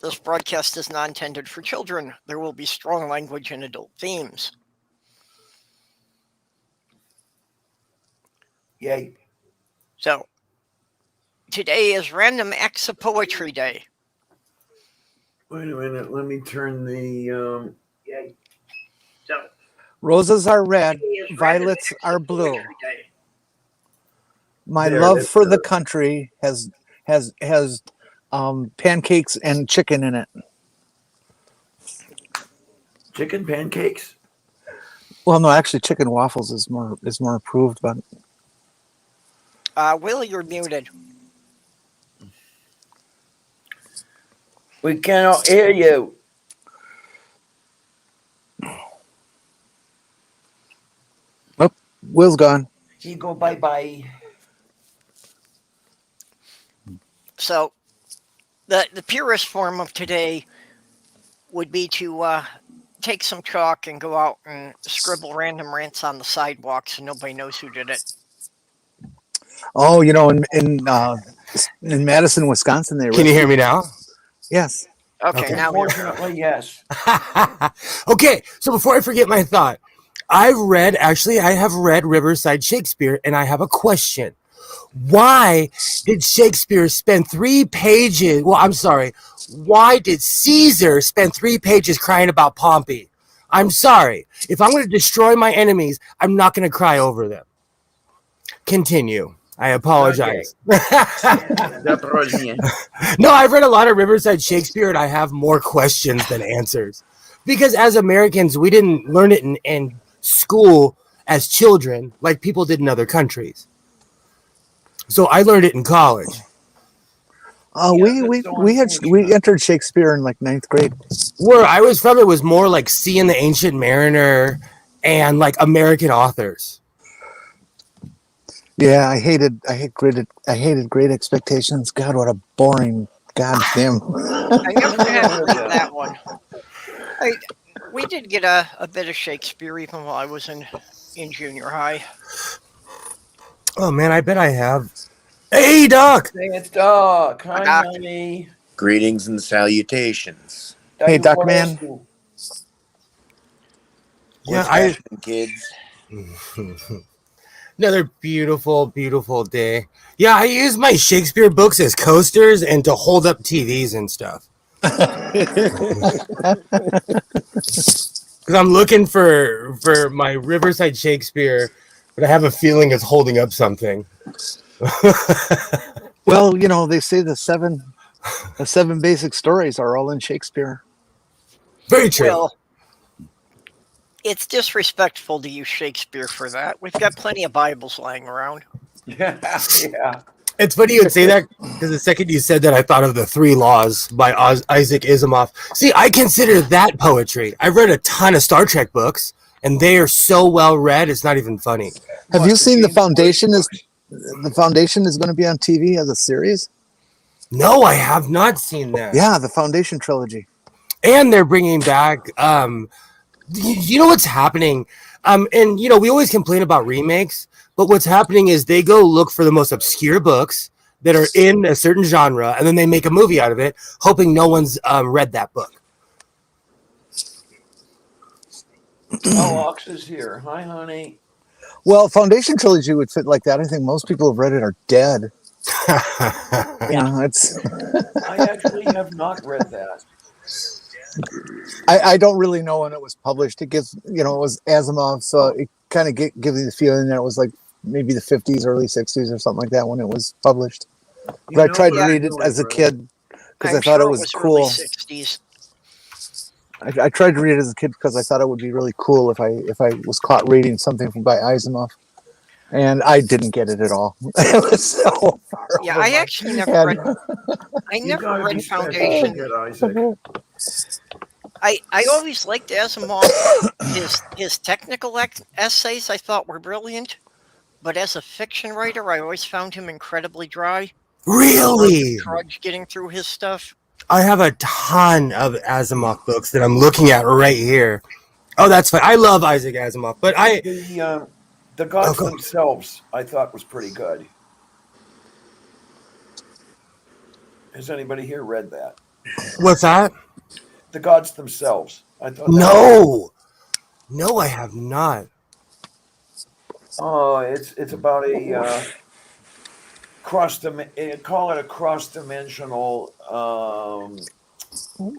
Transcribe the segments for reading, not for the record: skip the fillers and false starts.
This broadcast is not intended for children. There will be strong language and adult themes. Yay. So, today is Random Acts of Poetry Day. Wait a minute. Let me turn the... Yay. So, roses are red, violets are blue. My There, love that's for the better. country has pancakes and chicken in it. Chicken pancakes? Well, no, actually, chicken waffles is more approved, but Will, you're muted. We cannot hear you. oh, Will's gone. You go bye-bye. So, the purest form of today would be to take some chalk and go out and scribble random rants on the sidewalk so nobody knows who did it. Oh, you know, in Madison, Wisconsin, they Can you hear me now? Yes. Okay, now we're... Unfortunately, yes. Okay, so before I forget my thought, I have read Riverside Shakespeare, and I have a question. Why did Shakespeare spend 3 pages? Well, I'm sorry. Why did Caesar spend 3 pages crying about Pompey? I'm sorry. If I'm going to destroy my enemies, I'm not going to cry over them. Continue. I apologize. Okay. No, I've read a lot of Riverside Shakespeare, and I have more questions than answers. Because as Americans, we didn't learn it in school as children like people did in other countries. So I learned it in college. We entered Shakespeare in like 9th grade. Where I was from, it was more like Seeing the Ancient Mariner and like American authors. Yeah, I hated Great Expectations. God, what a boring goddamn. I never had read that one. We did get a bit of Shakespeare even while I was in junior high. Oh man, I bet I have. Hey, Doc! Hey, it's Doc. Hi, Doc. honey. Greetings and salutations. Hey, Doc Man. Yeah, What's happening, kids? Another beautiful, beautiful day. Yeah, I use my Shakespeare books as coasters and to hold up TVs and stuff. Because I'm looking for my Riverside Shakespeare, but I have a feeling it's holding up something. Well, you know, they say the seven basic stories are all in Shakespeare. Very true. Well, it's disrespectful to use Shakespeare for that. We've got plenty of Bibles lying around. Yeah. It's funny you would say that because the second you said that, I thought of the 3 Laws by Isaac Asimov. See, I consider that poetry. I've read a ton of Star Trek books, and they are so well read, it's not even funny. Have you seen The Foundation? The Foundation is going to be on TV as a series? No, I have not seen that. Yeah, the Foundation trilogy. And they're bringing back, you know what's happening? And, you know, we always complain about remakes, but what's happening is they go look for the most obscure books that are in a certain genre, and then they make a movie out of it, hoping no one's read that book. Oh, Ox is here. Hi, honey. Well, Foundation trilogy would fit like that. I think most people who've read it are dead. You know, it's. I actually have not read that. I don't really know when it was published. It gives, you know, it was Asimov, so it kind of gives you the feeling that it was like maybe the 50s, early 60s or something like that when it was published. But I tried to read it as a kid because I thought it was cool. Early 60s. I tried to read it as a kid because I thought it would be really cool if I was caught reading something by Asimov, and I didn't get it at all. It was so far. Yeah, I actually never read. I never read Foundation. I always liked Asimov. His technical essays I thought were brilliant, but as a fiction writer, I always found him incredibly dry. Really? Trudge getting through his stuff. I have a ton of Asimov books that I'm looking at right here. Oh, that's fine. I love Isaac Asimov, but the Gods Themselves I thought was pretty good. Has anybody here read that? What's that? The gods themselves. I thought. No, I have not. Oh, it's about a call it a cross-dimensional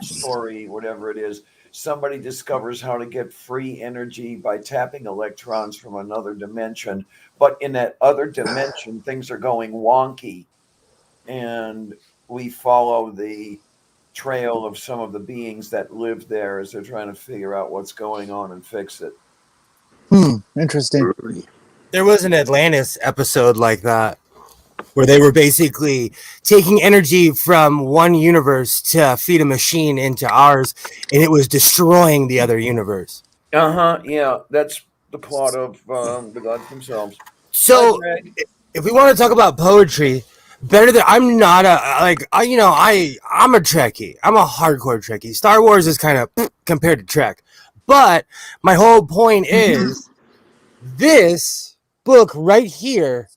story, whatever it is. Somebody discovers how to get free energy by tapping electrons from another dimension, but in that other dimension, things are going wonky, and we follow the trail of some of the beings that live there as they're trying to figure out what's going on and fix it. Interesting. There was an Atlantis episode like that where they were basically taking energy from one universe to feed a machine into ours, and it was destroying the other universe. Yeah, that's the plot of the gods themselves. So, Hi, Greg. if we want to talk about poetry, better than I'm not a I'm a Trekkie. I'm a hardcore Trekkie. Star Wars is kind of compared to Trek, but my whole point is this book right here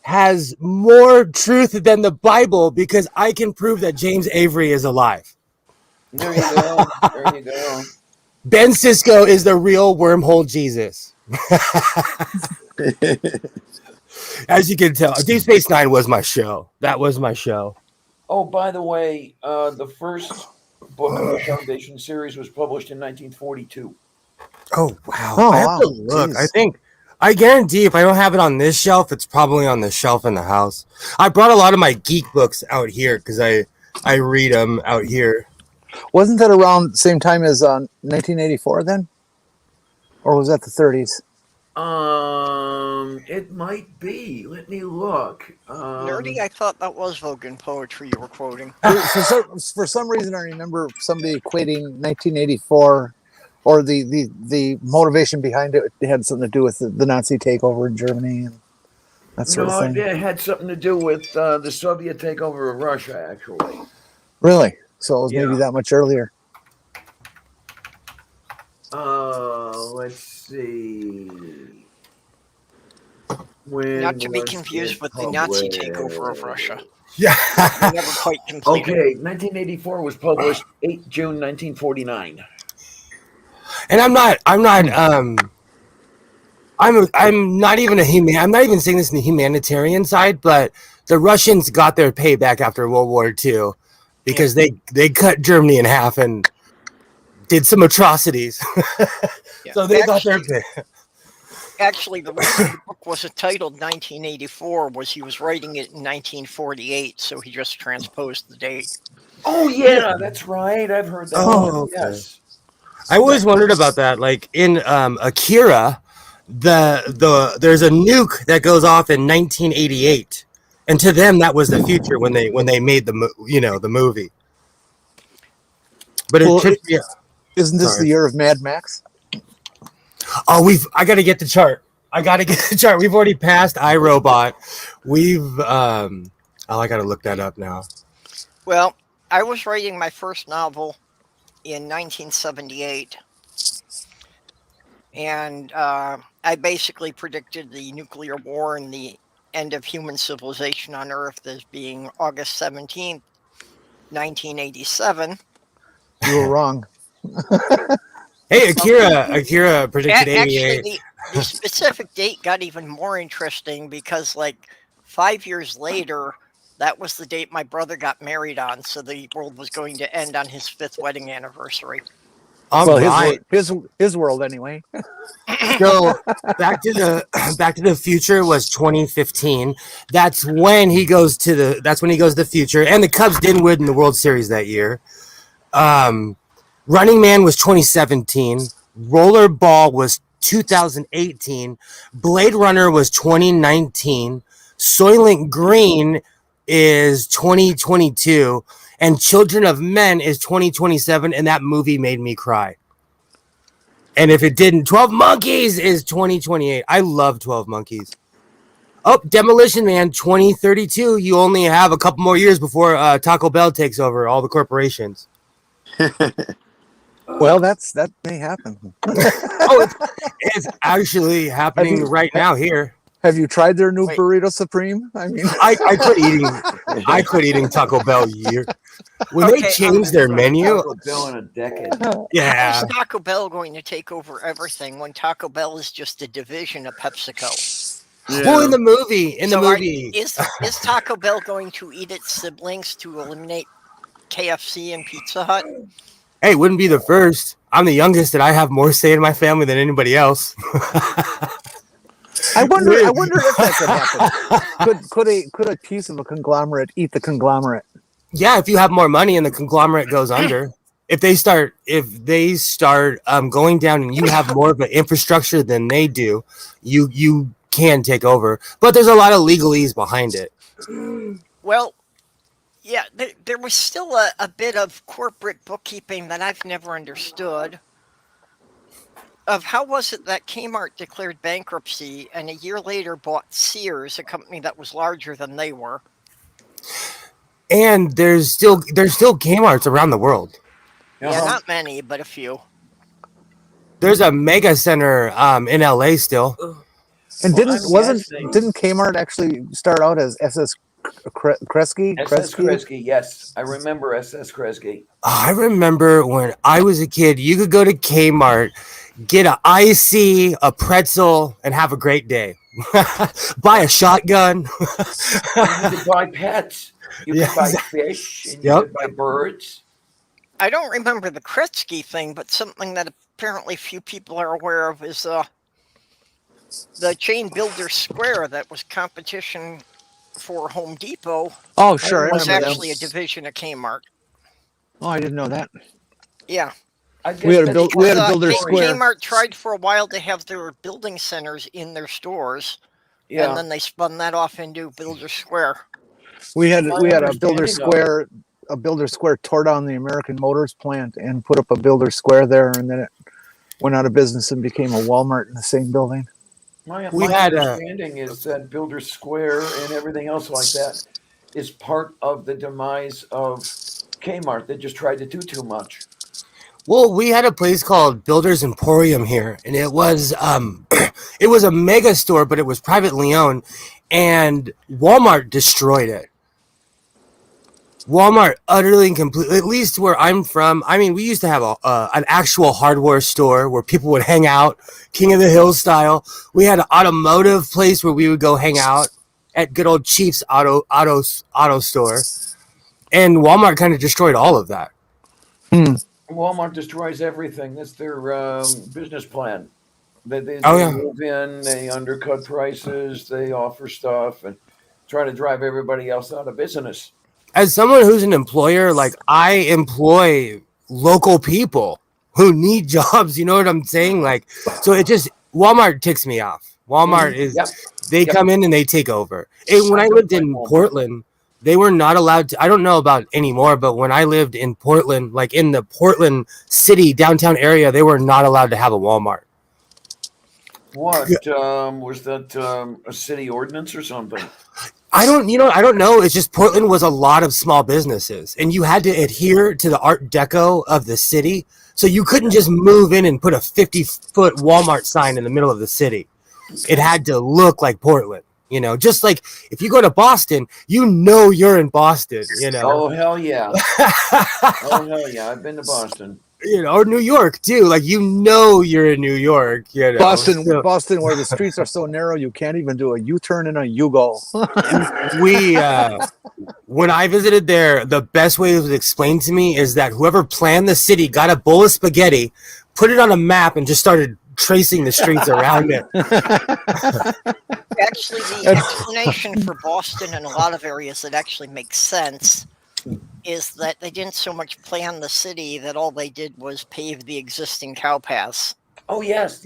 has more truth than the Bible because I can prove that James Avery is alive. There you go. There you go. Ben Sisko is the real wormhole Jesus. As you can tell, Deep Space Nine was my show. That was my show. Oh, by the way, the first book of the Foundation series was published in 1942. Oh, wow. Oh, I have wow. to look. Jeez. I guarantee if I don't have it on this shelf, it's probably on the shelf in the house. I brought a lot of my geek books out here because I read them out here. Wasn't that around the same time as 1984 then? Or was that the 30s? It might be. Let me look. Nerdy, I thought that was Vogan poetry you were quoting. For some reason, I remember somebody equating 1984 or the motivation behind it had something to do with the Nazi takeover in Germany and that sort of thing. It had something to do with the Soviet takeover of Russia, actually. Really? So it was maybe that much earlier. Let's see. When Not to be was confused it with the Nazi published? takeover of Russia. Yeah. Never quite completed. Okay, 1984 was published 8 June 1949. And I'm not even I'm not even saying this in the humanitarian side, but the Russians got their payback after World War II because they cut Germany in half and did some atrocities. So they got their pay. Actually, the reason the book was titled 1984 was he was writing it in 1948, so he just transposed the date. Oh yeah, that's right. I've heard that. Oh, okay. Yes. I always wondered about that. Like in Akira, there's a nuke that goes off in 1988, and to them that was the future when they made the movie. But Isn't this the year of Mad Max? Oh, I got to get the chart. We've already passed iRobot. I got to look that up now. Well, I was writing my first novel in 1978, and I basically predicted the nuclear war and the end of human civilization on Earth as being August 17th, 1987. You were wrong. Hey, Akira predicted 88. Actually, the specific date got even more interesting because, like, 5 years later, that was the date my brother got married on, so the world was going to end on his 5th wedding anniversary. His world anyway. So Back to the Future was 2015. That's when he goes to the future, and the Cubs didn't win the World Series that year. Running Man was 2017. Rollerball was 2018. Blade Runner was 2019. Soylent Green is 2022. And Children of Men is 2027. And that movie made me cry. And if it didn't, 12 Monkeys is 2028. I love 12 Monkeys. Oh, Demolition Man 2032. You only have a couple more years before Taco Bell takes over all the corporations. Well, that may happen. It's actually happening right now here. Have you tried their new Wait. Burrito Supreme? I mean, I quit eating Taco Bell when Okay, they changed their menu. Taco Bell in a decade. How Yeah, is Taco Bell going to take over everything when Taco Bell is just a division of PepsiCo? well, in the movie, Is Taco Bell going to eat its siblings to eliminate KFC and Pizza Hut? hey, wouldn't be the first. I'm the youngest, and I have more say in my family than anybody else. I wonder if that could happen. Could a piece of a conglomerate eat the conglomerate? Yeah, if you have more money and the conglomerate goes under, if they start going down and you have more of an infrastructure than they do, you can take over. But there's a lot of legalese behind it. Well, yeah, there was still a bit of corporate bookkeeping that I've never understood. Of how was it that Kmart declared bankruptcy and a year later bought Sears, a company that was larger than they were? And there's still Kmart's around the world. Yeah, not many, but a few. There's a mega center in LA still. And didn't Kmart actually start out as SS Kresge? SS Kresge, yes. I remember SS Kresge. I remember when I was a kid, you could go to Kmart, get an IC, a pretzel, and have a great day. Buy a shotgun. You could buy pets. You could buy fish. And you could buy birds. I don't remember the Kresge thing, but something that apparently few people are aware of is the chain Builder Square that was competition for Home Depot. Oh, sure. Was actually a division of Kmart. Oh, I didn't know that. Yeah. We had a Builder Square. Kmart tried for a while to have their building centers in their stores, and then they spun that off into Builder Square. We had a Builder Square. A Builder Square tore down the American Motors plant and put up a Builder Square there, and then it went out of business and became a Walmart in the same building. My understanding is that Builder Square and everything else like that is part of the demise of Kmart. They just tried to do too much. Well, we had a place called Builders Emporium here, and it was it was a mega store, but it was privately owned, and Walmart destroyed it. Walmart utterly and completely, at least where I'm from. I mean, we used to have an actual hardware store where people would hang out, King of the Hill style. We had an automotive place where we would go hang out at good old Chief's auto store. And Walmart kind of destroyed all of that. Walmart destroys everything. That's their business plan. They move in, they undercut prices, they offer stuff, and try to drive everybody else out of business. As someone who's an employer, like I employ local people who need jobs. You know what I'm saying? Like, so Walmart ticks me off. Walmart they come in and they take over. And when I lived in Portland, they were not allowed to. I don't know about anymore, but when I lived in Portland, like in the Portland city downtown area, they were not allowed to have a Walmart. What was that? A city ordinance or something? I don't know. It's just Portland was a lot of small businesses, and you had to adhere to the Art Deco of the city. So you couldn't just move in and put a 50-foot Walmart sign in the middle of the city. It had to look like Portland. You know, just like if you go to Boston, you know you're in Boston. You know. Oh hell yeah! Oh hell yeah! I've been to Boston. You know, or New York too. Like you're in New York. You know, Boston, where the streets are so narrow you can't even do a U-turn in a U-go. When I visited there, the best way it was explained to me is that whoever planned the city got a bowl of spaghetti, put it on a map, and just started tracing the streets around it. Actually, the explanation for Boston and a lot of areas that actually makes sense is that they didn't so much plan the city, that all they did was pave the existing cow paths. Oh, yes.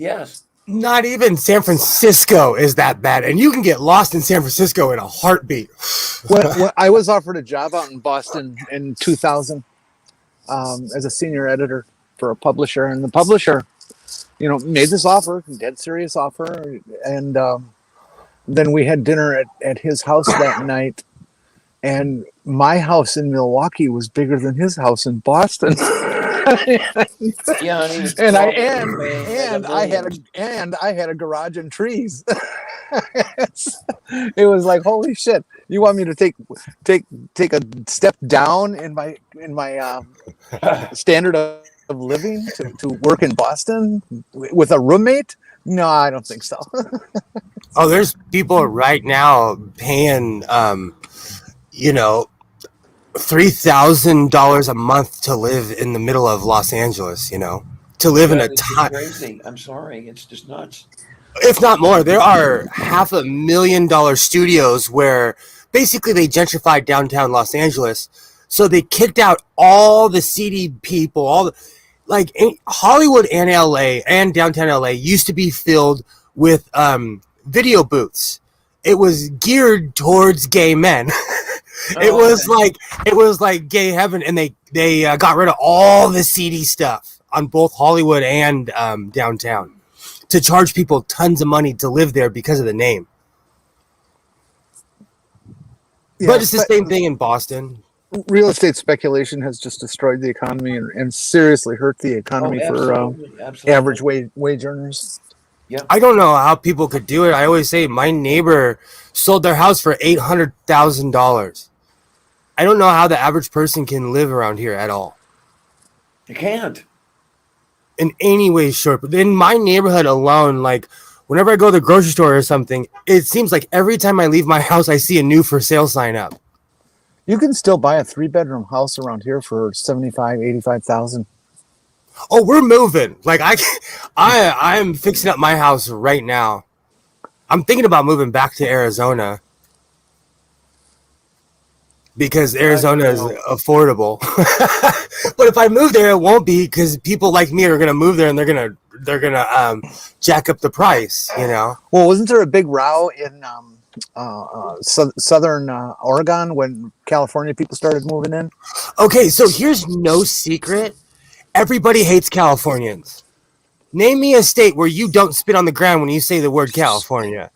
Not even San Francisco is that bad, and you can get lost in San Francisco in a heartbeat. When I was offered a job out in Boston in 2000 as a senior editor for a publisher, and the publisher, made this offer, dead serious offer, and then we had dinner at his house that night. And my house in Milwaukee was bigger than his house in Boston. Yeah, and I had a garage and trees. It was like, holy shit! You want me to take a step down in my standard of living to work in Boston with a roommate? No, I don't think so. Oh, there's people right now paying, $3,000 a month to live in the middle of Los Angeles. To live in a It's time. crazy. I'm sorry. It's just nuts. If not more, there are $500,000 studios where basically they gentrified downtown Los Angeles. So they kicked out all the seedy people, Hollywood and LA and downtown LA used to be filled with video booths. It was geared towards gay men. It was like gay heaven, and they got rid of all the seedy stuff on both Hollywood and downtown to charge people tons of money to live there because of the name. Yeah, but it's the same thing in Boston. Real estate speculation has just destroyed the economy and seriously hurt the economy for Absolutely. average wage earners. Yeah. I don't know how people could do it. I always say my neighbor sold their house for $800,000. I don't know how the average person can live around here at all. You can't. In any way, short. But in my neighborhood alone, whenever I go to the grocery store or something, it seems like every time I leave my house, I see a new for sale sign up. You can still buy a 3-bedroom house around here for $75,000-$85,000. Oh, we're moving. I'm fixing up my house right now. I'm thinking about moving back to Arizona because Arizona is affordable. But if I move there, it won't be, because people like me are going to move there and they're gonna jack up the price. Well, wasn't there a big row in southern Oregon when California people started moving in? Okay, so here's no secret. Everybody hates Californians. Name me a state where you don't spit on the ground when you say the word California.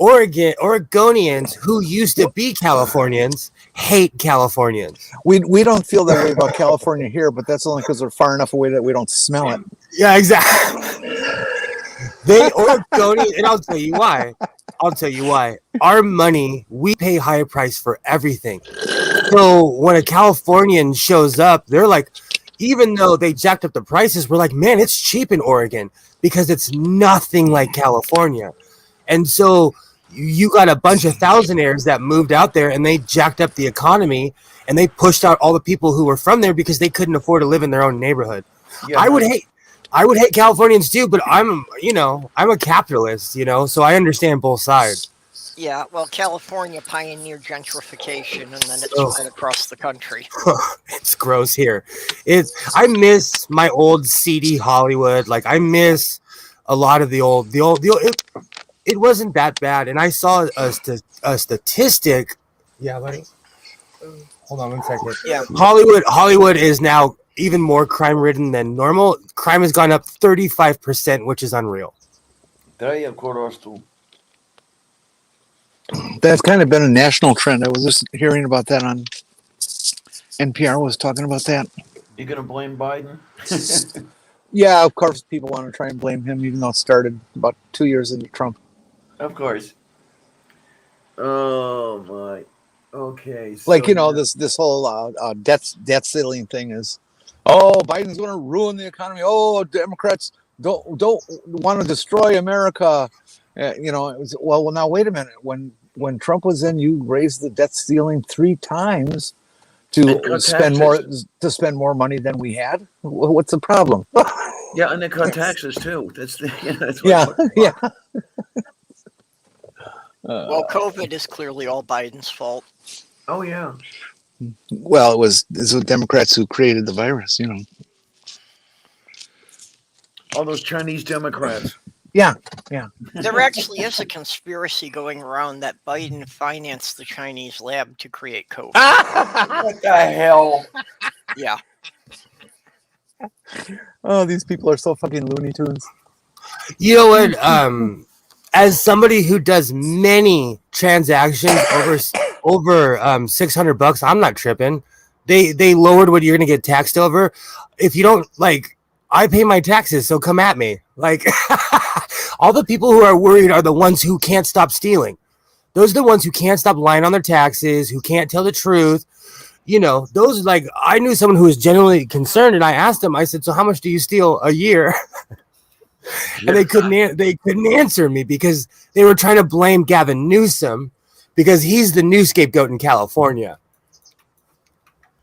Oregonians who used to be Californians hate Californians. We don't feel that way about California here, but that's only because we're far enough away that we don't smell it. Yeah, exactly. Oregonians, and I'll tell you why. Our money, we pay higher price for everything. So when a Californian shows up, they're like, even though they jacked up the prices, we're like, man, it's cheap in Oregon because it's nothing like California. And so you got a bunch of thousandaires that moved out there and they jacked up the economy and they pushed out all the people who were from there because they couldn't afford to live in their own neighborhood. Yeah, I would hate Californians too, but I'm a capitalist, so I understand both sides. Yeah, well, California pioneered gentrification, and then it spread across the country. It's gross here. I miss my old seedy Hollywood. I miss a lot of the old. It wasn't that bad, and I saw a statistic. Yeah, buddy. Hold on one second. Yeah, Hollywood is now even more crime-ridden than normal. Crime has gone up 35%, which is unreal. That's kind of been a national trend. I was just hearing about that on NPR. Was talking about that. You gonna blame Biden? Yeah, of course, people want to try and blame him, even though it started about 2 years into Trump. Of course. Oh my. Okay. So this whole debt ceiling thing is. Oh, Biden's going to ruin the economy. Oh, Democrats don't want to destroy America. Well, now wait a minute. When Trump was in, you raised the debt ceiling 3 times to spend more money than we had. What's the problem? Yeah, and they cut taxes too. That's yeah. Well, COVID is clearly all Biden's fault. Oh yeah. Well, it was the Democrats who created the virus. All those Chinese Democrats. Yeah. There actually is a conspiracy going around that Biden financed the Chinese lab to create COVID. What the hell? Yeah. Oh, these people are so fucking Looney Tunes. You know what? As somebody who does many transactions over $600, I'm not tripping. They lowered what you're gonna get taxed over. If you don't I pay my taxes, so come at me. Like, all the people who are worried are the ones who can't stop stealing. Those are the ones who can't stop lying on their taxes, who can't tell the truth. You know, those, like, I knew someone who was genuinely concerned, and I asked them, I said, so how much do you steal a year? And they couldn't answer me because they were trying to blame Gavin Newsom because he's the new scapegoat in California.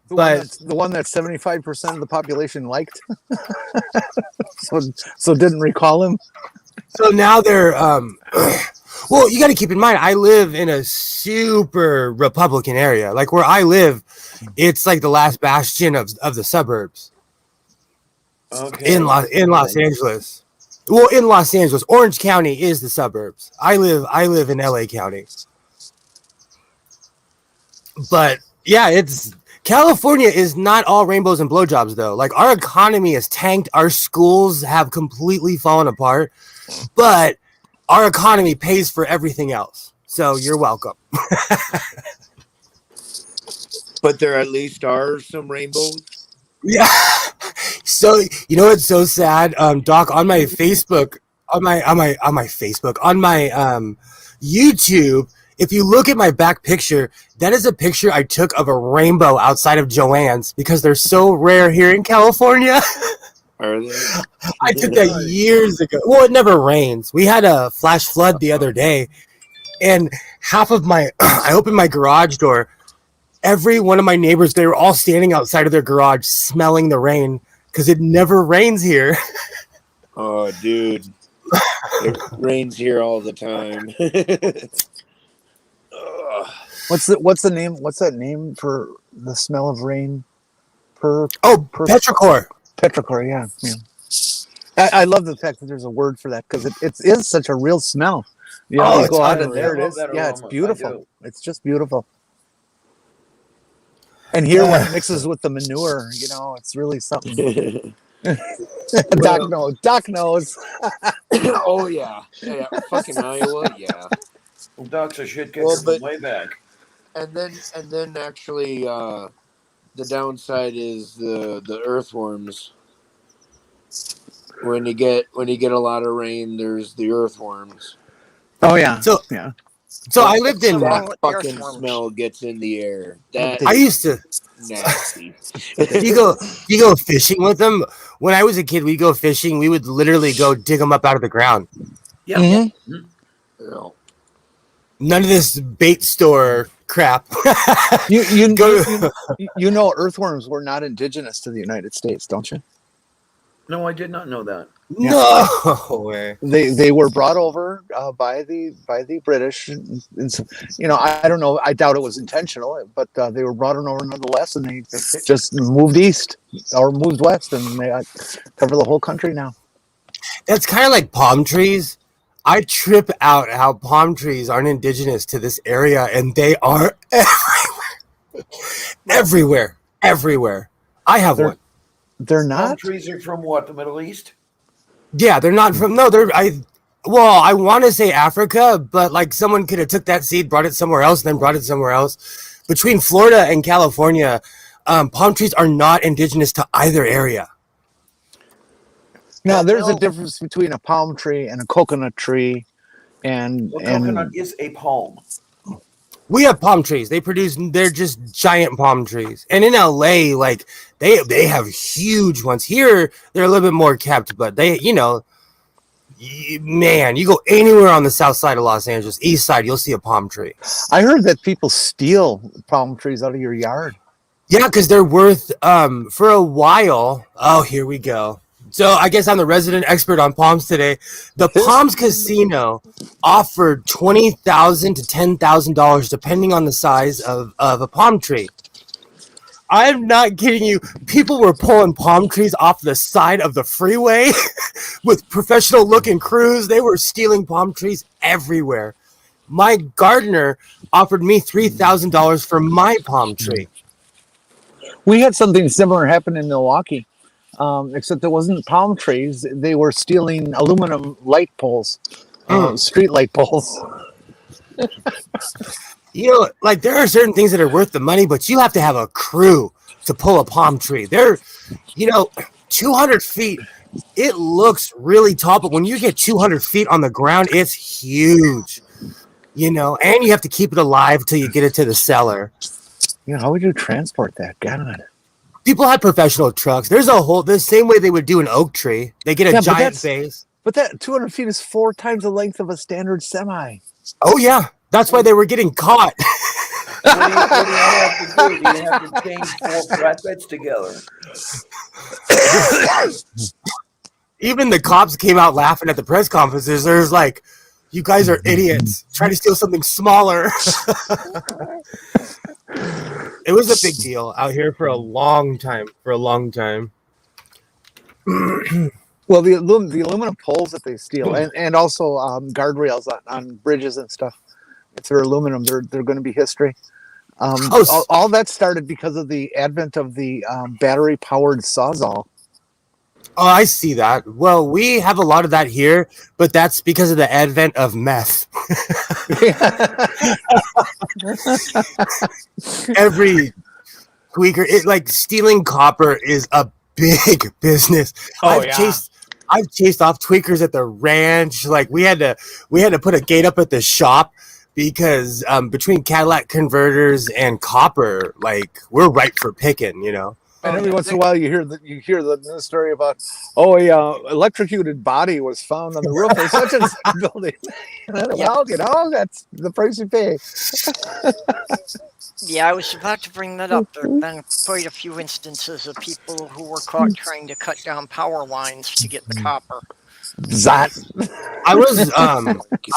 The one that 75% of the population liked, so didn't recall him. So now they're well, you got to keep in mind, I live in a super Republican area. Like where I live, it's like the last bastion of the suburbs. Okay. In Los Angeles. Well, in Los Angeles, Orange County is the suburbs. I live in LA County. But yeah, California is not all rainbows and blowjobs though. Like our economy is tanked, our schools have completely fallen apart, but our economy pays for everything else. So you're welcome. But there at least are some rainbows. Yeah. So you know what's so sad, Doc? On my Facebook, on my YouTube, if you look at my back picture, that is a picture I took of a rainbow outside of Joanne's because they're so rare here in California. Are they? I took that years ago. Well, it never rains. We had a flash flood the other day, and half of my I opened my garage door. Every one of my neighbors, they were all standing outside of their garage smelling the rain because it never rains here. Oh, dude. It rains here all the time. What's the name? What's that name for the smell of rain? Petrichor. Petrichor, yeah. I love the fact that there's a word for that because it is such a real smell. You know, you go out and there it is. Yeah, it's beautiful. It's just beautiful. And here, when it mixes with the manure, you know, it's really something. Doc knows. Oh yeah, fucking Iowa, yeah. Well, Doc's a shit kicker from way back. And then actually, the downside is the earthworms. When you get a lot of rain, there's the earthworms. Oh yeah. So I lived in that fucking smell gets in the air. That I used to nasty. you go fishing with them. When I was a kid, we'd go fishing. We would literally go dig them up out of the ground. Yeah. Mm-hmm. Yeah. None of this bait store crap. You know, earthworms were not indigenous to the United States, don't you? No, I did not know that. No way. They were brought over by the British. And, you know, I don't know. I doubt it was intentional, but they were brought on over nonetheless, and they just moved east or moved west, and they cover the whole country now. That's kind of like palm trees. I trip out how palm trees aren't indigenous to this area, and they are everywhere. Everywhere. I have one. They're not. Palm trees are from what? The Middle East? Yeah, they're not from. No, I want to say Africa, but like someone could have took that seed, brought it somewhere else, and then brought it somewhere else. Between Florida and California, palm trees are not indigenous to either area. Now, there's a difference between a palm tree and a coconut tree, and coconut is a palm. We have palm trees. They're just giant palm trees. And in LA, like they have huge ones. Here, they're a little bit more kept, but they, you know, man, you go anywhere on the south side of Los Angeles, east side, you'll see a palm tree. I heard that people steal palm trees out of your yard. Yeah, because they're worth for a while. Oh, here we go. So I guess I'm the resident expert on palms today. The Palms Casino offered $20,000 to $10,000 depending on the size of a palm tree. I'm not kidding you. People were pulling palm trees off the side of the freeway with professional looking crews. They were stealing palm trees everywhere. My gardener offered me $3,000 for my palm tree. We had something similar happen in Milwaukee. Except it wasn't palm trees. They were stealing aluminum light poles, street light poles. You know, like there are certain things that are worth the money, but you have to have a crew to pull a palm tree. They're, you know, 200 feet, it looks really tall, but when you get 200 feet on the ground, it's huge. You know, and you have to keep it alive till you get it to the cellar. Yeah, how would you transport that? God. People have professional trucks. There's the same way they would do an oak tree. They get a giant base. But that 200 feet is 4 times the length of a standard semi. Oh, yeah. That's why they were getting caught. What do you have to do? Do you have to chain 4 flatbeds together? Even the cops came out laughing at the press conferences. There's like, you guys are idiots. Trying to steal something smaller. It was a big deal out here for a long time. Well, the aluminum poles that they steal, and also guardrails on bridges and stuff. If they're aluminum, they're going to be history. All that started because of the advent of the battery-powered Sawzall. Oh, I see that. Well, we have a lot of that here, but that's because of the advent of meth. Every tweaker, like stealing copper is a big business. I've chased off tweakers at the ranch. Like we had to put a gate up at the shop because between Cadillac converters and copper, like we're ripe for picking, you know. And every once in a while, you hear the news story about, a electrocuted body was found on the roof of such and such building. Well, you know, that's the price you pay. Yeah, I was about to bring that up. There have been quite a few instances of people who were caught trying to cut down power lines to get the copper. I was I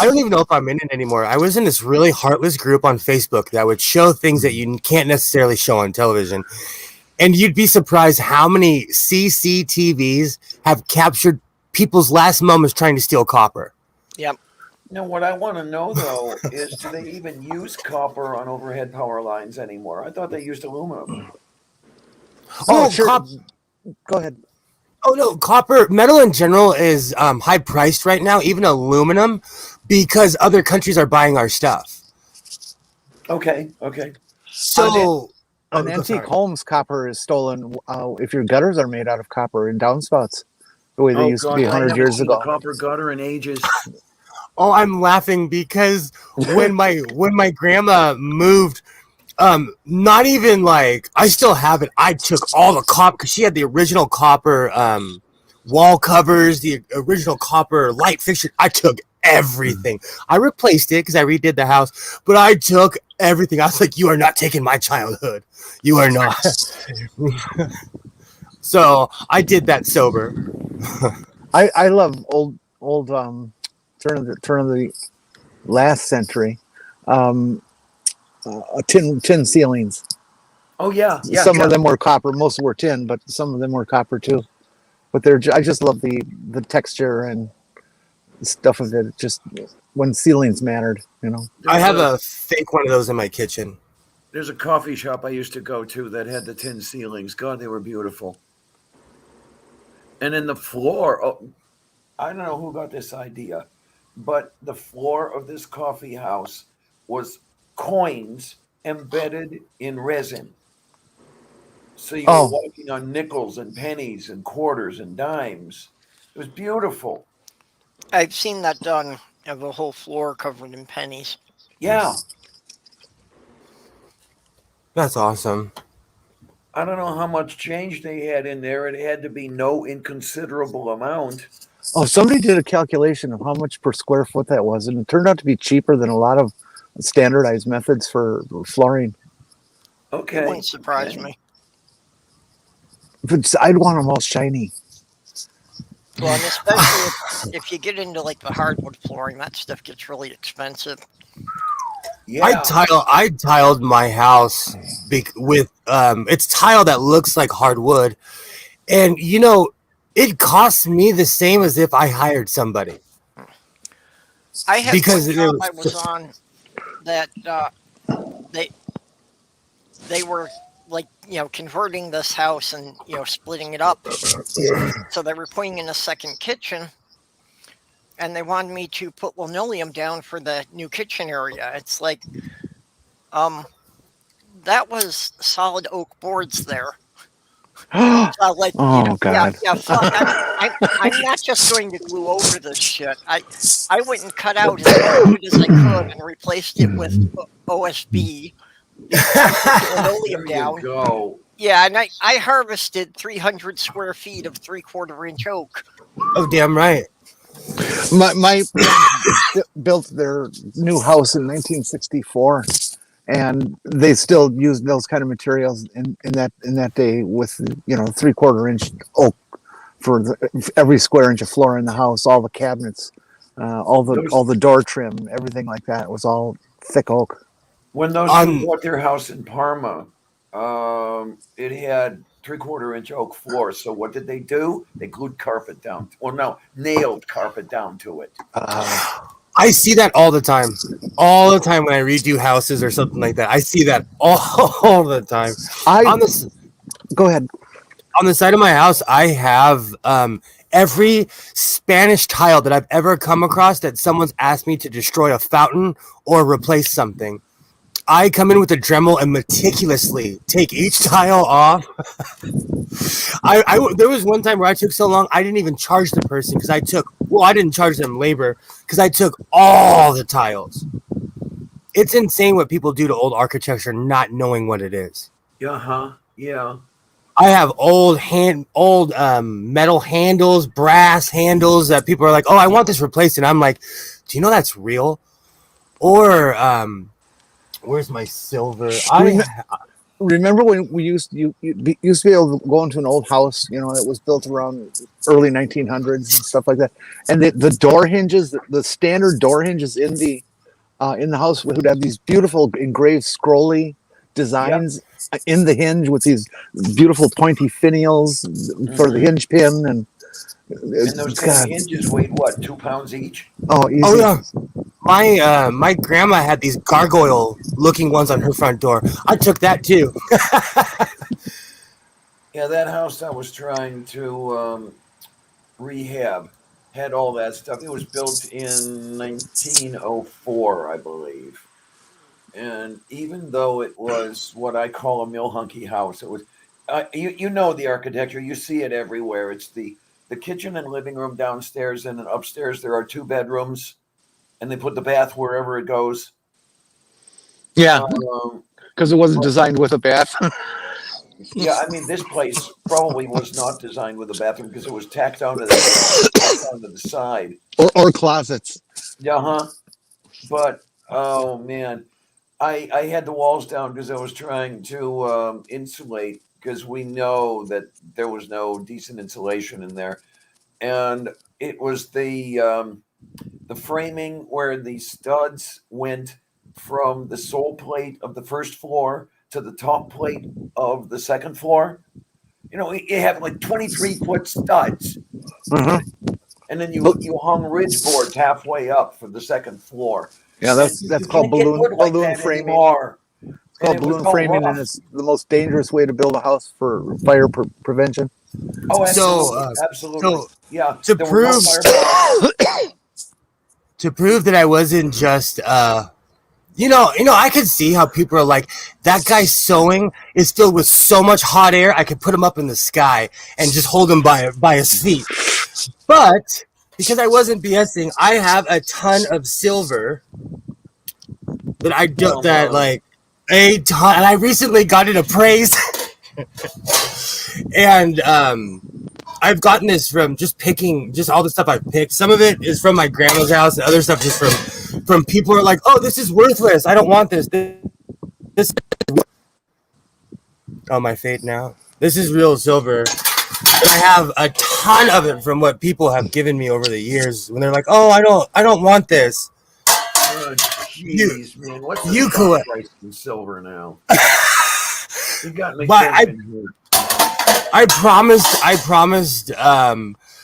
don't even know if I'm in it anymore. I was in this really heartless group on Facebook that would show things that you can't necessarily show on television. And you'd be surprised how many CCTVs have captured people's last moments trying to steal copper. Yep. No, what I want to know, though, is do they even use copper on overhead power lines anymore? I thought they used aluminum. Oh, sure. Go ahead. Oh, no. Copper, metal in general is high priced right now, even aluminum, because other countries are buying our stuff. Okay. So... On antique homes, copper is stolen if your gutters are made out of copper in downspouts, the way they used to be 100 years ago. Copper gutter in ages. Oh, I'm laughing because when my grandma moved, not even like I still have it. I took all the copper because she had the original copper wall covers, the original copper light fixture. I took everything. I replaced it because I redid the house, but I took everything. I was like, "You are not taking my childhood. You are not." So I did that sober. I love old turn of the last century tin ceilings. Oh yeah. Some of them were copper. Most were tin, but some of them were copper too. But I just love the texture and stuff of it. Just when ceilings mattered, you know. I have a fake one of those in my kitchen. There's a coffee shop I used to go to that had the tin ceilings. God, they were beautiful. And then the floor, I don't know who got this idea, but the floor of this coffee house was coins embedded in resin. So you were walking on nickels and pennies and quarters and dimes. It was beautiful. I've seen that done. Have a whole floor covered in pennies. Yeah. That's awesome. I don't know how much change they had in there. It had to be no inconsiderable amount. Oh, somebody did a calculation of how much per square foot that was, and it turned out to be cheaper than a lot of standardized methods for flooring. Okay. It wouldn't surprise me. But I'd want them all shiny. Well, and especially if you get into like the hardwood flooring, that stuff gets really expensive. Yeah. I tiled my house with it's tile that looks like hardwood, and you know it costs me the same as if I hired somebody. I had Because one job I was on that they were like, converting this house and, splitting it up. So they were putting in a second kitchen, and they wanted me to put linoleum down for the new kitchen area. It's like, that was solid oak boards there. So like, Oh God. yeah, fuck. I'm not just going to glue over this shit. I went and cut out as much of it as I could and replaced it with OSB because I put the linoleum There you down. go. Yeah, and I harvested 300 square feet of 3/4 inch oak. Oh, damn right. My parents built their new house in 1964, and they still use those kind of materials in that day with 3/4 inch oak for every square inch of floor in the house, all the cabinets, all the door trim, everything like that. It was all thick oak. When those people bought their house in Parma, it had 3/4 inch oak floor. So what did they do? They glued carpet down. Well, no, nailed carpet down to it. I see that all the time. All the time when I redo houses or something like that. I see that all the time. Go ahead. On the side of my house, I have every Spanish tile that I've ever come across that someone's asked me to destroy a fountain or replace something. I come in with a Dremel and meticulously take each tile off. There was one time where I took so long, I didn't even charge the person because I didn't charge them labor because I took all the tiles. It's insane what people do to old architecture not knowing what it is. Yeah. I have old metal handles, brass handles that people are like, "Oh, I want this replaced," and I'm like, "Do you know that's real?" Or where's my silver? Remember when we used to be able to go into an old house, it was built around early 1900s and stuff like that, and the door hinges, the standard door hinges in the house would have these beautiful engraved scrolly designs in the hinge with these beautiful pointy finials for the hinge pin, and those damn hinges weighed what, 2 pounds each? Oh, easy. Oh yeah. My grandma had these gargoyle looking ones on her front door. I took that too. Yeah, that house I was trying to rehab had all that stuff. It was built in 1904, I believe. And even though it was what I call a mill-hunky house, it was you know the architecture, you see it everywhere. It's the kitchen and living room downstairs, and then upstairs there are 2 bedrooms, and they put the bath wherever it goes. Yeah, because it wasn't designed with a bath. Yeah, I mean, this place probably was not designed with a bathroom because it was tacked onto the side. Or closets. But, oh, man, I had the walls down because I was trying to insulate because we know that there was no decent insulation in there. And it was the framing where the studs went from the sole plate of the first floor to the top plate of the second floor. You have like 23-foot studs. And then you hung ridge boards halfway up for the second floor. Yeah, that's called balloon framing. It's called balloon framing, and it's the most dangerous way to build a house for fire prevention. Oh, absolutely. Yeah. To prove that I wasn't just I could see how people are like, that guy's sewing is filled with so much hot air, I could put him up in the sky and just hold him by his feet. But because I wasn't BSing, I have a ton of silver that I do a ton, and I recently got it appraised. And I've gotten this from just picking just all the stuff I've picked. Some of it is from my grandma's house, and other stuff just from people who are like, "Oh, this is worthless. I don't want this." Oh, my fate now. This is real silver. And I have a ton of it from what people have given me over the years when they're like, "Oh, I don't want this." Oh, jeez, man. What's the price in silver now? You got me thinking here. I promised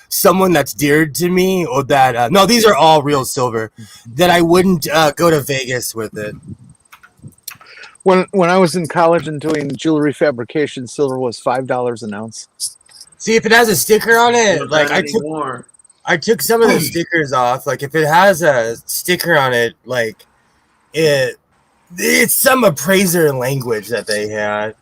someone that's dear to me, or that no, these are all real silver, that I wouldn't go to Vegas with it. When I was in college and doing jewelry fabrication, silver was $5 an ounce. See, if it has a sticker on it, like I took some of the stickers off. Like if it has a sticker on it, like it's some appraiser language that they had.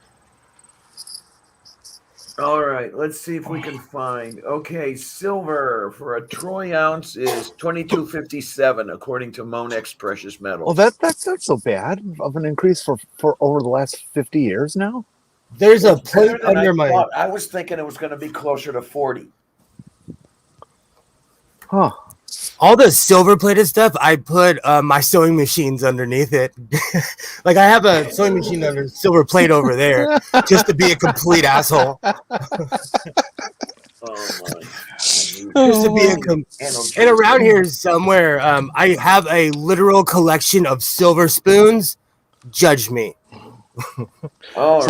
All right, let's see if we can find. Okay, silver for a troy ounce is 22.57 according to Monex Precious Metals. Well, that's not so bad of an increase for over the last 50 years now. There's a It's better plate than under I my. thought. I was thinking it was going to be closer to 40. Huh. All the silver plated stuff, I put my sewing machines underneath it. Like I have a sewing machine under silver plate over there, just to be a complete asshole. Oh my! Just to be and around here somewhere, I have a literal collection of silver spoons. Judge me. All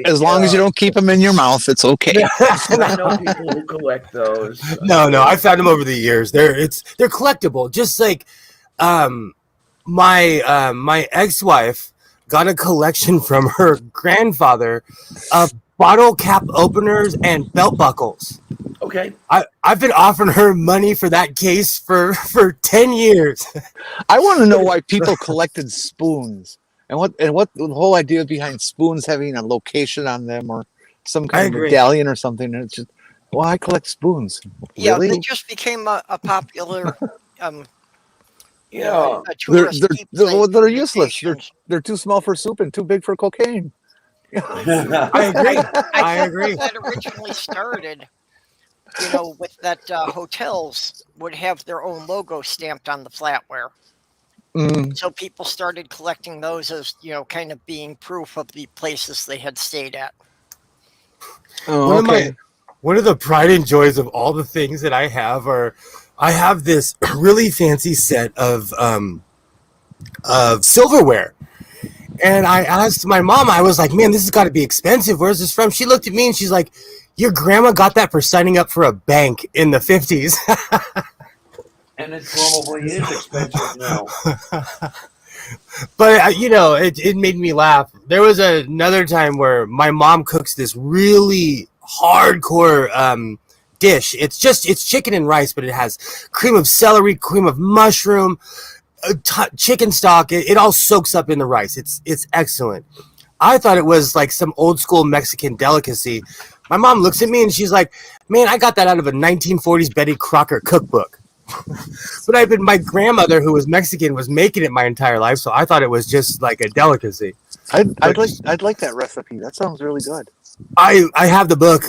As long as you don't keep them in your mouth, it's okay. I know people who collect those. No, I found them over the years. They're collectible. Just like my ex-wife got a collection from her grandfather of bottle cap openers and belt buckles. Okay. I've been offering her money for that case for 10 years. I want to know why people collected spoons and what the whole idea behind spoons having a location on them or some kind of medallion or something. And it's just, well, I collect spoons. Yeah, Really? they just became a popular Yeah. a tourist they're useless. vacations. They're too small for soup and too big for cocaine. I agree. I agree. That originally started, with that hotels would have their own logo stamped on the flatware. Mm. So people started collecting those as, kind of being proof of the places they had stayed at. Oh, okay. One of the pride and joys of all the things that I have are, I have this really fancy set of silverware. And I asked my mom, I was like, man, this has got to be expensive. Where's this from? She looked at me and she's like, your grandma got that for signing up for a bank in the 50s. And it probably is expensive now. But, it made me laugh. There was another time where my mom cooks this really hardcore dish. It's chicken and rice, but it has cream of celery, cream of mushroom, chicken stock. It all soaks up in the rice. It's excellent. I thought it was like some old school Mexican delicacy. My mom looks at me and she's like, man, I got that out of a 1940s Betty Crocker cookbook. But my grandmother, who was Mexican, was making it my entire life, so I thought it was just like a delicacy. I'd like that recipe. That sounds really good. I have the book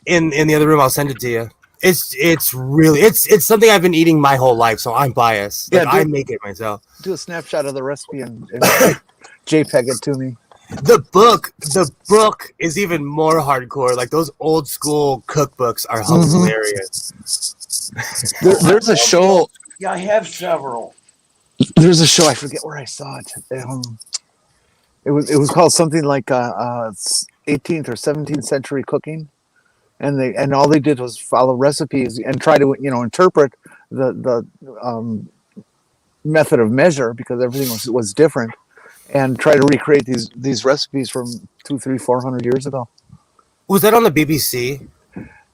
in the other room. I'll send it to you. It's really it's something I've been eating my whole life, so I'm biased. Like, I make it myself. Do a snapshot of the recipe and JPEG it to me. The book is even more hardcore. Like those old school cookbooks are hilarious. There's a show. Yeah, I have several. There's a show. I forget where I saw it. It was called something like 18th or 17th century cooking, and all they did was follow recipes and try to interpret the method of measure because everything was different, and try to recreate these recipes from 200-400 years ago. Was that on the BBC?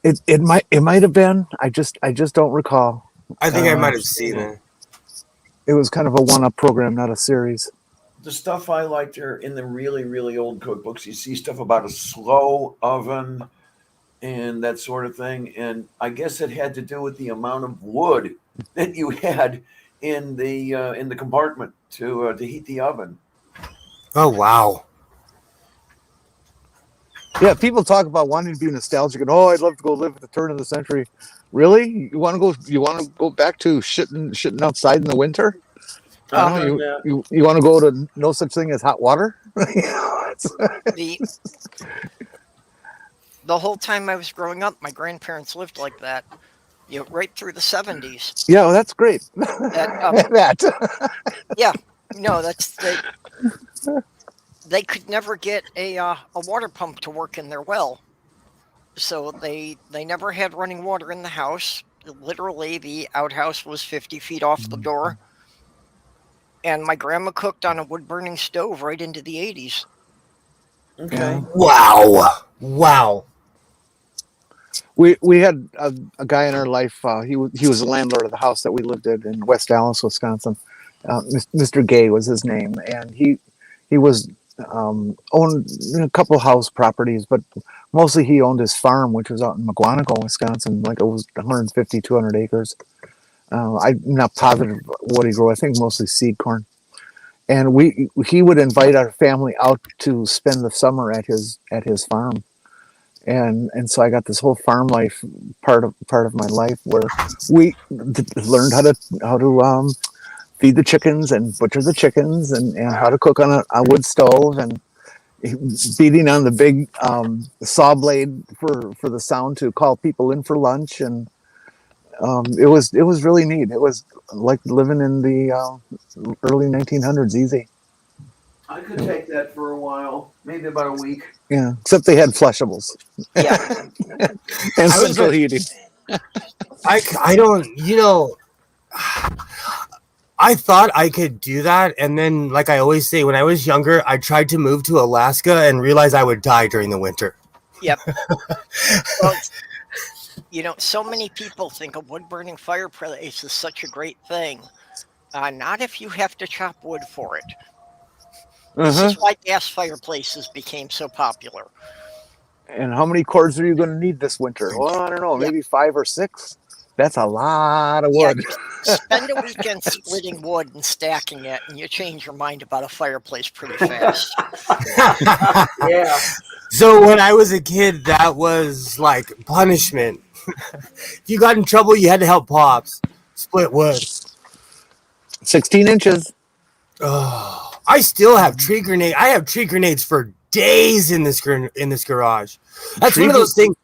It might have been. I just don't recall. I think I might have seen it. It was kind of a one-up program, not a series. The stuff I liked are in the really, really old cookbooks. You see stuff about a slow oven and that sort of thing. And I guess it had to do with the amount of wood that you had in the compartment to heat the oven. Oh wow! Yeah, people talk about wanting to be nostalgic and I'd love to go live at the turn of the century. Really? You want to go back to shitting outside in the winter? You want to go to no such thing as hot water? The whole time I was growing up, my grandparents lived like that. Right through the 70s. Yeah, well, that's great. Yeah, that's they could never get a water pump to work in their well, so they never had running water in the house. Literally, the outhouse was 50 feet off the door, and my grandma cooked on a wood-burning stove right into the 80s. Okay. Wow. We had a guy in our life. He was a landlord of the house that we lived in West Allis, Wisconsin. Mr. Gay was his name, and he was owned a couple house properties, but mostly he owned his farm, which was out in McGuanago, Wisconsin. Like it was 150, 200 acres. I'm not positive what he grew. I think mostly seed corn. And he would invite our family out to spend the summer at his farm. And so I got this whole farm life part of my life where we learned how to feed the chickens and butcher the chickens and how to cook on a wood stove and beating on the big saw blade for the sound to call people in for lunch. And it was really neat. It was like living in the early 1900s. Easy. I could take that for a while, maybe about a week. Yeah, except they had flushables. Yeah. And central heating. I don't, I thought I could do that. And then, like I always say, when I was younger, I tried to move to Alaska and realized I would die during the winter. Yep. Well, so many people think a wood-burning fireplace is such a great thing. Not if you have to chop wood for it. This is why gas fireplaces became so popular. And how many cords are you going to need this winter? Well, I don't know, maybe 5 or 6. That's a lot of wood. Yeah, spend a weekend splitting wood and stacking it, and you change your mind about a fireplace pretty fast. Yeah. So when I was a kid, that was like punishment. If you got in trouble, you had to help Pops split wood. 16 inches. Oh, I still have tree grenade. I have tree grenades for days in this garage. That's one of those things.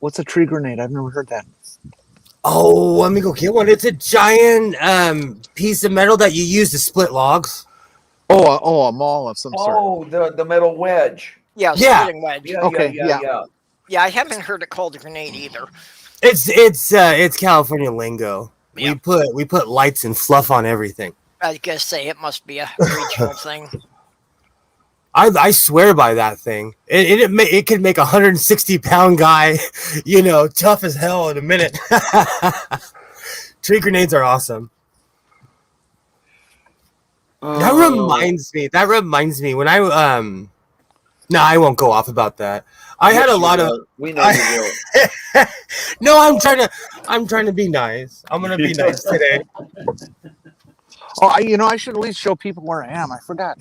What's a tree grenade? I've never heard that. Oh, let me go get one. It's a giant piece of metal that you use to split logs. Oh, a maul of some sort. Oh, the metal wedge. Yeah, splitting wedge. Yeah, Okay, yeah. Yeah, I haven't heard it called a grenade either. It's California lingo. Yeah. We put lights and fluff on everything. I was gonna say it must be a regional thing. I swear by that thing. It could make a 160-pound guy, tough as hell in a minute. Tree grenades are awesome. That reminds me when I no, I won't go off about that. I had a lot of. We know you will. No, I'm trying to be nice. I'm gonna be nice today. Oh, I should at least show people where I am. I forgot.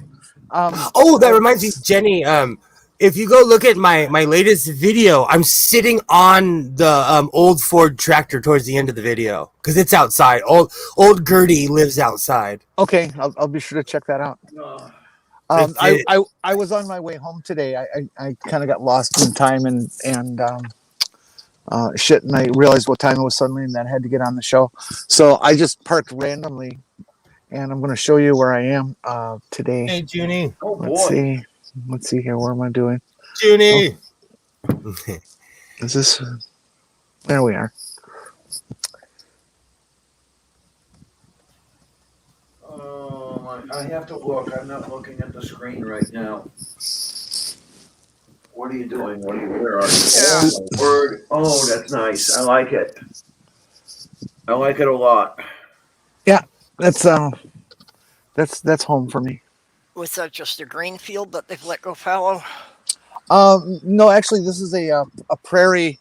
That reminds me, Jenny. If you go look at my latest video, I'm sitting on the old Ford tractor towards the end of the video because it's outside. Old Gertie lives outside. Okay, I'll be sure to check that out. I was on my way home today. I kind of got lost in time and shit, and I realized what time it was suddenly, and then I had to get on the show. So I just parked randomly, and I'm going to show you where I am today. Hey, Junie. Oh boy. Let's see here. What am I doing? Junie. Oh. Is this? There we are. I have to look. I'm not looking at the screen right now. What are you doing? Where are you? Yeah. Word. Oh, that's nice. I like it. I like it a lot. Yeah, that's home for me. Was that just a green field that they've let go fallow? No, actually, this is a prairie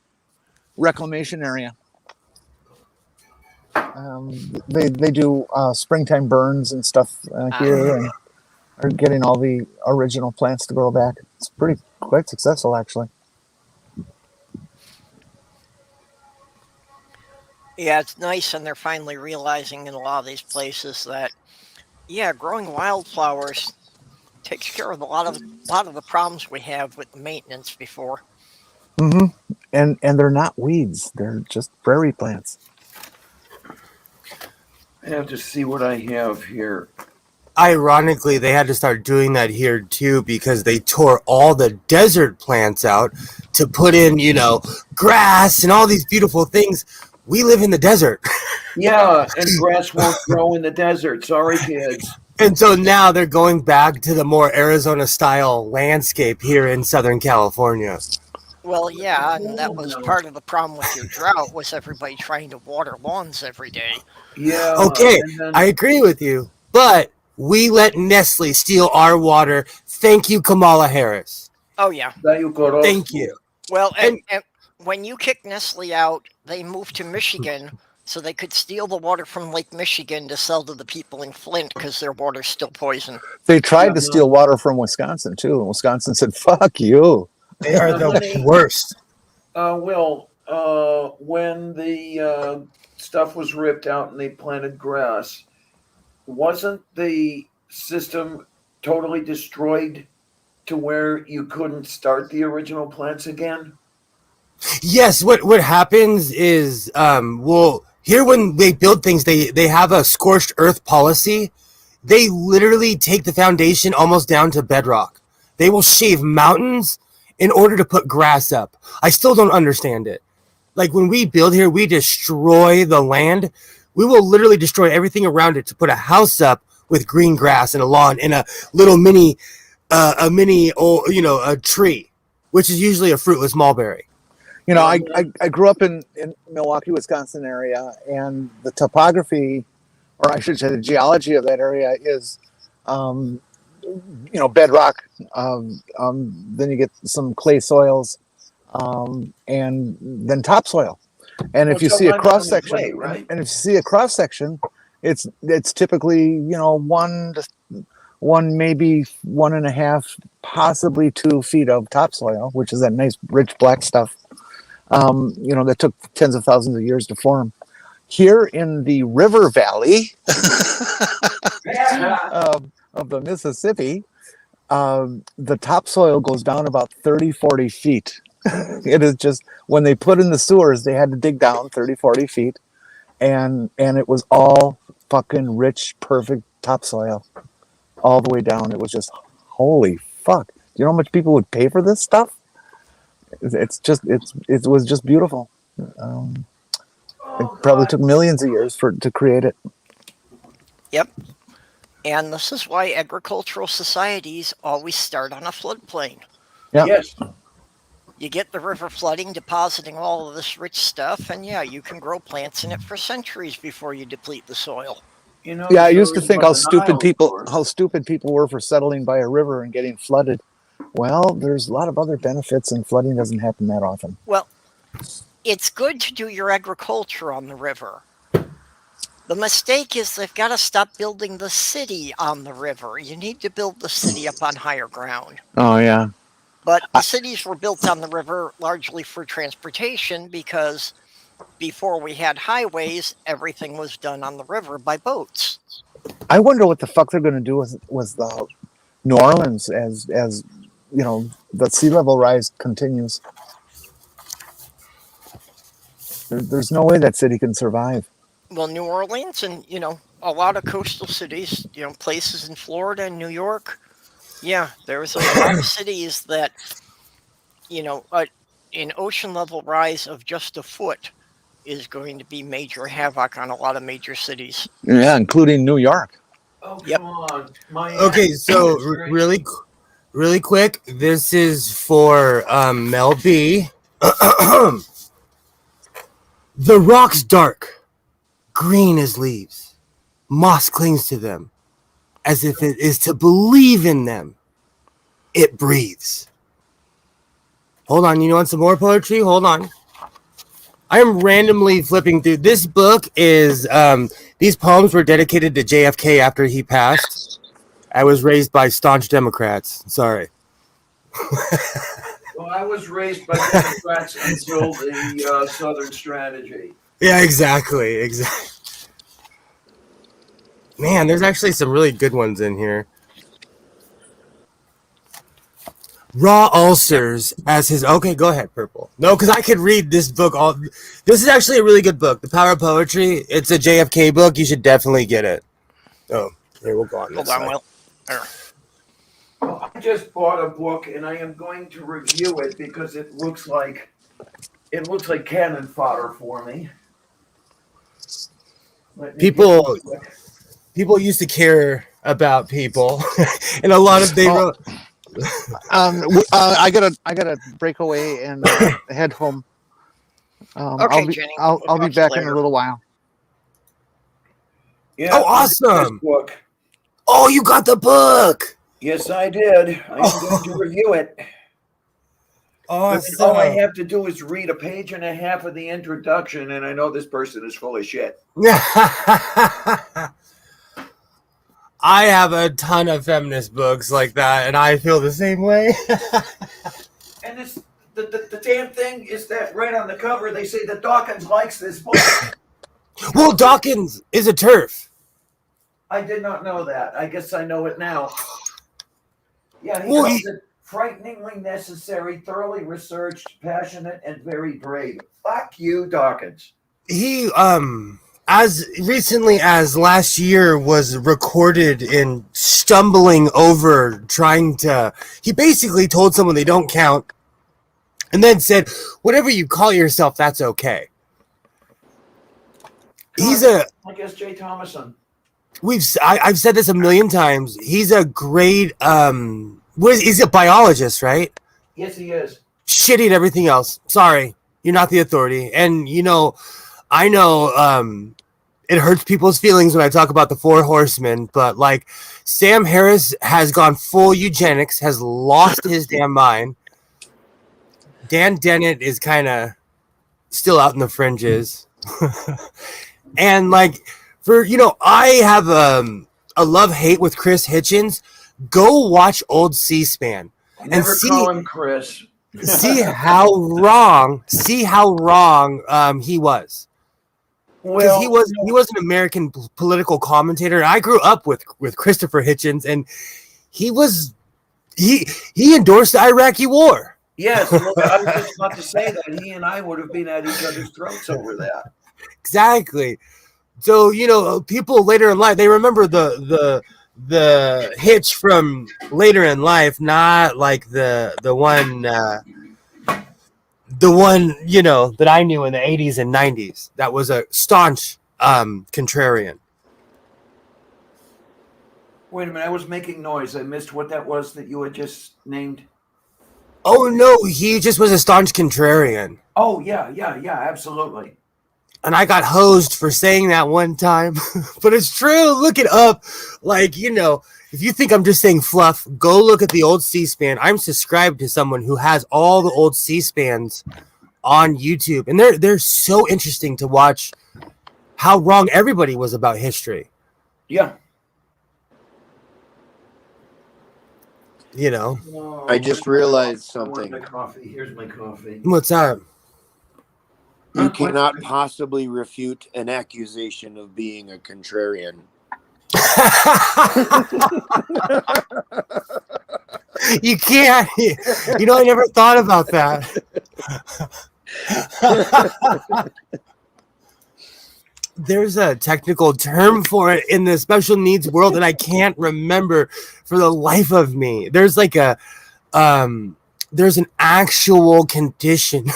reclamation area. They do springtime burns and stuff here, and are getting all the original plants to grow back. It's quite successful, actually. Yeah, it's nice, and they're finally realizing in a lot of these places that, growing wildflowers takes care of a lot of the problems we have with the maintenance before. Mm-hmm. And they're not weeds; they're just prairie plants. I have to see what I have here. Ironically, they had to start doing that here too because they tore all the desert plants out to put in, grass and all these beautiful things. We live in the desert. Yeah, and grass won't grow in the desert. Sorry, kids. And so now they're going back to the more Arizona-style landscape here in Southern California. Well, yeah, and that was part of the problem with your drought was everybody trying to water lawns every day. Yeah. Okay, I agree with you, but We let Nestle steal our water. Thank you, Kamala Harris. Oh yeah. Thank you. Well, and when you kick Nestle out, they moved to Michigan so they could steal the water from Lake Michigan to sell to the people in Flint because their water's still poison. They tried to steal water from Wisconsin too, and Wisconsin said, "Fuck you." They are the worst. Will, when the stuff was ripped out and they planted grass, wasn't the system totally destroyed to where you couldn't start the original plants again? Yes, what happens is, here when they build things, they have a scorched earth policy. They literally take the foundation almost down to bedrock. They will shave mountains in order to put grass up. I still don't understand it. Like when we build here, we destroy the land. We will literally destroy everything around it to put a house up with green grass and a lawn and a little mini, a tree, which is usually a fruitless mulberry. You know, I grew up in Milwaukee, Wisconsin area, and the topography, or I should say the geology of that area is, bedrock. Then you get some clay soils, and then topsoil. And if you see a cross section, right? and if you see a cross section, it's typically one, maybe 1.5, possibly 2 feet of topsoil, which is that nice rich black stuff. That took tens of thousands of years to form. Here in the river valley of the Mississippi, the topsoil goes down about 30, 40 feet. It is just, when they put in the sewers, they had to dig down 30, 40 feet. And it was all fucking rich, perfect topsoil all the way down. It was just, holy fuck. Do you know how much people would pay for this stuff? It was just beautiful. It probably took millions of years to create it. Yep. And this is why agricultural societies always start on a floodplain. Yeah. Yes. You get the river flooding, depositing all of this rich stuff, and you can grow plants in it for centuries before you deplete the soil. I used to think how stupid people were for settling by a river and getting flooded. Well, there's a lot of other benefits, and flooding doesn't happen that often. Well, it's good to do your agriculture on the river. The mistake is they've got to stop building the city on the river. You need to build the city up on higher ground. Oh, yeah. But the cities were built on the river largely for transportation because before we had highways, everything was done on the river by boats. I wonder what the fuck they're going to do with the New Orleans as the sea level rise continues. There's no way that city can survive. Well, New Orleans and, a lot of coastal cities, places in Florida and New York. Yeah, there's a lot of cities that, an ocean level rise of just a foot is going to be major havoc on a lot of major cities. Yeah, including New York. Oh, Yep. come on. Okay, so really quick, this is for Mel B. The rock's dark, green as leaves. Moss clings to them, as if it is to believe in them. It breathes. Hold on, you want some more poetry? Hold on. I am randomly flipping through. This book is, these poems were dedicated to JFK after he passed. I was raised by staunch Democrats. Sorry. Well, I was raised by Democrats until the Southern strategy. Yeah, exactly. Man, there's actually some really good ones in here. Raw ulcers as his... Okay, go ahead, Purple. No, because I could read this book all... This is actually a really good book. The Power of Poetry. It's a JFK book. You should definitely get it. Oh, here, we'll go on this side. Will. Well, I just bought a book and I am going to review it because it looks like cannon fodder for me. People used to care about people, and a lot of wrote. I gotta break away and head home. Okay, Jenny. I'll be back in a little while. Yeah, Oh, awesome! This book. Oh, you got the book. Yes, I did. I'm going to review it. Awesome. All I have to do is read a page and a half of the introduction, and I know this person is full of shit. I have a ton of feminist books like that, and I feel the same way. And this, the damn thing is that right on the cover they say that Dawkins likes this book. Well, Dawkins is a TERF. I did not know that. I guess I know it now. Yeah, he Well, calls it frighteningly necessary, thoroughly researched, passionate, and very brave. Fuck you, Dawkins. He as recently as last year was recorded in stumbling over trying to, he basically told someone they don't count and then said, whatever you call yourself, that's okay. He's a, I guess Jay Thomason. I've said this a million times. He's a great he's a biologist, right? Yes, he is. Shitty at everything else. Sorry, you're not the authority. And I know it hurts people's feelings when I talk about the Four Horsemen, but like Sam Harris has gone full eugenics, has lost his damn mind. Dan Dennett is kind of still out in the fringes. And like I have a love-hate with Chris Hitchens. Go watch old C-SPAN and call him Chris. see how wrong he was. Because he was an American political commentator. I grew up with Christopher Hitchens, and he endorsed the Iraqi war. Yes, I was just about to say that he and I would have been at each other's throats over that. Exactly. So people later in life, they remember the Hitch from later in life, not like the one that I knew in the 80s and 90s. That was a staunch contrarian. Wait a minute, I was making noise. I missed what that was that you had just named. Oh no, he just was a staunch contrarian. Oh yeah, absolutely. And I got hosed for saying that one time, but it's true. Look it up. Like, if you think I'm just saying fluff, go look at the old C-SPAN. I'm subscribed to someone who has all the old C-SPANs on YouTube, and they're so interesting to watch how wrong everybody was about history. Yeah. I just realized something. My coffee. Here's my coffee. What's up? You cannot possibly refute an accusation of being a contrarian. You can't. I never thought about that. There's a technical term for it in the special needs world, and I can't remember for the life of me. There's like there's an actual condition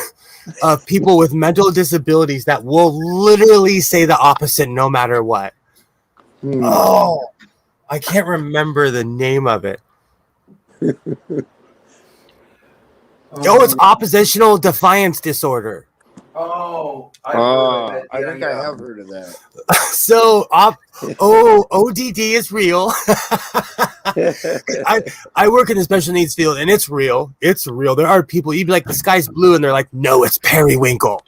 of people with mental disabilities that will literally say the opposite no matter what. Oh, I can't remember the name of it. It's oppositional defiance disorder. I think I have heard of that. So, ODD is real. I work in the special needs field, and it's real. It's real. There are people, you'd be like, the sky's blue, and they're like, no, it's periwinkle.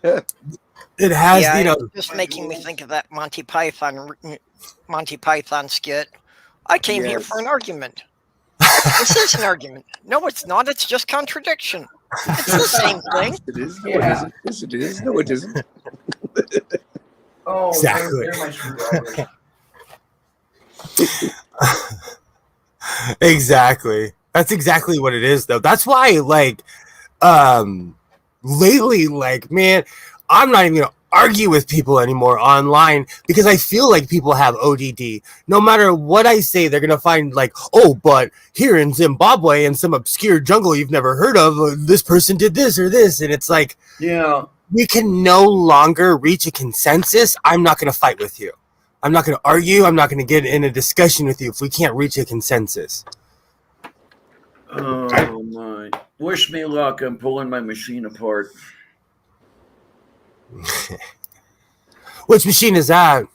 It has, it's just making me think of that Monty Python skit. I came here for an argument. This is an argument. No, it's not. It's just contradiction. It's the same thing. It is. No, it isn't. Yes, it is. No, it isn't. Exactly. They're my screwdrivers. Exactly. That's exactly what it is, though. That's why, lately, man, I'm not even gonna argue with people anymore online because I feel like people have ODD. No matter what I say, they're gonna find but here in Zimbabwe in some obscure jungle you've never heard of, this person did this or this, and it's like, yeah, we can no longer reach a consensus. I'm not gonna fight with you. I'm not gonna argue. I'm not gonna get in a discussion with you if we can't reach a consensus. Oh my! Wish me luck. I'm pulling my machine apart. Which machine is that?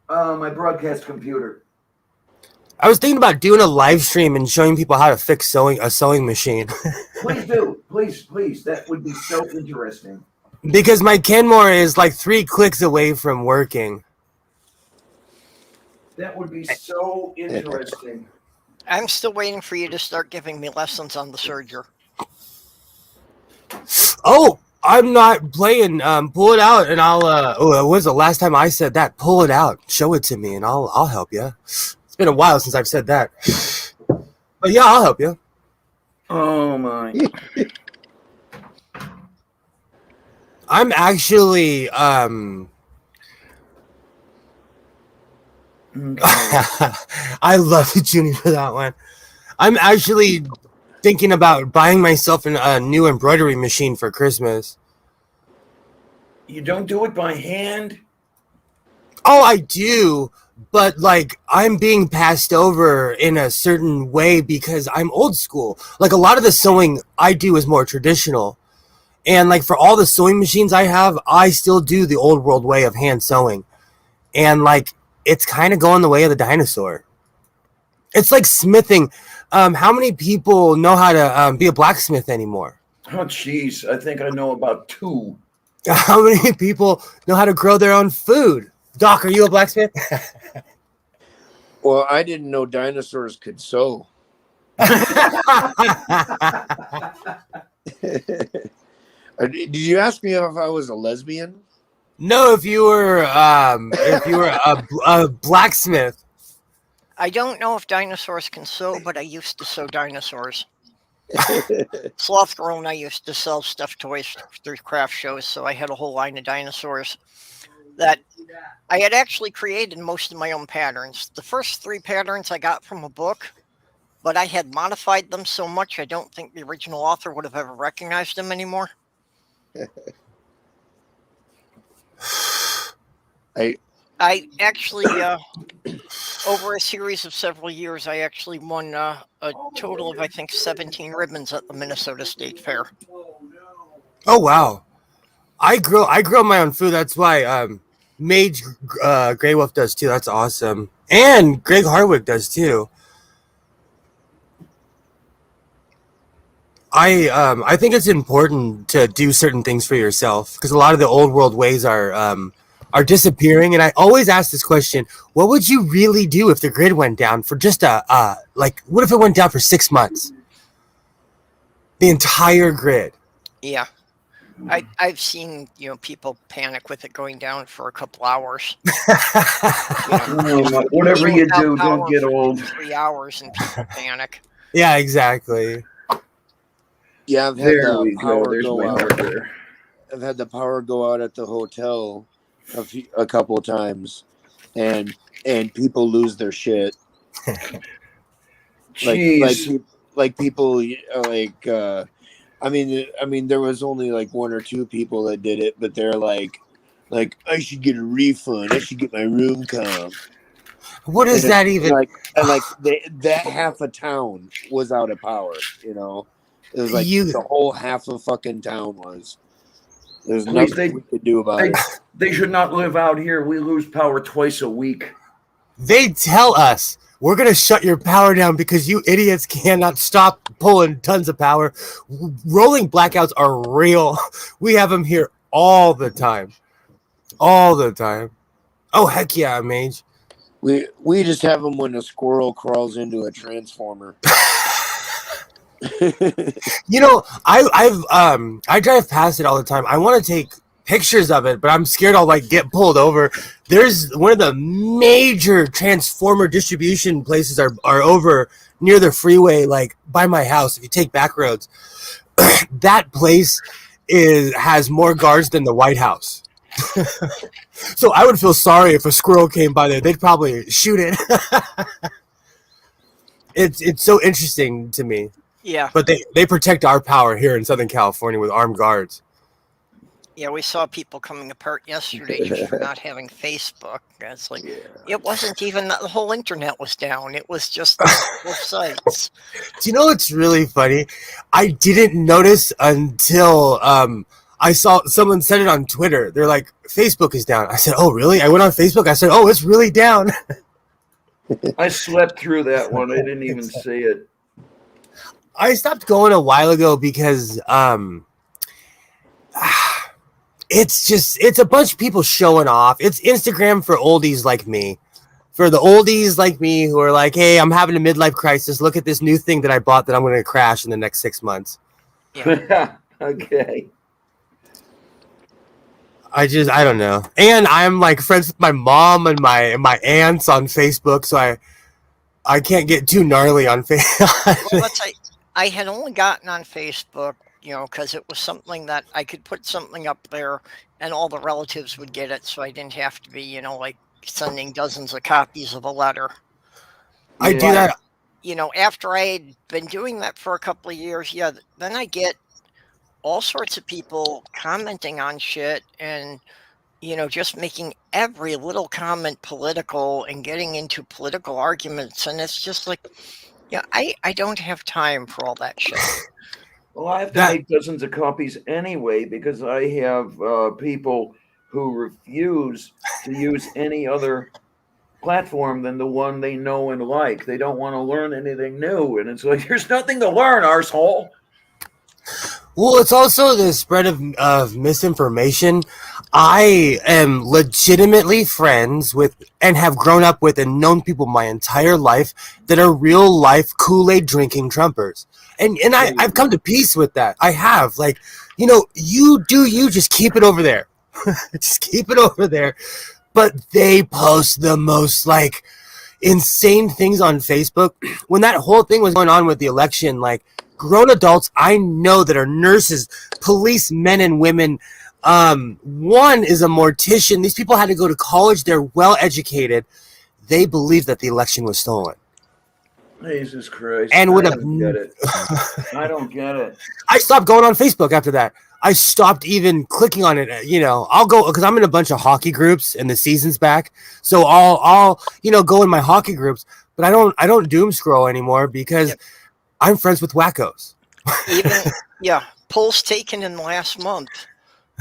My broadcast computer. I was thinking about doing a live stream and showing people how to fix a sewing machine. Please do. Please. That would be so interesting. Because my Kenmore is like 3 clicks away from working. That would be so interesting. I'm still waiting for you to start giving me lessons on the serger. Oh, I'm not playing. Pull it out, and I'll. When was the last time I said that? Pull it out, show it to me, and I'll help you. It's been a while since I've said that, but yeah, I'll help you. Oh my! I'm actually I love you, Junie, for that one. I'm actually thinking about buying myself a new embroidery machine for Christmas. You don't do it by hand? Oh, I do, but like I'm being passed over in a certain way because I'm old school. Like a lot of the sewing I do is more traditional. And like for all the sewing machines I have, I still do the old world way of hand sewing. And like it's kind of going the way of the dinosaur. It's like smithing. How many people know how to be a blacksmith anymore? Oh, jeez. I think I know about 2. How many people know how to grow their own food? Doc, are you a blacksmith? Well, I didn't know dinosaurs could sew. Did you ask me if I was a lesbian? No, if you were a blacksmith. I don't know if dinosaurs can sew, but I used to sew dinosaurs. Sloth Girl and I used to sell stuffed toys through craft shows, so I had a whole line of dinosaurs that I had actually created most of my own patterns. The first 3 patterns I got from a book, but I had modified them so much I don't think the original author would have ever recognized them anymore. I actually, over a series of several years, I actually won a total of, I think, 17 ribbons at the Minnesota State Fair. Oh, wow. I grow my own food. That's why Mage Grey Wolf does too. That's awesome. And Greg Harwick does too. I think it's important to do certain things for yourself because a lot of the old world ways are disappearing. And I always ask this question: what would you really do if the grid went down for just what if it went down for 6 months? The entire grid. Yeah. I've seen people panic with it going down for a couple hours. Whatever you do, don't get old. 3 hours and people panic. Yeah, exactly. Yeah, I've had the power go out. I've had the power go out at the hotel a couple of times, and people lose their shit. like people I mean, there was only like 1 or 2 people that did it, but they're like I should get a refund. I should get my room comp. What is that even? That half a town was out of power. It was like the whole half of fucking town was. There's nothing we could do about it. They should not live out here. We lose power twice a week. They tell us we're going to shut your power down because you idiots cannot stop pulling tons of power. Rolling blackouts are real. We have them here all the time. All the time. Oh, heck yeah, Mage. We just have them when a squirrel crawls into a transformer. I drive past it all the time. I want to take pictures of it, but I'm scared I'll get pulled over. There's one of the major transformer distribution places are over near the freeway, by my house. If you take back roads, that place has more guards than the White House. So I would feel sorry if a squirrel came by there. They'd probably shoot it. It's so interesting to me. Yeah. But they protect our power here in Southern California with armed guards. Yeah, we saw people coming apart yesterday just for not having Facebook. It's it wasn't even that the whole internet was down. It was just both sites. Do you know what's really funny? I didn't notice until I saw someone said it on Twitter. They're like, Facebook is down. I said, oh, really? I went on Facebook. I said, oh, it's really down. I slept through that one. I didn't even see it. I stopped going a while ago because it's a bunch of people showing off. It's Instagram for oldies like me. For the oldies like me who are like, hey, I'm having a midlife crisis. Look at this new thing that I bought that I'm going to crash in the next 6 months. Yeah. Okay. I don't know. And I'm like friends with my mom and my aunts on Facebook, so I can't get too gnarly on Facebook. Well, let's say I had only gotten on Facebook, because it was something that I could put something up there and all the relatives would get it, so I didn't have to be, like sending dozens of copies of a letter. I do that. After I had been doing that for a couple of years, then I get all sorts of people commenting on shit and, just making every little comment political and getting into political arguments. And it's just like, I don't have time for all that shit. Well, I have to make dozens of copies anyway because I have people who refuse to use any other platform than the one they know and like. They don't want to learn anything new. And it's like, there's nothing to learn, arsehole. Well, it's also the spread of misinformation. I am legitimately friends with and have grown up with and known people my entire life that are real life Kool-Aid drinking Trumpers. And I've come to peace with that. I have. Like, you just keep it over there. Just keep it over there. But they post the most like insane things on Facebook. When that whole thing was going on with the election, like grown adults I know that are nurses, police, men and women. One is a mortician. These people had to go to college. They're well educated. They believe that the election was stolen. Jesus Christ. And I don't get it. I don't get it. I stopped going on Facebook after that. I stopped even clicking on it. I'll go because I'm in a bunch of hockey groups and the season's back. So I'll go in my hockey groups, but I don't doom scroll anymore because I'm friends with wackos. Even polls taken in the last month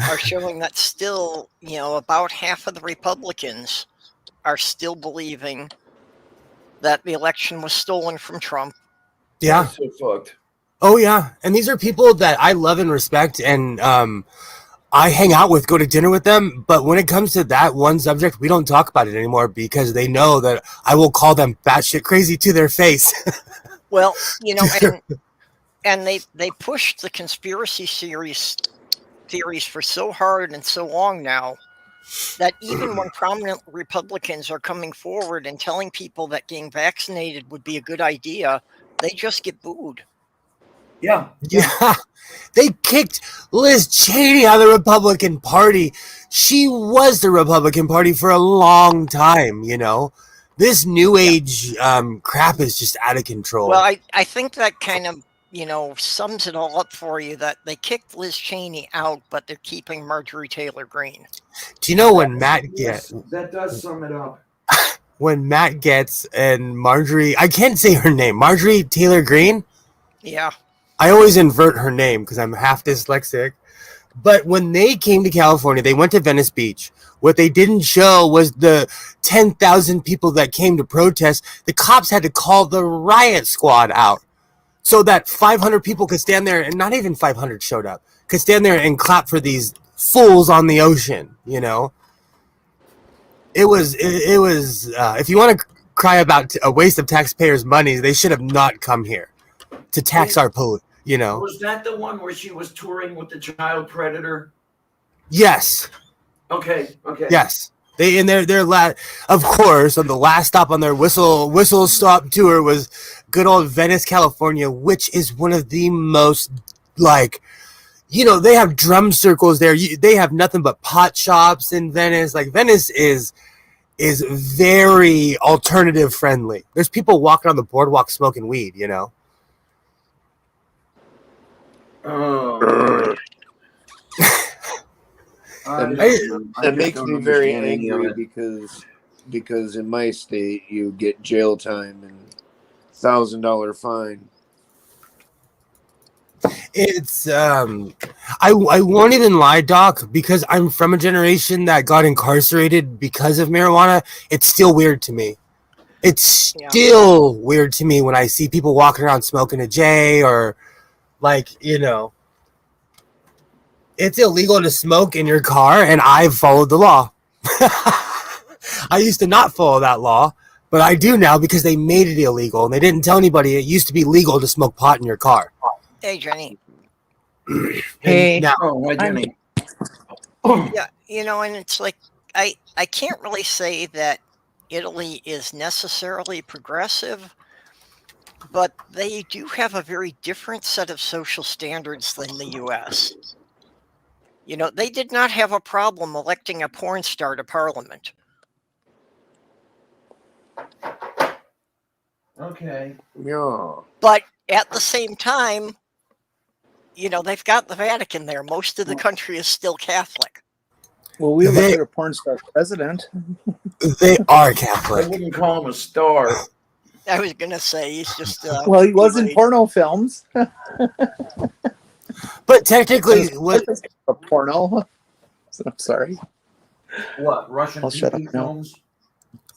are showing that still, about half of the Republicans are still believing that the election was stolen from Trump. Yeah. That's so fucked. Oh yeah. And these are people that I love and respect and I hang out with, go to dinner with them. But when it comes to that one subject, we don't talk about it anymore because they know that I will call them batshit crazy to their face. Well, and they pushed the conspiracy theories for so hard and so long now that even when prominent Republicans are coming forward and telling people that getting vaccinated would be a good idea, they just get booed. Yeah. They kicked Liz Cheney out of the Republican Party. She was the Republican Party for a long time, This new age crap is just out of control. Well, I think that kind of, sums it all up for you that they kicked Liz Cheney out, but they're keeping Marjorie Taylor Greene. Do you know when Matt gets... That does sum it up. When Matt gets and Marjorie... I can't say her name. Marjorie Taylor Greene? Yeah. I always invert her name because I'm half dyslexic. But when they came to California, they went to Venice Beach. What they didn't show was the 10,000 people that came to protest. The cops had to call the riot squad out so that 500 people could stand there, and not even 500 showed up, could stand there and clap for these fools on the ocean, It was if you want to cry about a waste of taxpayers' money, they should have not come here to tax our pollute, Was that the one where she was touring with the child predator? Yes. Okay. Yes. Of course, on the last stop on their whistle stop tour was good old Venice, California, which is one of the most they have drum circles there. They have nothing but pot shops in Venice. Like Venice is very alternative friendly. There's people walking on the boardwalk smoking weed, Oh. That makes me very angry because in my state you get jail time and $1,000 fine. It's I won't even lie, Doc, because I'm from a generation that got incarcerated because of marijuana. It's still weird to me. It's still weird to me when I see people walking around smoking a J, or like, it's illegal to smoke in your car, and I've followed the law. I used to not follow that law, but I do now because they made it illegal, and they didn't tell anybody it used to be legal to smoke pot in your car. Hey, Jenny. Hey. Now, Oh, hi, Jenny. Yeah, and it's like I can't really say that Italy is necessarily progressive, but they do have a very different set of social standards than the U.S. They did not have a problem electing a porn star to parliament. Okay. Yeah. But at the same time, they've got the Vatican there. Most of the country is still Catholic. Well, we elected a porn star president. They are I Catholic. wouldn't call him a star. I was going to say he's just... Well, he was in porno films. But technically, a porno. I'm sorry. What, Russian I'll shut TV up now. films?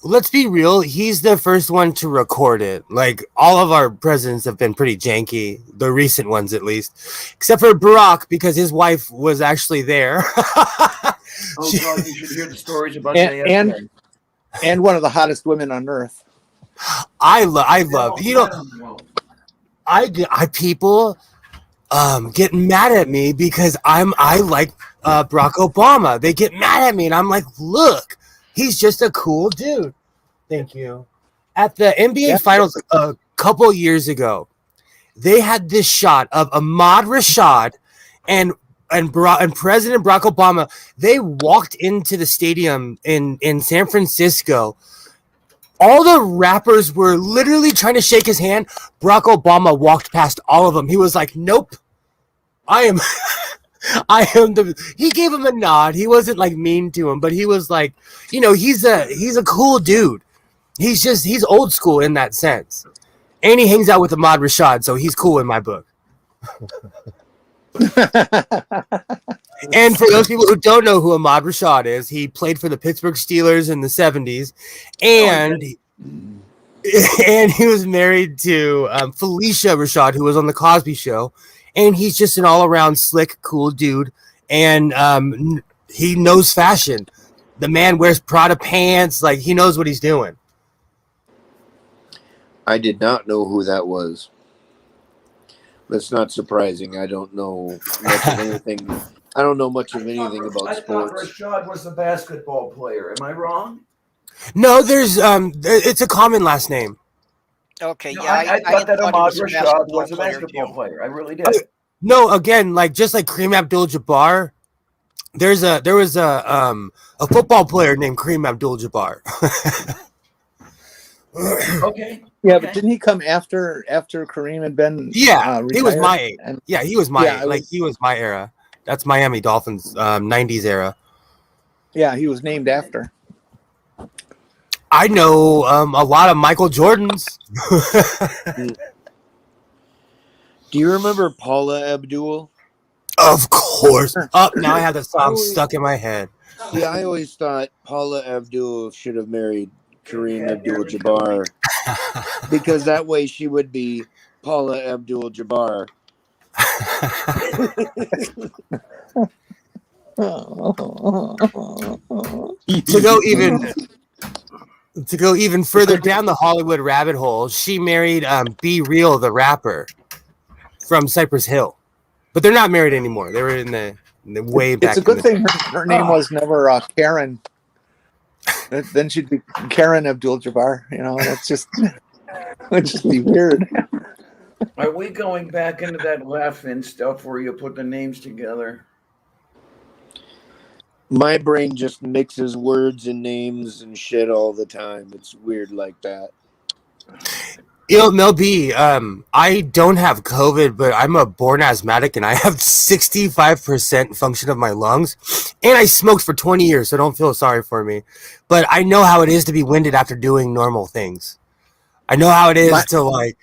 let's be real. He's the first one to record it. Like, all of our presidents have been pretty janky, the recent ones at least, except for Barack, because his wife was actually there. Oh, God, you should hear the stories about JFK. And one of the hottest women on earth. I love, people get mad at me because I like Barack Obama. They get mad at me, and I'm like, look, he's just a cool dude. Thank you. At the NBA Finals a couple years ago, they had this shot of Ahmad Rashad and President Barack Obama. They walked into the stadium in San Francisco. All the rappers were literally trying to shake his hand. Barack Obama walked past all of them. He was like, nope, I am he gave him a nod. He wasn't like mean to him, but he was like, he's a cool dude. He's old school in that sense. And he hangs out with Ahmad Rashad, so he's cool in my book. And for those people who don't know who Ahmad Rashad is, he played for the Pittsburgh Steelers in the 70s, and he was married to Felicia Rashad, who was on the Cosby Show, and he's just an all-around slick, cool dude, and he knows fashion. The man wears Prada pants, like he knows what he's doing. I did not know who that was. That's not surprising. I don't know much of anything. I don't know much of anything about sports. I thought Rashad was the basketball player. Am I wrong? No, it's a common last name. Okay, No, yeah. I thought that Ahmad Rashad was a player, basketball too. player. I really did. No, again, just like Kareem Abdul-Jabbar, there was a football player named Kareem Abdul-Jabbar. Okay. Yeah, but didn't he come after Kareem had been? Yeah, he was retired? my age. Yeah, he was my Yeah, he was my era. That's Miami Dolphins 90s era. Yeah, he was named after. I know a lot of Michael Jordans. Do you remember Paula Abdul? Of course. Oh, now I have the song stuck in my head. Yeah, I always thought Paula Abdul should have married Kareem Abdul-Jabbar because that way she would be Paula Abdul-Jabbar. To go even further down the Hollywood rabbit hole, she married Be Real, the rapper from Cypress Hill, but they're not married anymore. They were in the way back. It's a good thing her name was never Karen. Then she'd be Karen Abdul-Jabbar. That's just would just be weird. Are we going back into that laughing stuff where you put the names together? My brain just mixes words and names and shit all the time. It's weird like that. Mel B, I don't have COVID, but I'm a born asthmatic, and I have 65% function of my lungs, and I smoked for 20 years, so don't feel sorry for me. But I know how it is to be winded after doing normal things. I know how it is to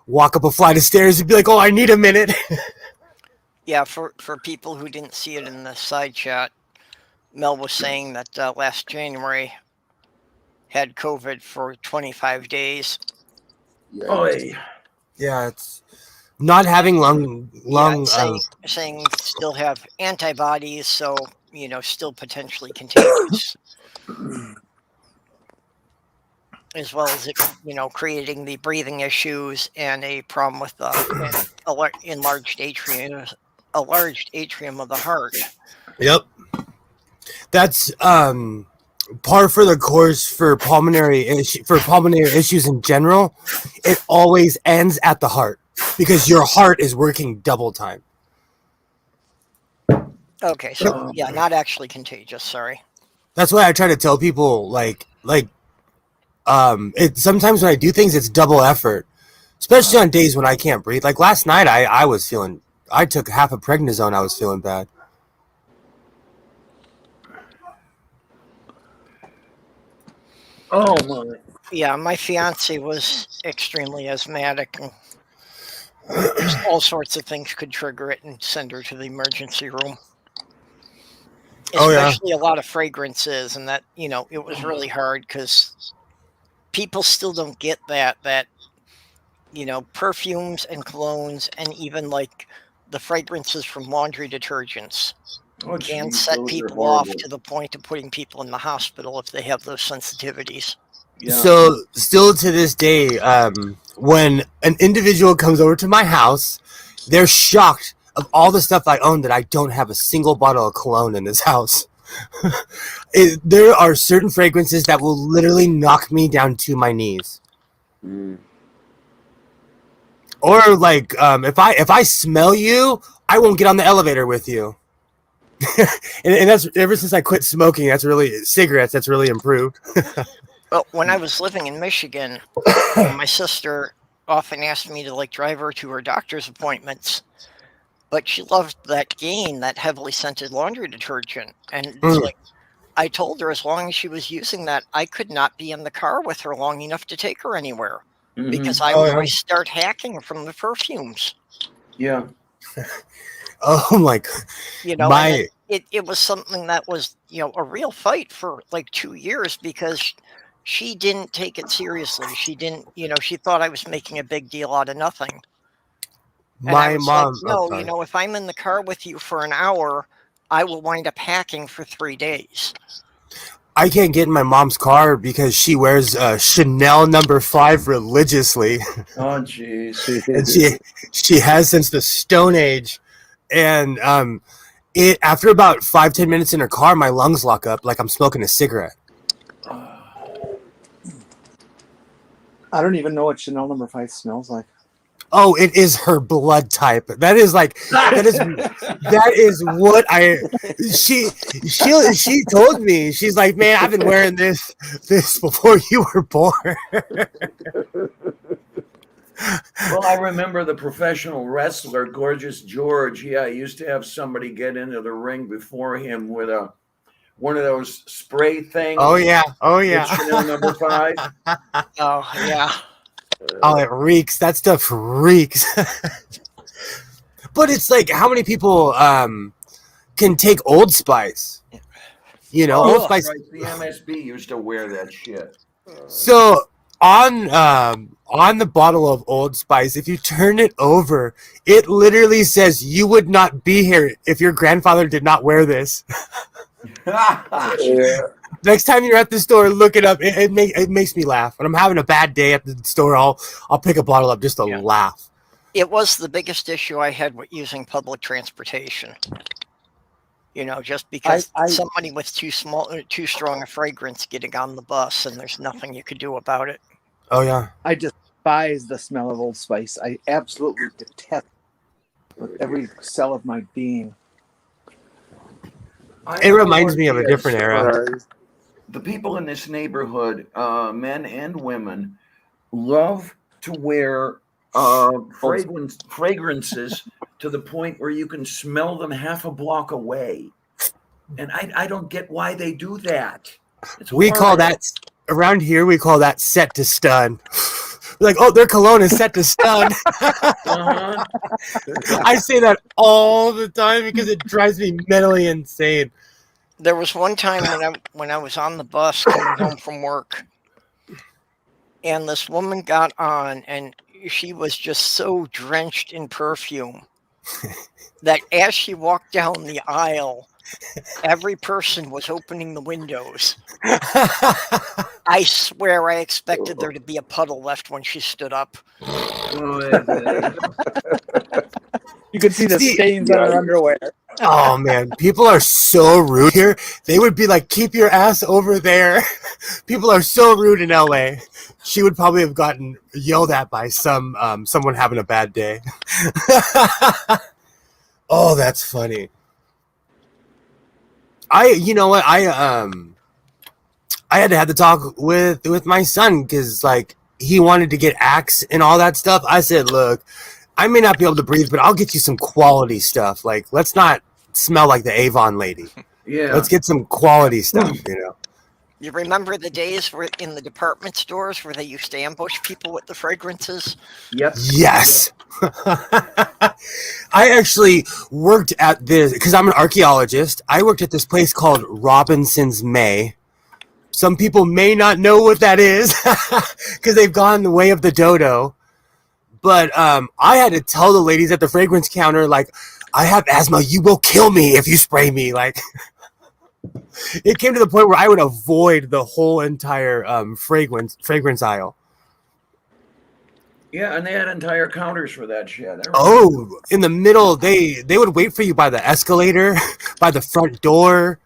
walk up a flight of stairs and be like, oh, I need a minute. Yeah, for people who didn't see it in the side chat, Mel was saying that last January had COVID for 25 days. Oy. Yeah, it's not having lung Saying still have antibodies, so still potentially contagious, as well as it creating the breathing issues and a problem with the enlarged atrium of the heart. Yep. That's par for the course for pulmonary issues in general. It always ends at the heart because your heart is working double time. Okay, so yeah, not actually contagious. Sorry. That's why I try to tell people it sometimes when I do things it's double effort, especially on days when I can't breathe. Like last night, I took half a prednisone. I was feeling bad. Oh my. Yeah, my fiance was extremely asthmatic, and just all sorts of things could trigger it and send her to the emergency room. Especially a lot of fragrances, and that it was really hard because people still don't get that perfumes and colognes and even like the fragrances from laundry detergents can set people off to the point of putting people in the hospital if they have those sensitivities. Yeah. So still to this day, when an individual comes over to my house, they're shocked of all the stuff I own that I don't have a single bottle of cologne in this house. There are certain fragrances that will literally knock me down to my knees. Or like if I smell you, I won't get on the elevator with you. and that's ever since I quit smoking. That's really improved. Well, when I was living in Michigan, my sister often asked me to like drive her to her doctor's appointments, but she loved that Gain, that heavily scented laundry detergent, and it's like I told her as long as she was using that, I could not be in the car with her long enough to take her anywhere because I would always start hacking from the perfumes. Yeah. Oh my God. It was something that was a real fight for like 2 years because she didn't take it seriously. She didn't, she thought I was making a big deal out of nothing. My mom. Like, no, if I'm in the car with you for an hour, I will wind up hacking for 3 days. I can't get in my mom's car because she wears Chanel No. 5 religiously. Oh, jeez. And she has since the Stone Age. And after about 5-10 minutes in her car, my lungs lock up like I'm smoking a cigarette. I don't even know what Chanel No. 5 smells like. Oh, it is her blood type. That is what she told me. She's like, man, I've been wearing this before you were born. Well, I remember the professional wrestler, Gorgeous George. Yeah, he used to have somebody get into the ring before him with one of those spray things. Oh yeah. Chanel No. 5. Oh yeah. Oh, it reeks. That stuff reeks. But it's like, how many people can take Old Spice? Old Spice. Right. The MSB used to wear that shit. So on the bottle of Old Spice, if you turn it over, it literally says, "You would not be here if your grandfather did not wear this." Yeah. Next time you're at the store, look it up. It makes me laugh. When I'm having a bad day at the store, I'll pick a bottle up just to laugh. It was the biggest issue I had with using public transportation. Just because somebody with too strong a fragrance getting on the bus, and there's nothing you could do about it. Oh yeah. I despise the smell of Old Spice. I absolutely detest it with every cell of my being. It reminds me of a different era. The people in this neighborhood, men and women, love to wear fragrances to the point where you can smell them half a block away. And I don't get why they do that. We call that, around here, we call that set to stun. Like, oh, their cologne is set to stun. Uh-huh. I say that all the time because it drives me mentally insane. There was one time when I was on the bus coming home from work, and this woman got on, and she was just so drenched in perfume that as she walked down the aisle, every person was opening the windows. I swear I expected there to be a puddle left when she stood up. You could see the stains on her underwear. Oh man, people are so rude here. They would be like, "Keep your ass over there." People are so rude in LA. She would probably have gotten yelled at by someone having a bad day. Oh, that's funny. You know what? I had to have the talk with my son because like he wanted to get Axe and all that stuff. I said, look, I may not be able to breathe, but I'll get you some quality stuff. Like, let's not smell like the Avon lady. Yeah. Let's get some quality stuff, you know. You remember the days where in the department stores where they used to ambush people with the fragrances? Yep. Yes. I actually worked at this because I'm an archaeologist. I worked at this place called Robinson's May. Some people may not know what that is because they've gone the way of the dodo. But I had to tell the ladies at the fragrance counter, like, I have asthma. You will kill me if you spray me. Like, it came to the point where I would avoid the whole entire fragrance aisle. Yeah, and they had entire counters for that shit. Oh, in the middle, they would wait for you by the escalator, by the front door.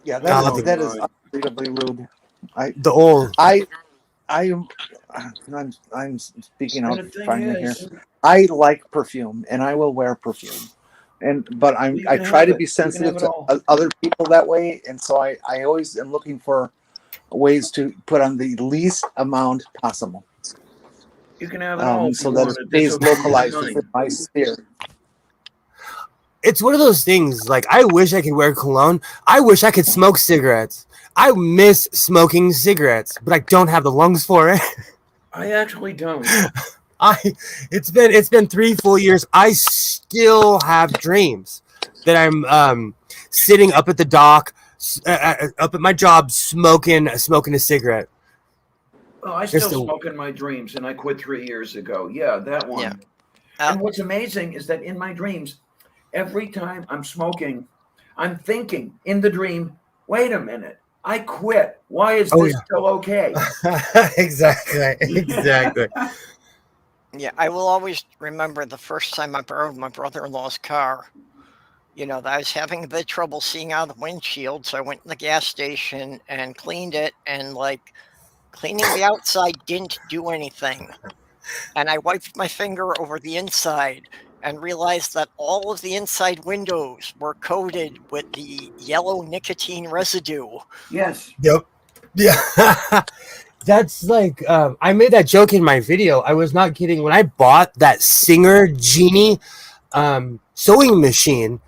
Yeah, that is unbelievably rude. I'm speaking out finally here. I like perfume and I will wear perfume, but I try to be sensitive to other people that way, and so I always am looking for ways to put on the least amount possible. You can have it all so that it stays localized within my sphere. It's one of those things. Like, I wish I could wear cologne. I wish I could smoke cigarettes. I miss smoking cigarettes, but I don't have the lungs for it. I actually don't. It's been 3 full years. I still have dreams that I'm sitting up at the dock, up at my job, smoking a cigarette. Well, I still smoke in my dreams, and I quit 3 years ago. Yeah, that one. Yeah. And what's amazing is that in my dreams, every time I'm smoking, I'm thinking in the dream, wait a minute, I quit. Why is this still okay? Exactly. Yeah, I will always remember the first time I borrowed my brother-in-law's car. You know, I was having a bit of trouble seeing out of the windshield, so I went to the gas station and cleaned it, and like cleaning the outside didn't do anything. And I wiped my finger over the inside and realized that all of the inside windows were coated with the yellow nicotine residue. Yes. Yep. Yeah. That's like, I made that joke in my video. I was not kidding. When I bought that Singer Genie sewing machine,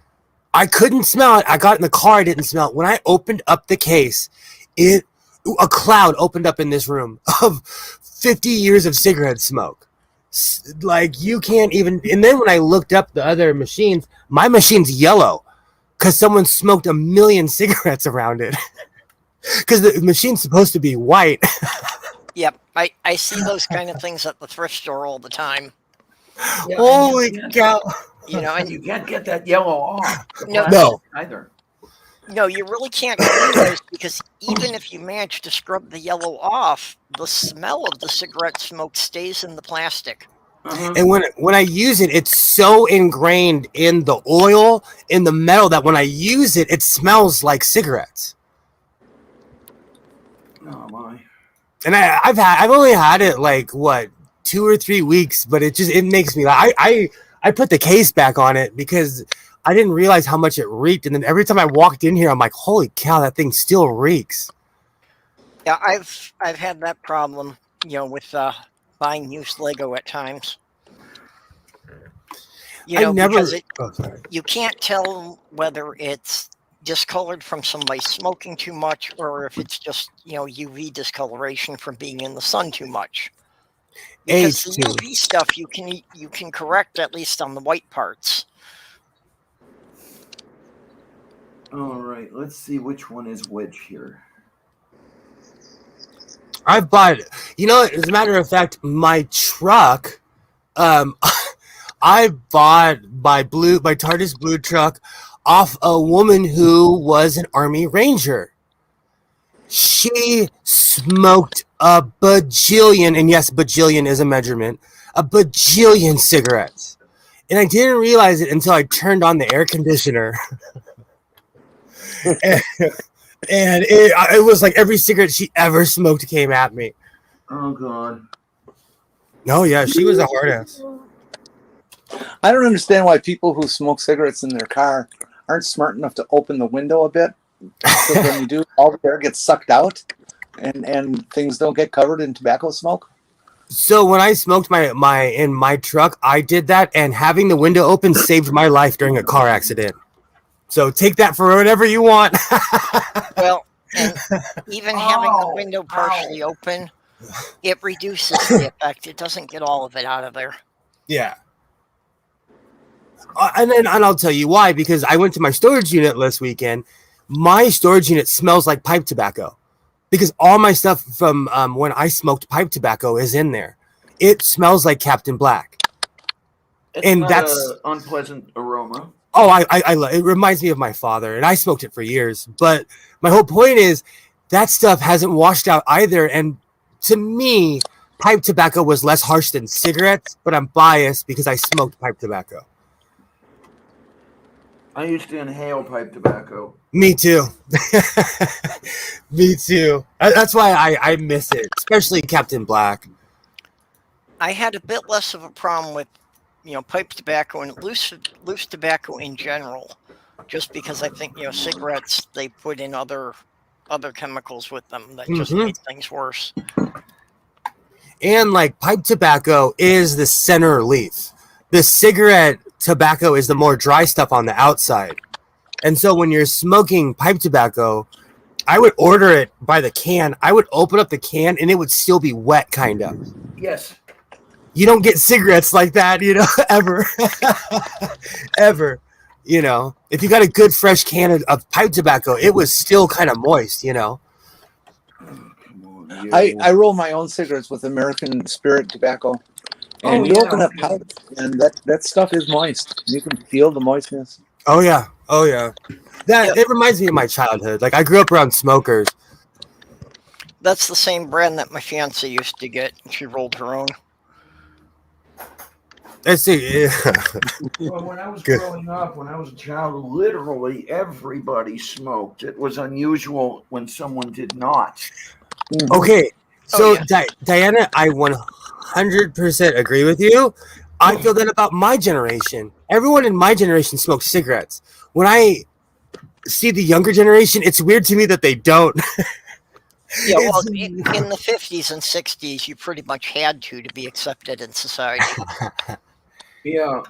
I couldn't smell it. I got in the car, I didn't smell it. When I opened up the case, a cloud opened up in this room of 50 years of cigarette smoke. Like, you can't even. And then when I looked up the other machines, my machine's yellow because someone smoked 1 million cigarettes around it. Because the machine's supposed to be white. Yep, I see those kind of things at the thrift store all the time. Yeah, holy cow! You know, and you can't get that yellow off. No. Either. No, you really can't clean those because even if you manage to scrub the yellow off, the smell of the cigarette smoke stays in the plastic. Uh-huh. And when I use it, it's so ingrained in the oil, in the metal, that when I use it, it smells like cigarettes. Oh my! And I've only had it like 2 or 3 weeks, but it makes me laugh. I put the case back on it because I didn't realize how much it reeked, and then every time I walked in here, I'm like, holy cow, that thing still reeks. Yeah, I've had that problem, you know, with buying used Lego at times. You know, because you can't tell whether it's discolored from somebody smoking too much, or if it's just, UV discoloration from being in the sun too much. Because the H2. UV stuff you can correct, at least on the white parts. All right, let's see which one is which here. I've bought, as a matter of fact, my truck, I bought my TARDIS blue truck off a woman who was an Army Ranger. She smoked a bajillion, and yes, bajillion is a measurement, a bajillion cigarettes. And I didn't realize it until I turned on the air conditioner. And it was like every cigarette she ever smoked came at me. Oh, God. No, yeah, she was a hard ass. I don't understand why people who smoke cigarettes in their car aren't smart enough to open the window a bit. So when you do, all the air gets sucked out and things don't get covered in tobacco smoke. So when I smoked in my truck, I did that, and having the window open saved my life during a car accident. So take that for whatever you want. Well, and even having the window partially open, it reduces the effect. It doesn't get all of it out of there. Yeah. And I'll tell you why, because I went to my storage unit last weekend. My storage unit smells like pipe tobacco because all my stuff from when I smoked pipe tobacco is in there. It smells like Captain Black. And that's an unpleasant aroma. Oh, I love it. Reminds me of my father, and I smoked it for years. But my whole point is that stuff hasn't washed out either. And to me, pipe tobacco was less harsh than cigarettes, but I'm biased because I smoked pipe tobacco. I used to inhale pipe tobacco. Me too. Me too. That's why I miss it, especially Captain Black. I had a bit less of a problem with pipe tobacco and loose tobacco in general, just because I think cigarettes, they put in other chemicals with them that just make things worse. And like pipe tobacco is the center leaf. The cigarette tobacco is the more dry stuff on the outside. And so when you're smoking pipe tobacco, I would order it by the can. I would open up the can and it would still be wet, kind of. Yes. You don't get cigarettes like that, ever. Ever. If you got a good fresh can of pipe tobacco, it was still kind of moist, I roll my own cigarettes with American Spirit tobacco. And you open up pipe, and that stuff is moist. You can feel the moistness. Oh, yeah. Oh, yeah. It reminds me of my childhood. Like, I grew up around smokers. That's the same brand that my fiance used to get. She rolled her own. Let's see. Well, when I was growing up, when I was a child, literally everybody smoked. It was unusual when someone did not. Okay, so Diana, I 100% agree with you. I feel that about my generation. Everyone in my generation smokes cigarettes. When I see the younger generation, it's weird to me that they don't. Yeah, well, in the 50s and 60s, you pretty much had to be accepted in society. Yeah.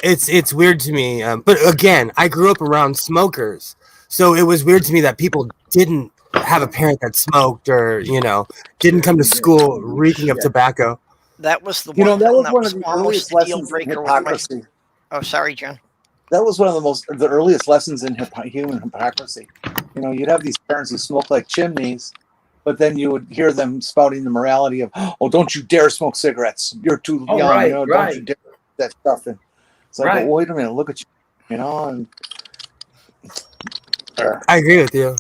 It's weird to me. But again, I grew up around smokers. So it was weird to me that people didn't have a parent that smoked or, didn't come to school reeking of tobacco. That was the one. That was one of the almost earliest a deal lessons in breaker with hypocrisy. Oh, sorry, John. That was one of the earliest lessons in human hypocrisy. You'd have these parents who smoked like chimneys, but then you would hear them spouting the morality of, "Oh, don't you dare smoke cigarettes! You're too young. Right, Don't you dare that stuff." And it's like, well, wait a minute, look at you. And I agree with you.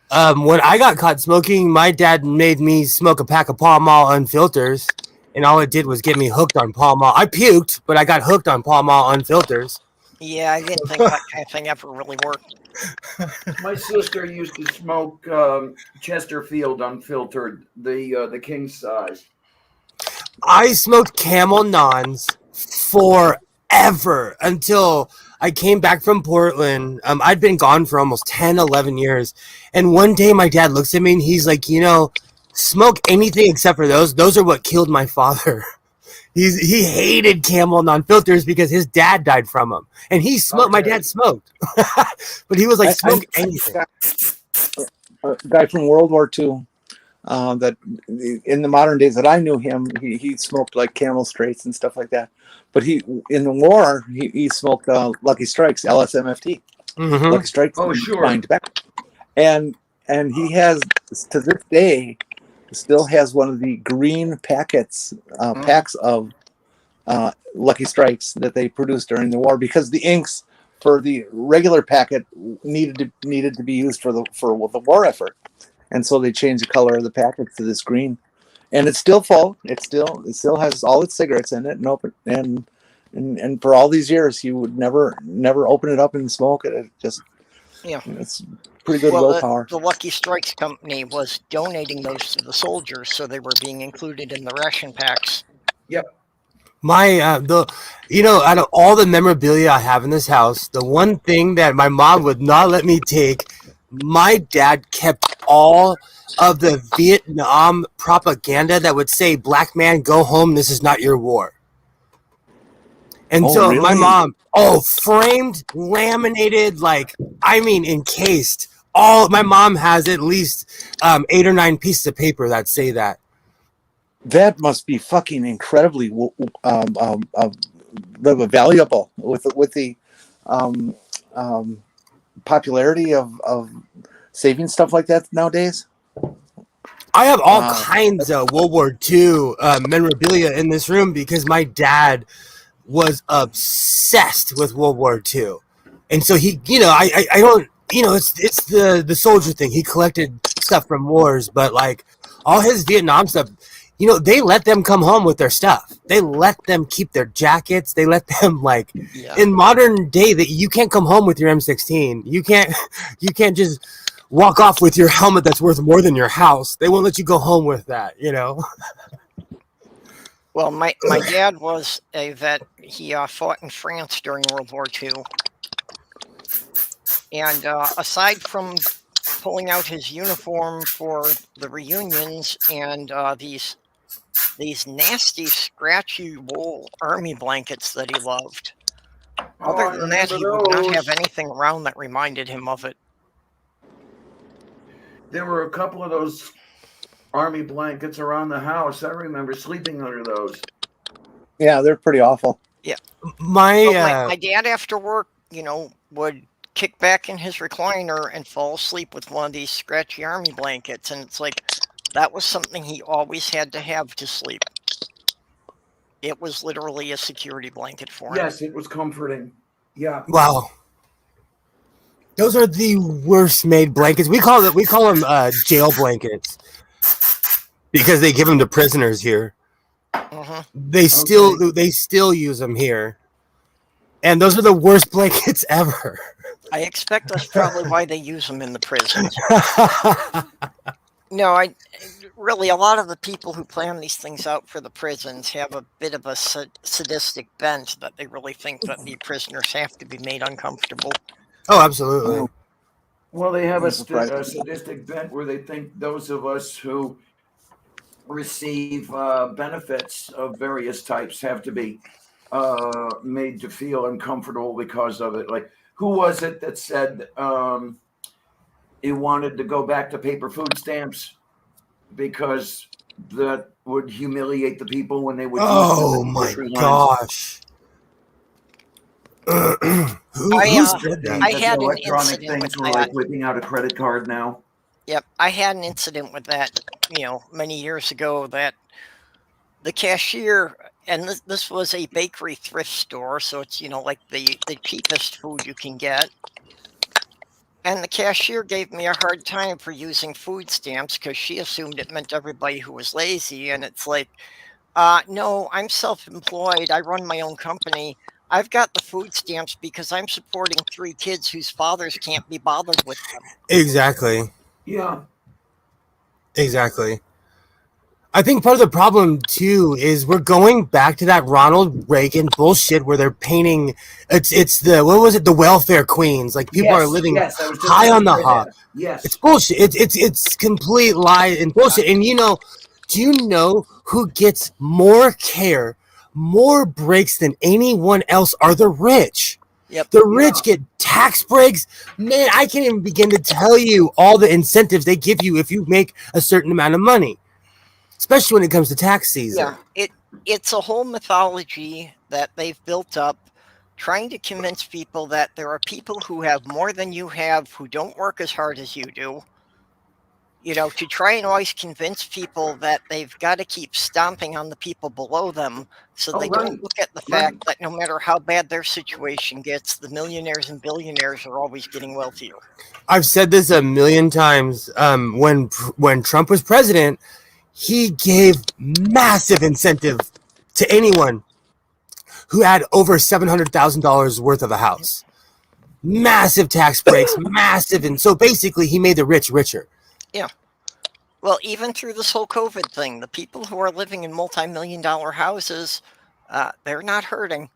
When I got caught smoking, my dad made me smoke a pack of Pall Mall unfilters, and all it did was get me hooked on Pall Mall. I puked, but I got hooked on Pall Mall unfilters. Yeah, I didn't think that kind of thing ever really worked. My sister used to smoke Chesterfield unfiltered, the king size. I smoked Camel Nons forever until I came back from Portland. I'd been gone for almost 10, 11 years. And one day my dad looks at me and he's like, smoke anything except for those. Those are what killed my father. He hated Camel non-filters because his dad died from them, and he smoked. My dad smoked, but he was like smoke anything. A guy from World War II. That in the modern days that I knew him, he smoked like Camel Straights and stuff like that. But he in the war he smoked Lucky Strikes, LSMFT. Mm-hmm. Lucky Strikes. Oh, sure. Fine tobacco. And he has to this day still has one of the green packs of Lucky Strikes that they produced during the war, because the inks for the regular packet needed to be used for the war effort, and so they changed the color of the packet to this green, and it's still full. It still has all its cigarettes in it, and open and for all these years he would never open it up and smoke it. It just it's pretty good willpower. The Lucky Strikes company was donating those to the soldiers, so they were being included in the ration packs. Yep. My out of all the memorabilia I have in this house, the one thing that my mom would not let me take, my dad kept all of the Vietnam propaganda that would say, "Black man, go home. This is not your war." And so really? my mom, framed, laminated, encased. My mom has at least 8 or 9 pieces of paper that say that. That must be fucking incredibly valuable with the popularity of saving stuff like that nowadays. I have all kinds of World War II memorabilia in this room because my dad was obsessed with World War II, and so he, I don't, it's the soldier thing. He collected stuff from wars, but like all his Vietnam stuff. They let them come home with their stuff. They let them keep their jackets. They let them in modern day that you can't come home with your M16. You can't just walk off with your helmet that's worth more than your house. They won't let you go home with that, Well, my dad was a vet. He fought in France during World War II. And aside from pulling out his uniform for the reunions and these nasty, scratchy wool army blankets that he loved. Other than that, he would not have anything around that reminded him of it. There were a couple of those army blankets around the house. I remember sleeping under those. Yeah, they're pretty awful. Yeah. My dad, after work, would kick back in his recliner and fall asleep with one of these scratchy army blankets. And it's like, that was something he always had to have to sleep. It was literally a security blanket for him. Yes, it was comforting. Yeah. Wow. Those are the worst made blankets. We call them jail blankets because they give them to prisoners here. Uh-huh. They still use them here, and those are the worst blankets ever. I expect that's probably why they use them in the prisons. No, a lot of the people who plan these things out for the prisons have a bit of a sadistic bent that they really think that the prisoners have to be made uncomfortable. Oh, absolutely. Well, they have a sadistic bent where they think those of us who receive benefits of various types have to be made to feel uncomfortable because of it. Like, who was it that said he wanted to go back to paper food stamps because that would humiliate the people when they would. Oh my gosh! I had an incident with that. Like whipping out a credit card now. Yep, I had an incident with that. Many years ago, that the cashier, and this was a bakery thrift store, so it's like the cheapest food you can get. And the cashier gave me a hard time for using food stamps because she assumed it meant everybody who was lazy. And it's like, no, I'm self-employed. I run my own company. I've got the food stamps because I'm supporting 3 kids whose fathers can't be bothered with them. Exactly. Yeah. Exactly. I think part of the problem too is we're going back to that Ronald Reagan bullshit where they're painting it's the welfare queens, like people are living high on the hog. Yes, it's bullshit. It's complete lie and bullshit. And do you know who gets more care, more breaks than anyone else are the rich. Yep. The rich get tax breaks. Man, I can't even begin to tell you all the incentives they give you if you make a certain amount of money, especially when it comes to tax season. Yeah, it's a whole mythology that they've built up, trying to convince people that there are people who have more than you have, who don't work as hard as you do. You know, to try and always convince people that they've got to keep stomping on the people below them, so they don't look at the fact that no matter how bad their situation gets, the millionaires and billionaires are always getting wealthier. I've said this a million times. When Trump was president, he gave massive incentive to anyone who had over $700,000 worth of a house. Massive tax breaks, massive. And so basically he made the rich richer. Yeah. Well, even through this whole COVID thing, the people who are living in multi-million-dollar houses, they're not hurting.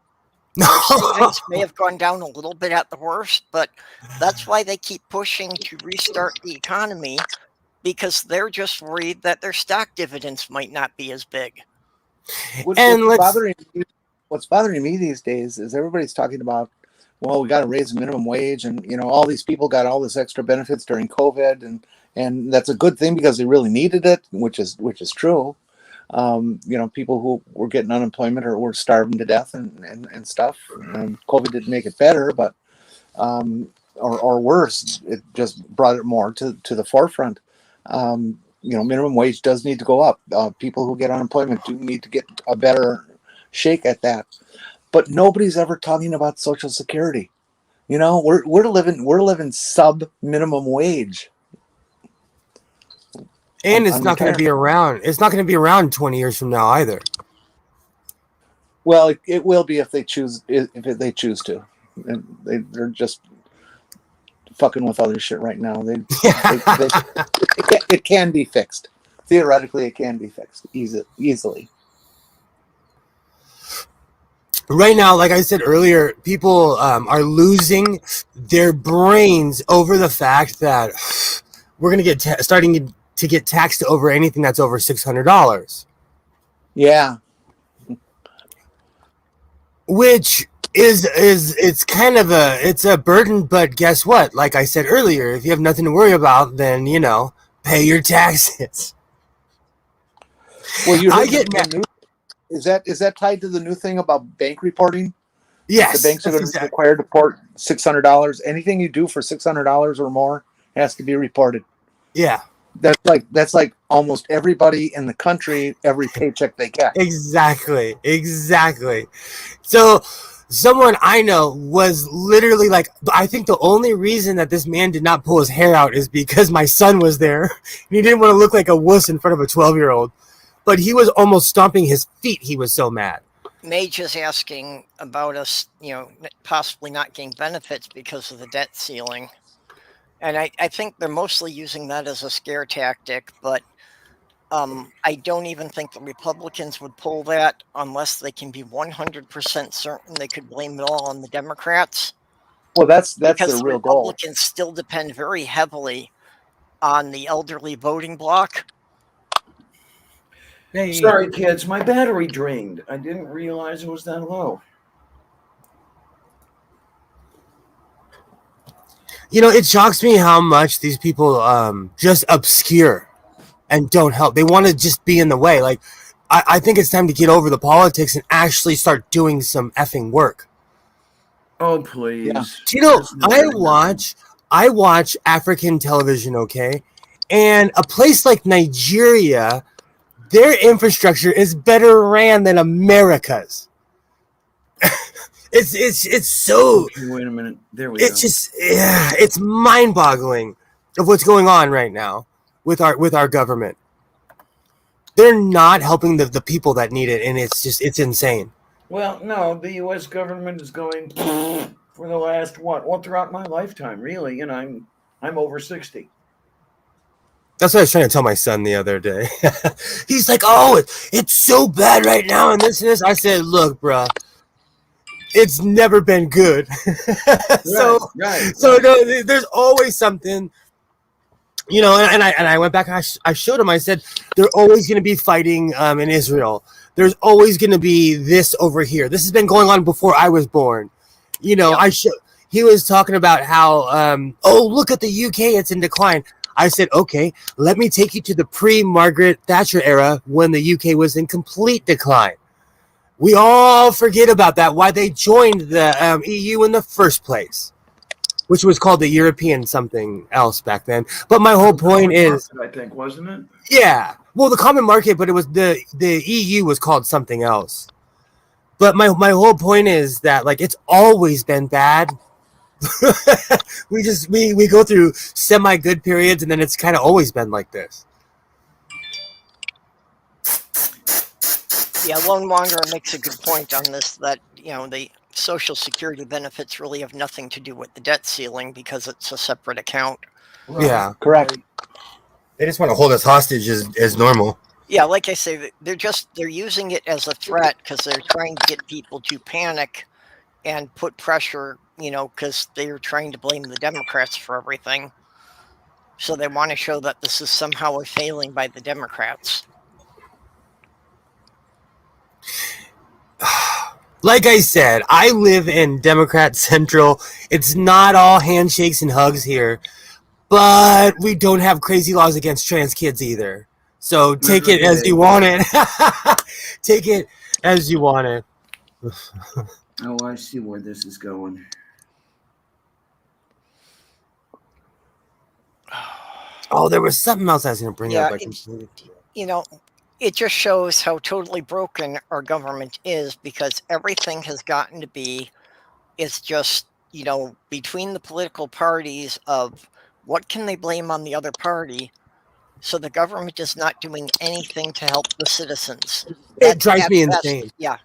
Their savings may have gone down a little bit at the worst, but that's why they keep pushing to restart the economy, because they're just worried that their stock dividends might not be as big. What's bothering me these days is everybody's talking about, well, we got to raise the minimum wage, and all these people got all this extra benefits during COVID, and that's a good thing because they really needed it, which is true. People who were getting unemployment or were starving to death and stuff. And COVID didn't make it better, but or worse, it just brought it more to the forefront. Minimum wage does need to go up. People who get unemployment do need to get a better shake at that. But nobody's ever talking about Social Security. We're living sub minimum wage. And it's not going to be around. It's not going to be around 20 years from now either. It will be if they choose to. And they're just fucking with other shit right now. It can be fixed. Theoretically, it can be fixed easily. Right now, like I said earlier, people are losing their brains over the fact that we're going to get starting to get taxed over anything that's over $600. Yeah. Which it's kind of it's a burden, but guess what? Like I said earlier, if you have nothing to worry about, then pay your taxes. Well, is that tied to the new thing about bank reporting? Yes, the banks are going to be required to report $600. Anything you do for $600 or more has to be reported. Yeah. That's like almost everybody in the country, every paycheck they get. Exactly. So someone I know was literally like, I think the only reason that this man did not pull his hair out is because my son was there. And he didn't want to look like a wuss in front of a 12-year-old. But he was almost stomping his feet. He was so mad. Mage is asking about us, possibly not getting benefits because of the debt ceiling. And I think they're mostly using that as a scare tactic, but I don't even think the Republicans would pull that unless they can be 100% certain they could blame it all on the Democrats. Well, that's their because real the goal. Republicans still depend very heavily on the elderly voting bloc. Hey. Sorry, kids, my battery drained. I didn't realize it was that low. It shocks me how much these people just obscure and don't help. They want to just be in the way. Like, I think it's time to get over the politics and actually start doing some effing work. Oh, please. Yeah. I watch African television, okay? And a place like Nigeria, their infrastructure is better ran than America's. It's so. Wait a minute. There we go. It's mind-boggling of what's going on right now with our government. They're not helping the people that need it, and it's insane. Well, no, the U.S. government is going for the last throughout my lifetime, really. I'm over 60. That's what I was trying to tell my son the other day. He's like, "Oh, it's so bad right now," and this and this. I said, "Look, bruh. It's never been good." So no, there's always something, and I went back and I showed him. I said, they're always going to be fighting in Israel. there's always going to be this over here. This has been going on before I was born. You know, he was talking about how, oh, look at the UK, it's in decline. I said, okay, let me take you to the pre-Margaret Thatcher era when the UK was in complete decline. We all forget about that, why they joined the EU in the first place, which was called the European something else back then. But my whole point is, I think, wasn't it? yeah, well, the common market, but it was the EU was called something else. But my whole point is that, like, it's always been bad. we go through semi good periods, and then it's kind of always been like this. Yeah, Lone Wanderer makes a good point on this, that, you know, the Social Security benefits really have nothing to do with the debt ceiling because it's a separate account. Right. Yeah, Correct. they just want to hold us hostage as normal. Yeah, like I say, they're using it as a threat because they're trying to get people to panic and put pressure, you know, because they're trying to blame the Democrats for everything. So they want to show that this is somehow a failing by the Democrats. Like I said, I live in Democrat Central. It's not all handshakes and hugs here, but we don't have crazy laws against trans kids either. So take it as you want it. Take it as you want it. Oh, I see where this is going. Oh, there was something else I was going to bring up. You know, it just shows how totally broken our government is, because everything has gotten to be, it's just, you know, between the political parties of what can they blame on the other party. So the government is not doing anything to help the citizens. It drives me insane. Yeah.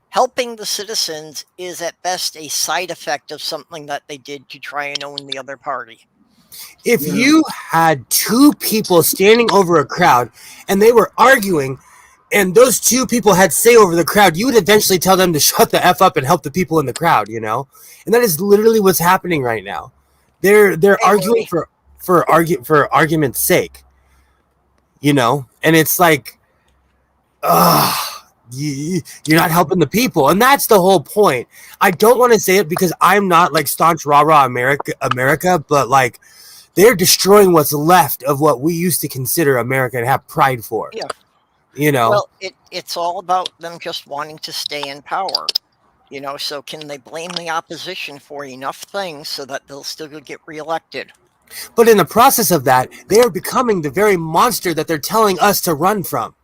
Helping the citizens is at best a side effect of something that they did to try and own the other party. If you had two people standing over a crowd and they were arguing, and those two people had say over the crowd, you would eventually tell them to shut the F up and help the people in the crowd, you know? And that is literally what's happening right now. They're arguing for argument's sake, you know? And it's like, you're not helping the people. And that's the whole point. I don't want to say it because I'm not like staunch rah-rah America, but like, they're destroying what's left of what we used to consider America and have pride for. Yeah. You know? Well, it's all about them just wanting to stay in power. You know, so can they blame the opposition for enough things so that they'll still get reelected? But in the process of that, they are becoming the very monster that they're telling us to run from.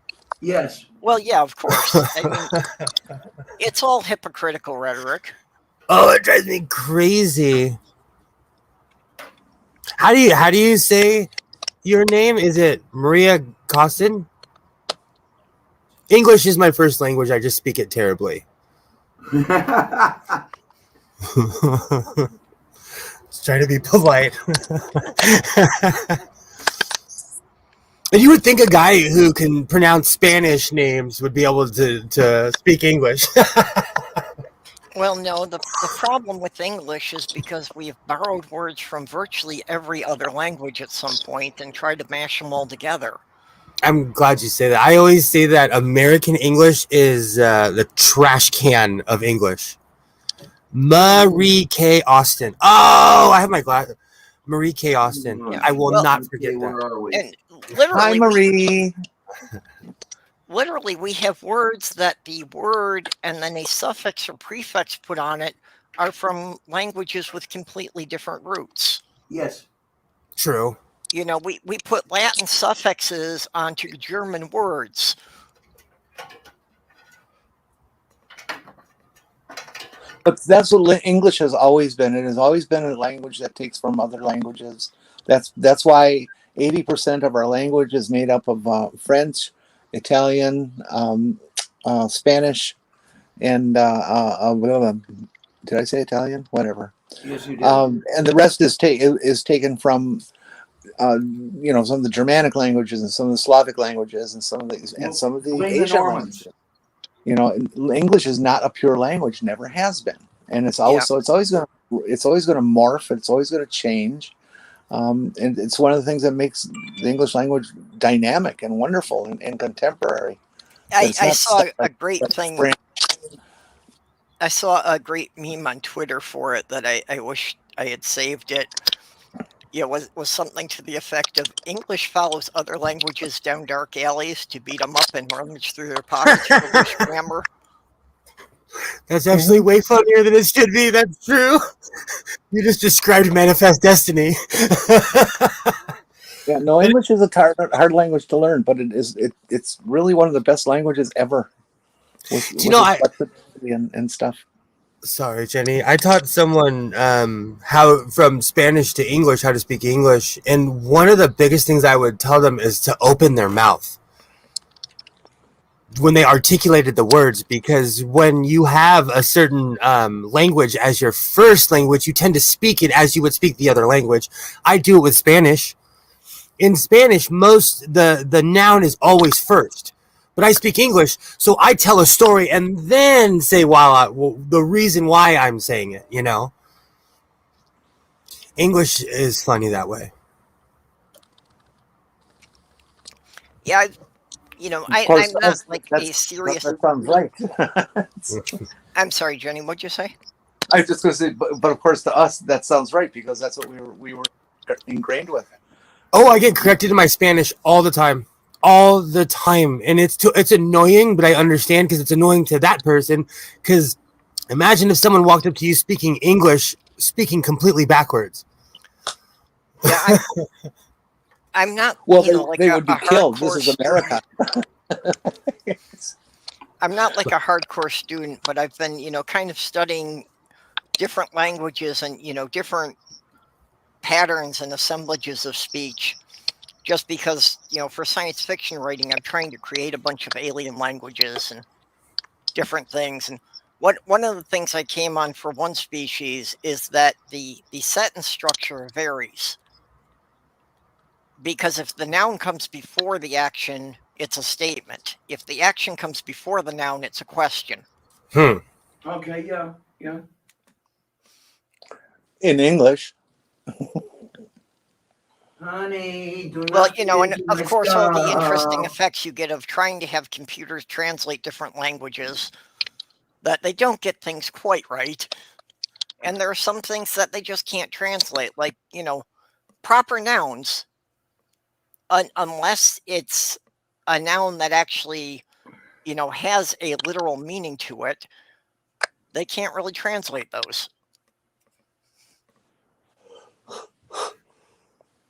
Yes. Well, yeah, of course. I mean, it's all hypocritical rhetoric. Oh, it drives me crazy. How do you say your name? Is it Maria Costin? English is my first language. I just speak it terribly. Just trying to be polite. And you would think a guy who can pronounce Spanish names would be able to speak English. Well, no, the problem with English is because we've borrowed words from virtually every other language at some point and tried to mash them all together. I'm glad you say that. I always say that American English is the trash can of English. Marie K. Austin. Oh, I have my glasses. Marie K. Austin. Yeah. I will not forget Where that. are we? And literally, Hi, Marie. Literally, we have words that the word and then a suffix or prefix put on it are from languages with completely different roots. Yes. True. You know, we put Latin suffixes onto German words. But that's what English has always been. It has always been a language that takes from other languages. That's why 80% of our language is made up of French, Italian, Spanish, and did I say Italian? Whatever. Yes, you did. And the rest is taken from some of the Germanic languages and some of the Slavic languages and some of the Asian languages. You know, English is not a pure language; never has been, and it's always going to morph. It's always going to change. And it's one of the things that makes the English language dynamic and wonderful and contemporary. I saw a great thing. I saw a great meme on Twitter for it that I wish I had saved it. Was something to the effect of English follows other languages down dark alleys to beat them up and rummage through their pockets for loose grammar. That's actually way funnier than it should be. That's true. You just described Manifest Destiny. Yeah, no, English is a hard language to learn, but it's really one of the best languages ever. Do you know, and stuff. Sorry, Jenny. I taught someone how from Spanish to English how to speak English, and one of the biggest things I would tell them is to open their mouth when they articulated the words, because when you have a certain language as your first language, you tend to speak it as you would speak the other language. I do it with Spanish. In Spanish, the noun is always first. But I speak English, so I tell a story and then say the reason why I'm saying it, you know? English is funny that way. Yeah, I'm not like a serious... That sounds right. I'm sorry, Jenny, what'd you say? I was just going to say, but of course to us, that sounds right, because that's what we were ingrained with. Oh, I get corrected in my Spanish all the time. All the time, and it's annoying, but I understand, because it's annoying to that person. Because imagine if someone walked up to you speaking English, speaking completely backwards. Yeah, I'm not. Well, like they would be killed. This is America. I'm not like a hardcore student, but I've been, kind of studying different languages and different patterns and assemblages of speech. Just because, for science fiction writing, I'm trying to create a bunch of alien languages and different things. And one of the things I came on for one species is that the sentence structure varies. Because if the noun comes before the action, it's a statement. If the action comes before the noun, it's a question. Okay, yeah. In English. Honey, do Well, not and of course, all the interesting effects you get of trying to have computers translate different languages, that they don't get things quite right. And there are some things that they just can't translate, like, proper nouns, unless it's a noun that actually, has a literal meaning to it, they can't really translate those.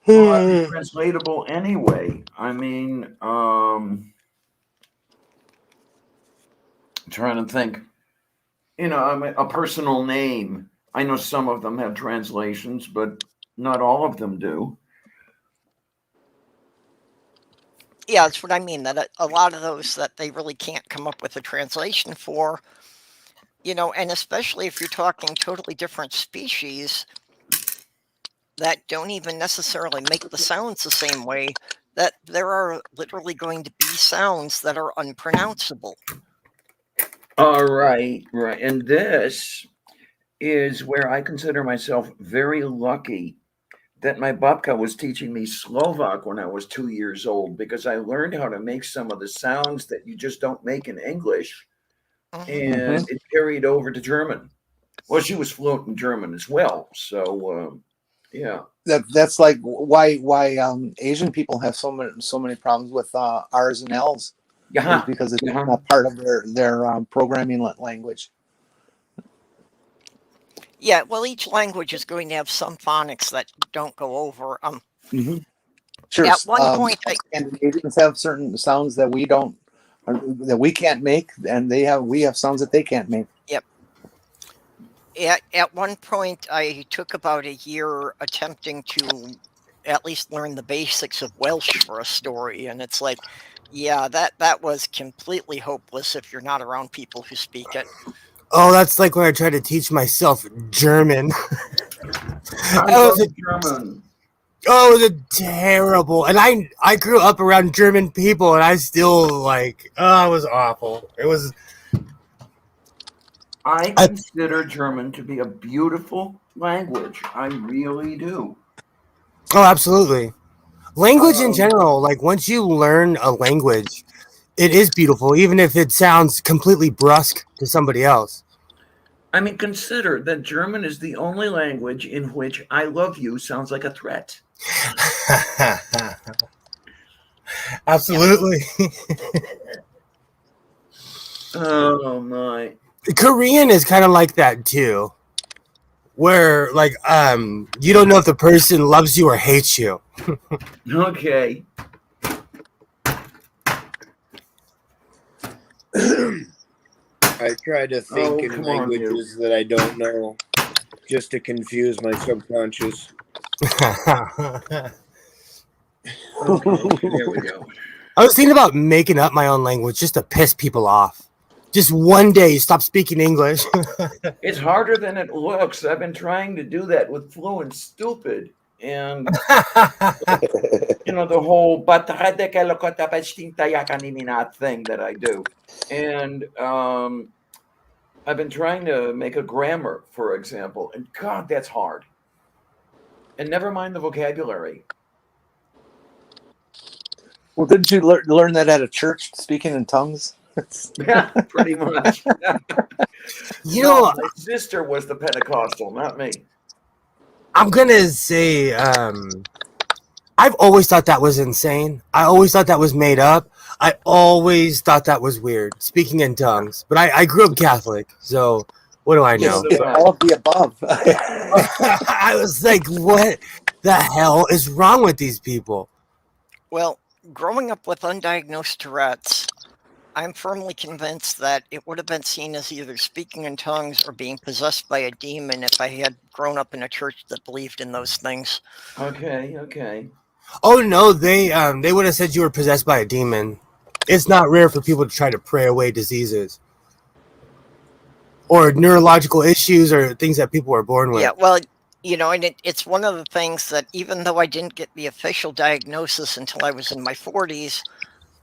Well, translatable anyway. I mean, I'm trying to think. A personal name. I know some of them have translations, but not all of them do. Yeah, that's what I mean, that a lot of those that they really can't come up with a translation for, and especially if you're talking totally different species that don't even necessarily make the sounds the same way, that there are literally going to be sounds that are unpronounceable. All right. And this is where I consider myself very lucky that my babka was teaching me Slovak when I was 2 years old, because I learned how to make some of the sounds that you just don't make in English. And it carried over to German. Well, she was fluent in German as well. So, yeah. That's like why Asian people have so many problems with R's and L's. Yeah. Because it's not part of their programming language. Yeah, well, each language is going to have some phonics that don't go over. Sure. At one point, Scandinavians have certain sounds that we don't, that we can't make, and we have sounds that they can't make. Yep. At one point, I took about a year attempting to at least learn the basics of Welsh for a story, and it's like, yeah, that was completely hopeless if you're not around people who speak it. Oh, that's like when I tried to teach myself German. German. Oh, it was terrible. And I grew up around German people, and I still it was awful. It was. I consider German to be a beautiful language. I really do. Oh, absolutely. Language in general, like once you learn a language, It is beautiful, even if it sounds completely brusque to somebody else. I mean, consider that German is the only language in which I love you sounds like a threat. Absolutely. Oh, my. Korean is kind of like that too, where like you don't know if the person loves you or hates you. Okay. I try to think in come on, you. languages that I don't know, just to confuse my subconscious. Okay, there we go. I was thinking about making up my own language just to piss people off. Just one day, stop speaking English. It's harder than it looks. I've been trying to do that with Fluent Stupid. And, the whole thing that I do. And I've been trying to make a grammar, for example. And God, that's hard. And never mind the vocabulary. Well, didn't you learn that at a church, speaking in tongues? Yeah, pretty much. My sister was the Pentecostal, not me. I'm gonna say I've always thought that was insane. I always thought that was made up. I always thought that was weird, speaking in tongues. But I grew up Catholic, so what do I know? All of the above. I was like, what the hell is wrong with these people? Well, growing up with undiagnosed Tourette's, I'm firmly convinced that it would have been seen as either speaking in tongues or being possessed by a demon if I had grown up in a church that believed in those things. Okay. Oh no, they would have said you were possessed by a demon. It's not rare for people to try to pray away diseases or neurological issues or things that people are born with. Yeah, well, and it's one of the things that even though I didn't get the official diagnosis until I was in my 40s,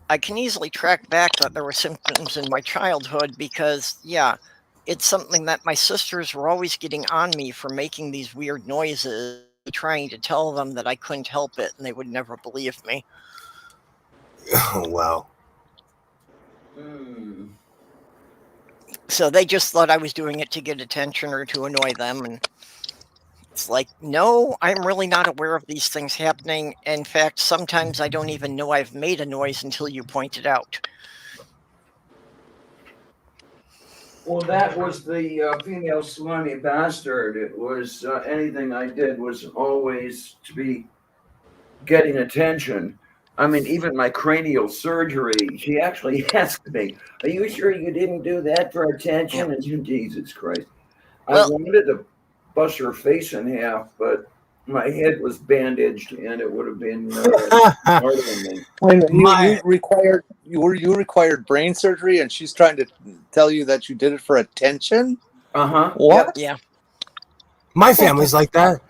I can easily track back that there were symptoms in my childhood because, it's something that my sisters were always getting on me for making these weird noises, trying to tell them that I couldn't help it, and they would never believe me. Oh, wow. So they just thought I was doing it to get attention or to annoy them, and it's like, no, I'm really not aware of these things happening. In fact, sometimes I don't even know I've made a noise until you point it out. Well, that was the female slimy bastard. It was anything I did was always to be getting attention. I mean, even my cranial surgery, she actually asked me, "Are you sure you didn't do that for attention?" And Jesus Christ. I wanted to bust her face in half, but my head was bandaged and it would have been harder than me. You required brain surgery, and she's trying to tell you that you did it for attention? What? Yeah. My family's like that.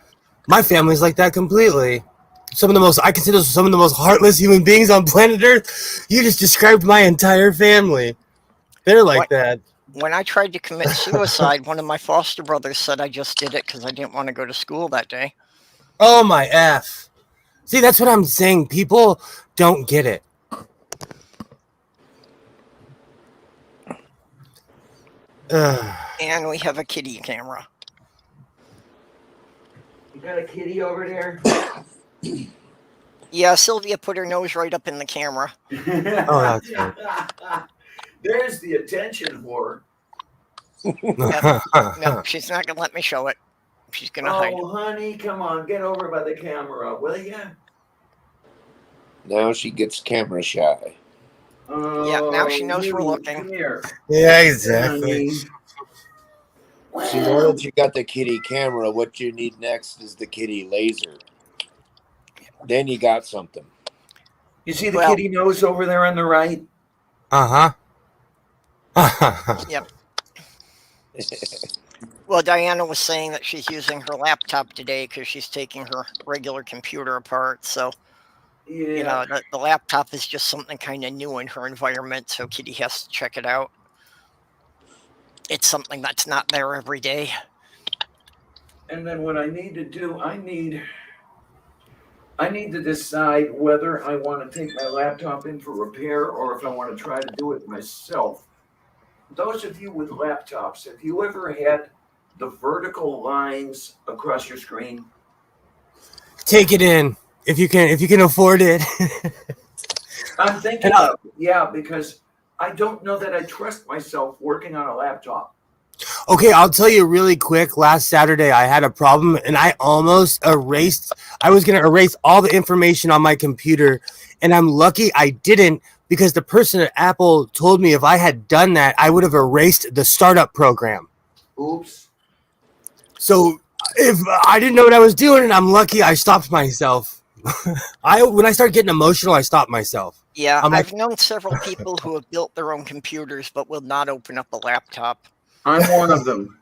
My family's like that completely. I consider some of the most heartless human beings on planet Earth. You just described my entire family. They're like that. When I tried to commit suicide, one of my foster brothers said I just did it because I didn't want to go to school that day. Oh my F. See, that's what I'm saying. People don't get it. And we have a kitty camera. You got a kitty over there? Yeah, Sylvia put her nose right up in the camera. Oh, that's right. There's the attention whore. No, she's not going to let me show it. She's going to hide. Oh, honey, come on. Get over by the camera, will you? Now she gets camera shy. Yeah, now she knows we're looking. Come here. Yeah, exactly. So now that you got the kitty camera, what you need next is the kitty laser. Then you got something. You see the kitty nose over there on the right? Uh-huh. Yep. Well, Diana was saying that she's using her laptop today because she's taking her regular computer apart. So, the laptop is just something kind of new in her environment. So Kitty has to check it out. It's something that's not there every day. And then what I need to do, I need to decide whether I want to take my laptop in for repair or if I want to try to do it myself. Those of you with laptops, have you ever had the vertical lines across your screen? Take it in if you can afford it. I'm thinking of it, yeah, because I don't know that I trust myself working on a laptop. Okay, I'll tell you really quick. Last Saturday, I had a problem and I almost erased. I was going to erase all the information on my computer, and I'm lucky I didn't, because the person at Apple told me if I had done that, I would have erased the startup program. Oops. So if I didn't know what I was doing, and I'm lucky I stopped myself. When I start getting emotional, I stop myself. Yeah, I'm like- I've known several people who have built their own computers but will not open up a laptop. I'm one of them.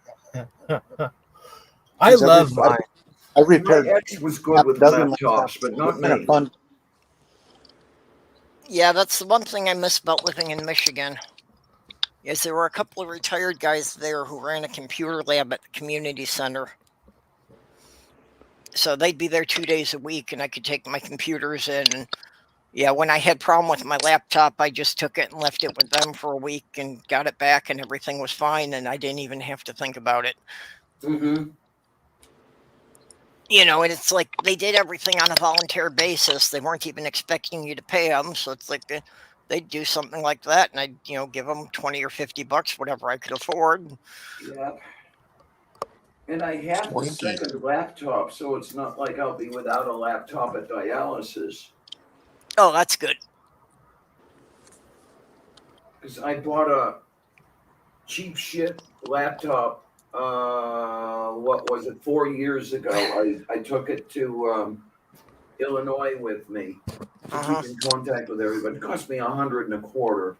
I love mine. I My repaired ex was good with laptops, but not me. fun. Yeah, that's the one thing I miss about living in Michigan. Is there were a couple of retired guys there who ran a computer lab at the community center. So they'd be there 2 days a week, and I could take my computers in. And yeah, when I had problem with my laptop, I just took it and left it with them for a week and got it back, and everything was fine, and I didn't even have to think about it. Mm-hmm. You know, and it's like they did everything on a volunteer basis. They weren't even expecting you to pay them, so it's like they'd do something like that, and I'd give them $20 or $50, whatever I could afford. Yeah. And I have the second laptop, so it's not like I'll be without a laptop at dialysis. Oh, that's good. Because I bought a cheap shit laptop, 4 years ago. I took it to Illinois with me to keep in contact with everybody. It cost me $125.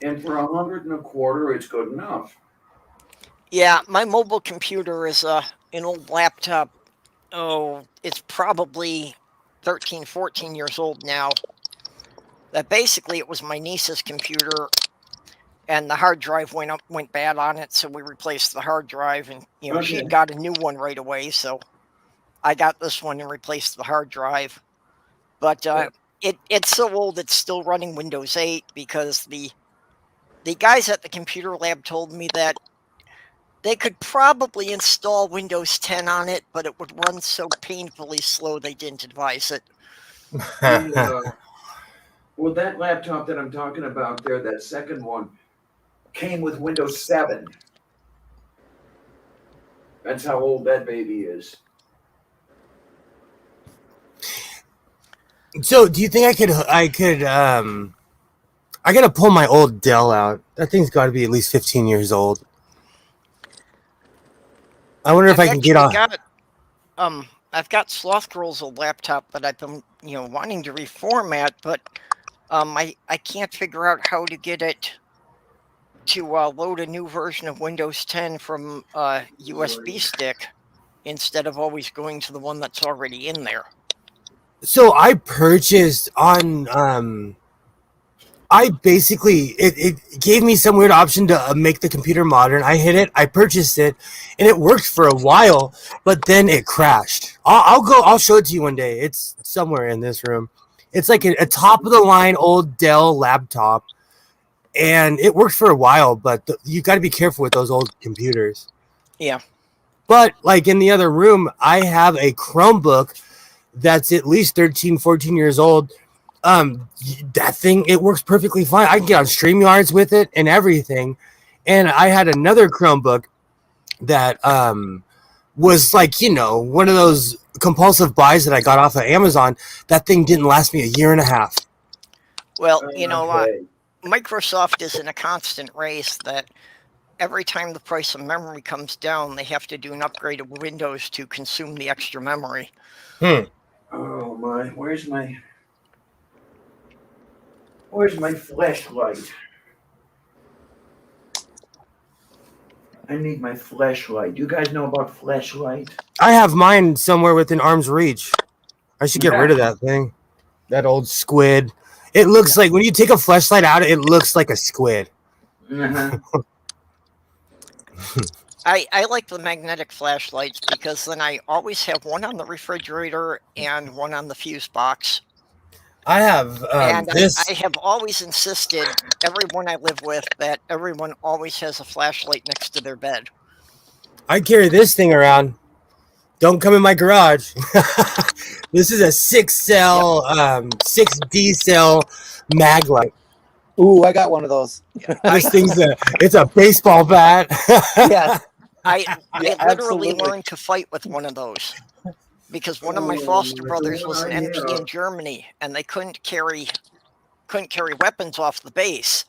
And for $125, it's good enough. Yeah, my mobile computer is an old laptop. Oh, it's probably 13, 14 years old now. That basically it was my niece's computer, and the hard drive went bad on it, so we replaced the hard drive, and she had got a new one right away, so I got this one and replaced the hard drive. But it's so old it's still running Windows 8, because the guys at the computer lab told me that they could probably install Windows 10 on it, but it would run so painfully slow they didn't advise it. Well, that laptop that I'm talking about there, that second one, came with Windows 7. That's how old that baby is. So, do you think I gotta pull my old Dell out. That thing's got to be at least 15 years old. I wonder if I can get on. I've got Sloth Girl's old laptop that I've been, wanting to reformat, but I can't figure out how to get it to load a new version of Windows 10 from a USB stick instead of always going to the one that's already in there. So I purchased on it gave me some weird option to make the computer modern. I hit it, I purchased it, and it worked for a while, but then it crashed. I'll show it to you one day. It's somewhere in this room. It's like a top of the line old Dell laptop, and it worked for a while, but you got to be careful with those old computers. Yeah. But like in the other room, I have a Chromebook that's at least 13, 14 years old. That thing, it works perfectly fine. I can get on StreamYards with it and everything. And I had another Chromebook that was like, one of those compulsive buys that I got off of Amazon. That thing didn't last me a year and a half. Well, Microsoft is in a constant race that every time the price of memory comes down, they have to do an upgrade of Windows to consume the extra memory. Oh my, where's my flashlight? I need my flashlight. You guys know about flashlight? I have mine somewhere within arm's reach. I should get rid of that thing. That old squid. It looks like, when you take a flashlight out, it looks like a squid. I like the magnetic flashlights because then I always have one on the refrigerator and one on the fuse box. I have And this. I have always insisted, everyone I live with, that everyone always has a flashlight next to their bed. I carry this thing around. Don't come in my garage. This is a 6-cell, 6D cell mag light. Ooh, I got one of those. This thing's it's a baseball bat. Yes. I Yeah, literally absolutely. learned to fight with one of those because one of my foster brothers was an MP in Germany, and they couldn't carry weapons off the base,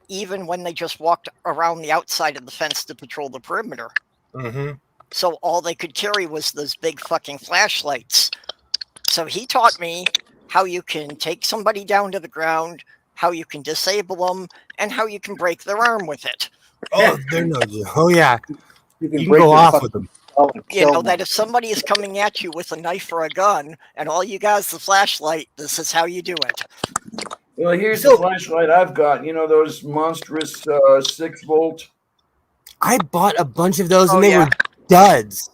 even when they just walked around the outside of the fence to patrol the perimeter. Mm-hmm. So all they could carry was those big fucking flashlights. So he taught me how you can take somebody down to the ground, how you can disable them, and how you can break their arm with it. Oh, they're no joke. Oh yeah, You you can break go their off fucking with them. skull and You kill know them. that if somebody is coming at you with a knife or a gun, and all you got is the flashlight, this is how you do it. Well, here's So- the flashlight I've got. You know those monstrous 6-volt. I bought a bunch of those, Oh, and they yeah. were duds.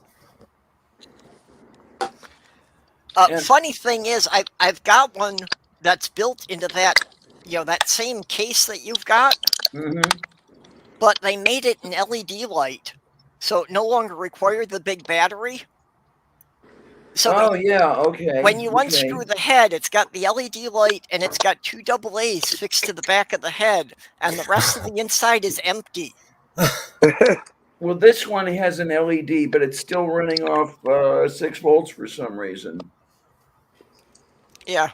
And- Funny thing is, I've got one that's built into that, that same case that you've got, Mhm. but they made it an LED light, so it no longer required the big battery. So Oh yeah, okay. when you okay. unscrew the head, it's got the LED light and it's got 2 AA's fixed to the back of the head, and the rest of the inside is empty. Well, this one has an LED, but it's still running off 6 volts for some reason. Yeah.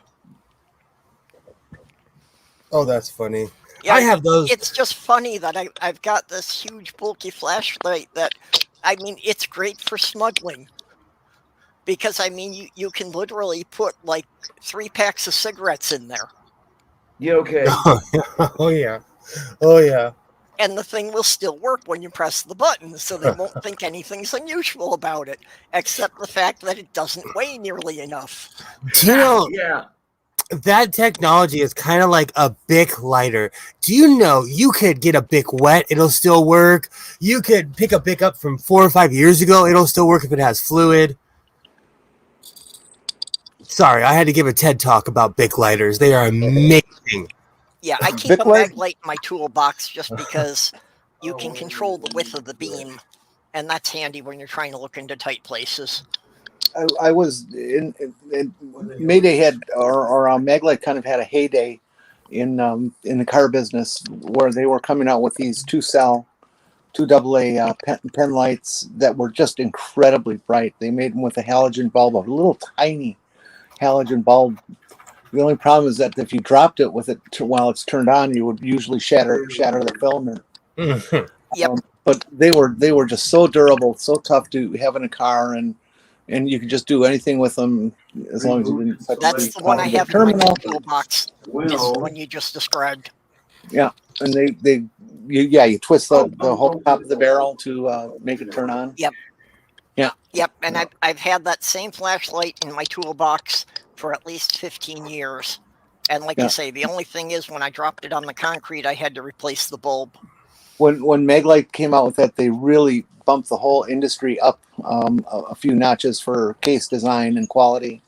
Oh, that's funny. Yeah, I have those. It's just funny that I've got this huge bulky flashlight that, I mean, it's great for smuggling. Because, I mean, you can literally put like 3 packs of cigarettes in there. Yeah, okay. Oh yeah, oh yeah. And the thing will still work when you press the button, so they won't think anything's unusual about it, except the fact that it doesn't weigh nearly enough. Do you know Yeah. that technology is kind of like a Bic lighter? Do you know you could get a Bic wet, it'll still work? You could pick a Bic up from 4 or 5 years ago, it'll still work if it has fluid. Sorry, I had to give a TED talk about Bic lighters. They are amazing. Yeah, I keep Bic a light? mag light in my toolbox just because you can control the width of the beam, and that's handy when you're trying to look into tight places. I was in Midday had or Maglite kind of had a heyday in the car business where they were coming out with these 2 AA pen lights that were just incredibly bright. They made them with a halogen bulb, a little tiny halogen bulb. The only problem is that if you dropped it with it while it's turned on, you would usually shatter the filament. Yep. But they were just so durable, so tough to have in a car, and you could just do anything with them as long as you didn't touch That's the one I have in my toolbox, is the one you just described. Yeah, and you twist the whole top of the barrel to make it turn on. Yep. Yeah. Yep, and I've had that same flashlight in my toolbox for at least 15 years. And like I say, the only thing is when I dropped it on the concrete, I had to replace the bulb. When Maglite came out with that, they really bumped the whole industry up a few notches for case design and quality.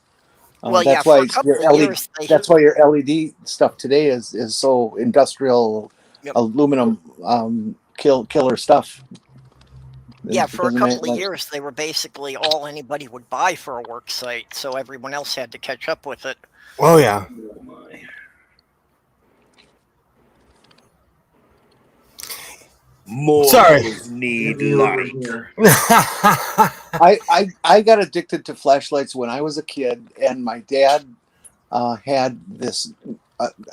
Well, that's for why a couple your of LED, years, that's why your LED stuff today is so industrial, aluminum killer stuff. Yeah, for a couple of years, they were basically all anybody would buy for a work site, so everyone else had to catch up with it. Oh yeah. Oh, my. Mortals need light. I got addicted to flashlights when I was a kid, and my dad had this.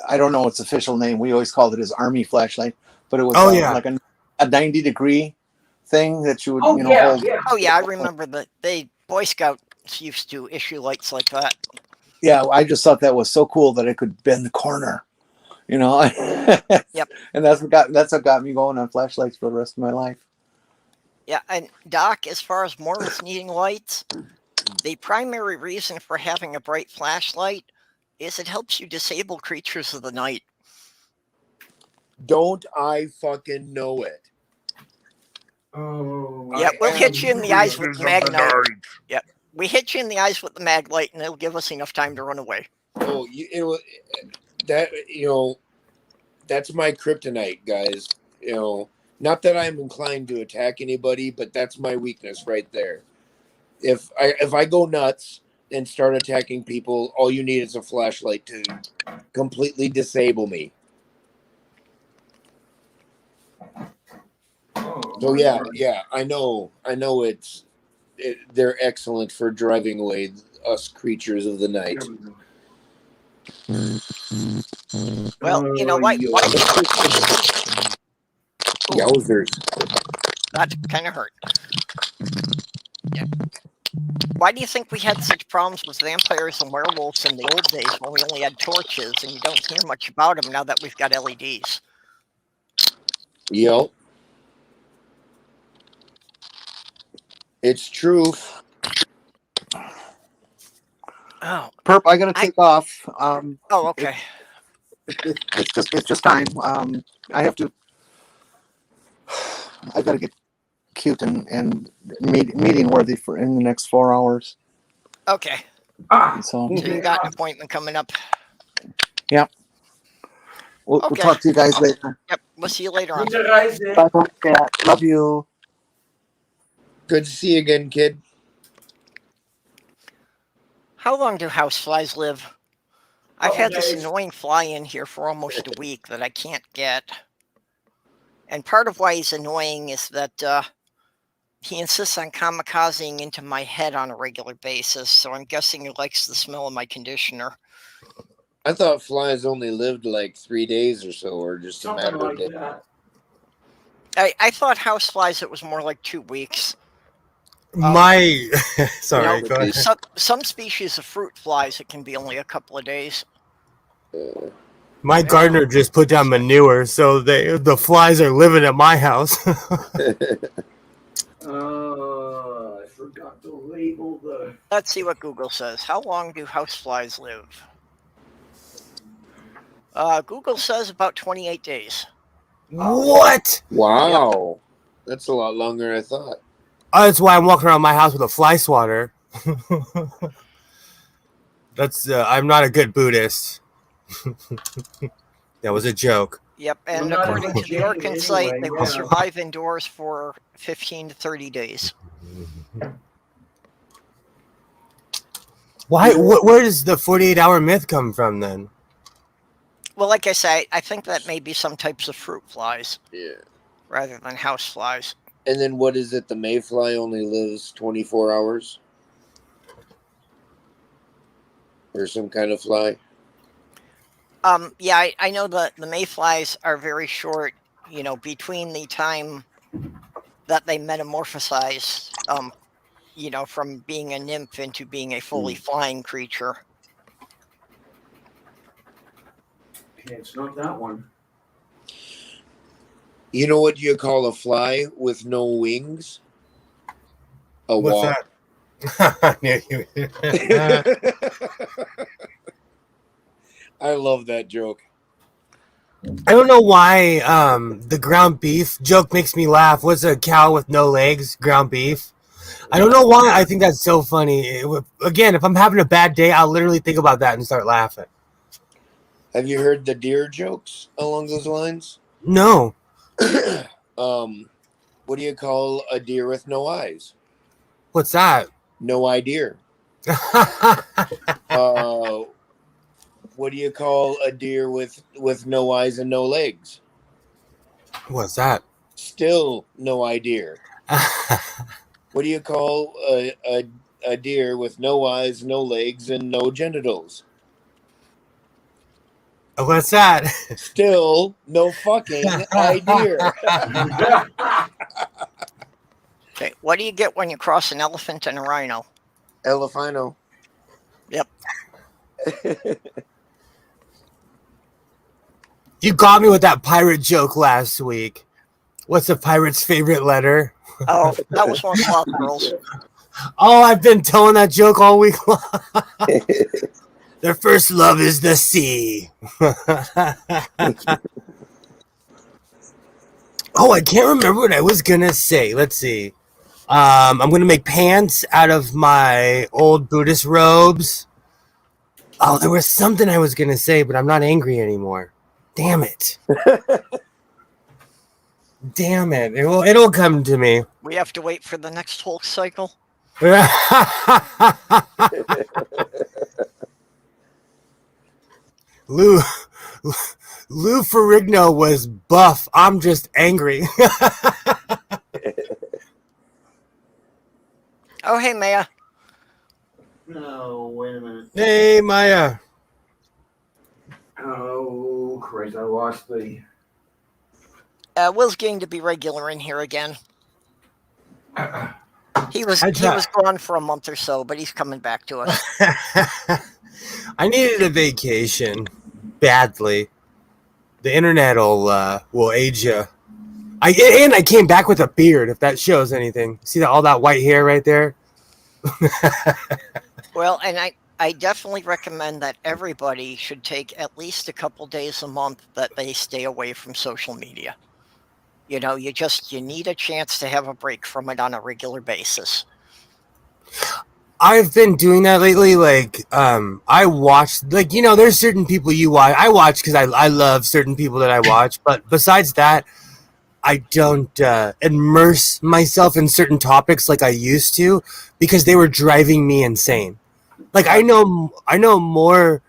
I don't know its official name. We always called it his army flashlight, but it was like a 90-degree thing that you would hold. Oh yeah, I remember that Boy Scouts used to issue lights like that. Yeah, I just thought that was so cool that I could bend the corner, Yep. And that's what got me going on flashlights for the rest of my life. Yeah, and Doc, as far as mortals needing lights, the primary reason for having a bright flashlight is it helps you disable creatures of the night. Don't I fucking know it? Oh. Yeah, we'll hit you in the eyes with Pieces the of mag the light. night. Yep, we hit you in the eyes with the mag light, and it'll give us enough time to run away. Oh, that's my kryptonite, guys. Not that I'm inclined to attack anybody, but that's my weakness right there. If I go nuts and start attacking people, all you need is a flashlight to completely disable me. So yeah, I know they're excellent for driving away us creatures of the night. Well, you know what? Yowzers. That kind of hurt. Yeah. Why do you think we had such problems with vampires and werewolves in the old days when we only had torches, and you don't hear much about them now that we've got LEDs? Yep. It's true. Oh, Perp, I gotta take off. okay. It's just time. I have to. I gotta get cute and meeting worthy for in the next 4 hours. Okay. So So you got an appointment coming up. yeah, we'll talk to you guys later. Yep, we'll see you later on. Bye, cat. Love you. Good to see you again, kid. How long do houseflies live? I've had this annoying fly in here for almost a week that I can't get. And part of why he's annoying is that he insists on kamikazing into my head on a regular basis, so I'm guessing he likes the smell of my conditioner. I thought flies only lived like 3 days or so, or just a matter of days. I thought houseflies, it was more like 2 weeks. Sorry, go ahead. Some species of fruit flies, it can be only a couple of days. My gardener just put down manure, so the flies are living at my house. I forgot to label the. Let's see what Google says. How long do houseflies live? Google says about 28 days. What? Wow. That's a lot longer than I thought. That's why I'm walking around my house with a fly swatter. I'm not a good Buddhist. That was a joke. Yep, and Well, according to the Orkin anyway, site, they will yeah. survive indoors for 15 to 30 days. Why? Where does the 48-hour myth come from then? Well, like I say, I think that may be some types of fruit flies. Yeah. Rather than house flies. And then what is it? The mayfly only lives 24 hours? Or some kind of fly? Yeah, I know the mayflies are very short, between the time that they metamorphosize, from being a nymph into being a fully flying creature. Okay, it's not that one. You know what you call a fly with no wings? A What's wasp. I love that joke. I don't know why the ground beef joke makes me laugh. What's a cow with no legs? Ground beef. I don't know why I think that's so funny. Again, if I'm having a bad day, I'll literally think about that and start laughing. Have you heard the deer jokes along those lines? No. What do you call a deer with no eyes? What's that? No idea. What do you call a deer with no eyes and no legs? What's that? Still no idea. What do you call a deer with no eyes, no legs, and no genitals? What's that? Still no fucking idea. Okay, what do you get when you cross an elephant and a rhino? Elephino. Yep. You got me with that pirate joke last week. What's a pirate's favorite letter? Oh, that was one of Sloth Girls. Oh, I've been telling that joke all week long. Their first love is the sea. Oh, I can't remember what I was gonna say. Let's see. I'm gonna make pants out of my old Buddhist robes. Oh, there was something I was gonna say, but I'm not angry anymore. Damn it. Damn it. It'll come to me. We have to wait for the next Hulk cycle. Lou Ferrigno was buff. I'm just angry. Oh, hey, Maya. No, wait a minute. Hey, Maya. Oh, Christ, I lost the. Will's getting to be regular in here again. He was gone for a month or so, but he's coming back to us. I needed a vacation badly. The internet will age you. I came back with a beard. If that shows anything, see all that white hair right there. Well, and I definitely recommend that everybody should take at least a couple days a month that they stay away from social media. You know, you need a chance to have a break from it on a regular basis. I've been doing that lately. Like, I watch, like, you know, there's certain people you watch. I watch because I love certain people that I watch. But besides that, I don't immerse myself in certain topics like I used to because they were driving me insane. Like, I know more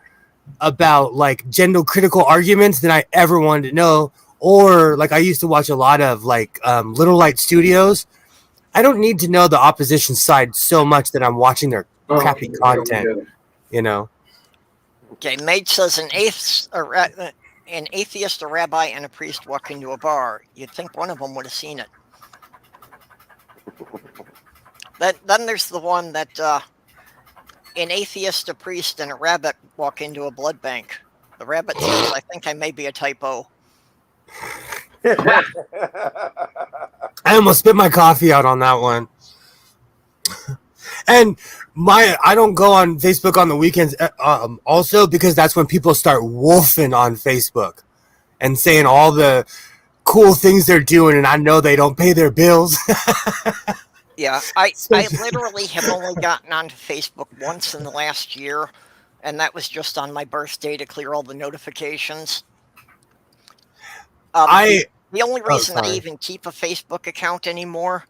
about like gender critical arguments than I ever wanted to know. Or like I used to watch a lot of like Little Light Studios. I don't need to know the opposition side so much that I'm watching their crappy content, you know. Okay, Mate says an atheist, a rabbi, and a priest walk into a bar. You'd think one of them would have seen it. Then there's the one that an atheist, a priest, and a rabbit walk into a blood bank. The rabbit says, "I think I may be a typo." I almost spit my coffee out on that one. And I don't go on Facebook on the weekends also because that's when people start wolfing on Facebook and saying all the cool things they're doing, and I know they don't pay their bills. Yeah, I literally have only gotten onto Facebook once in the last year, and that was just on my birthday to clear all the notifications. The only reason I even keep a Facebook account anymore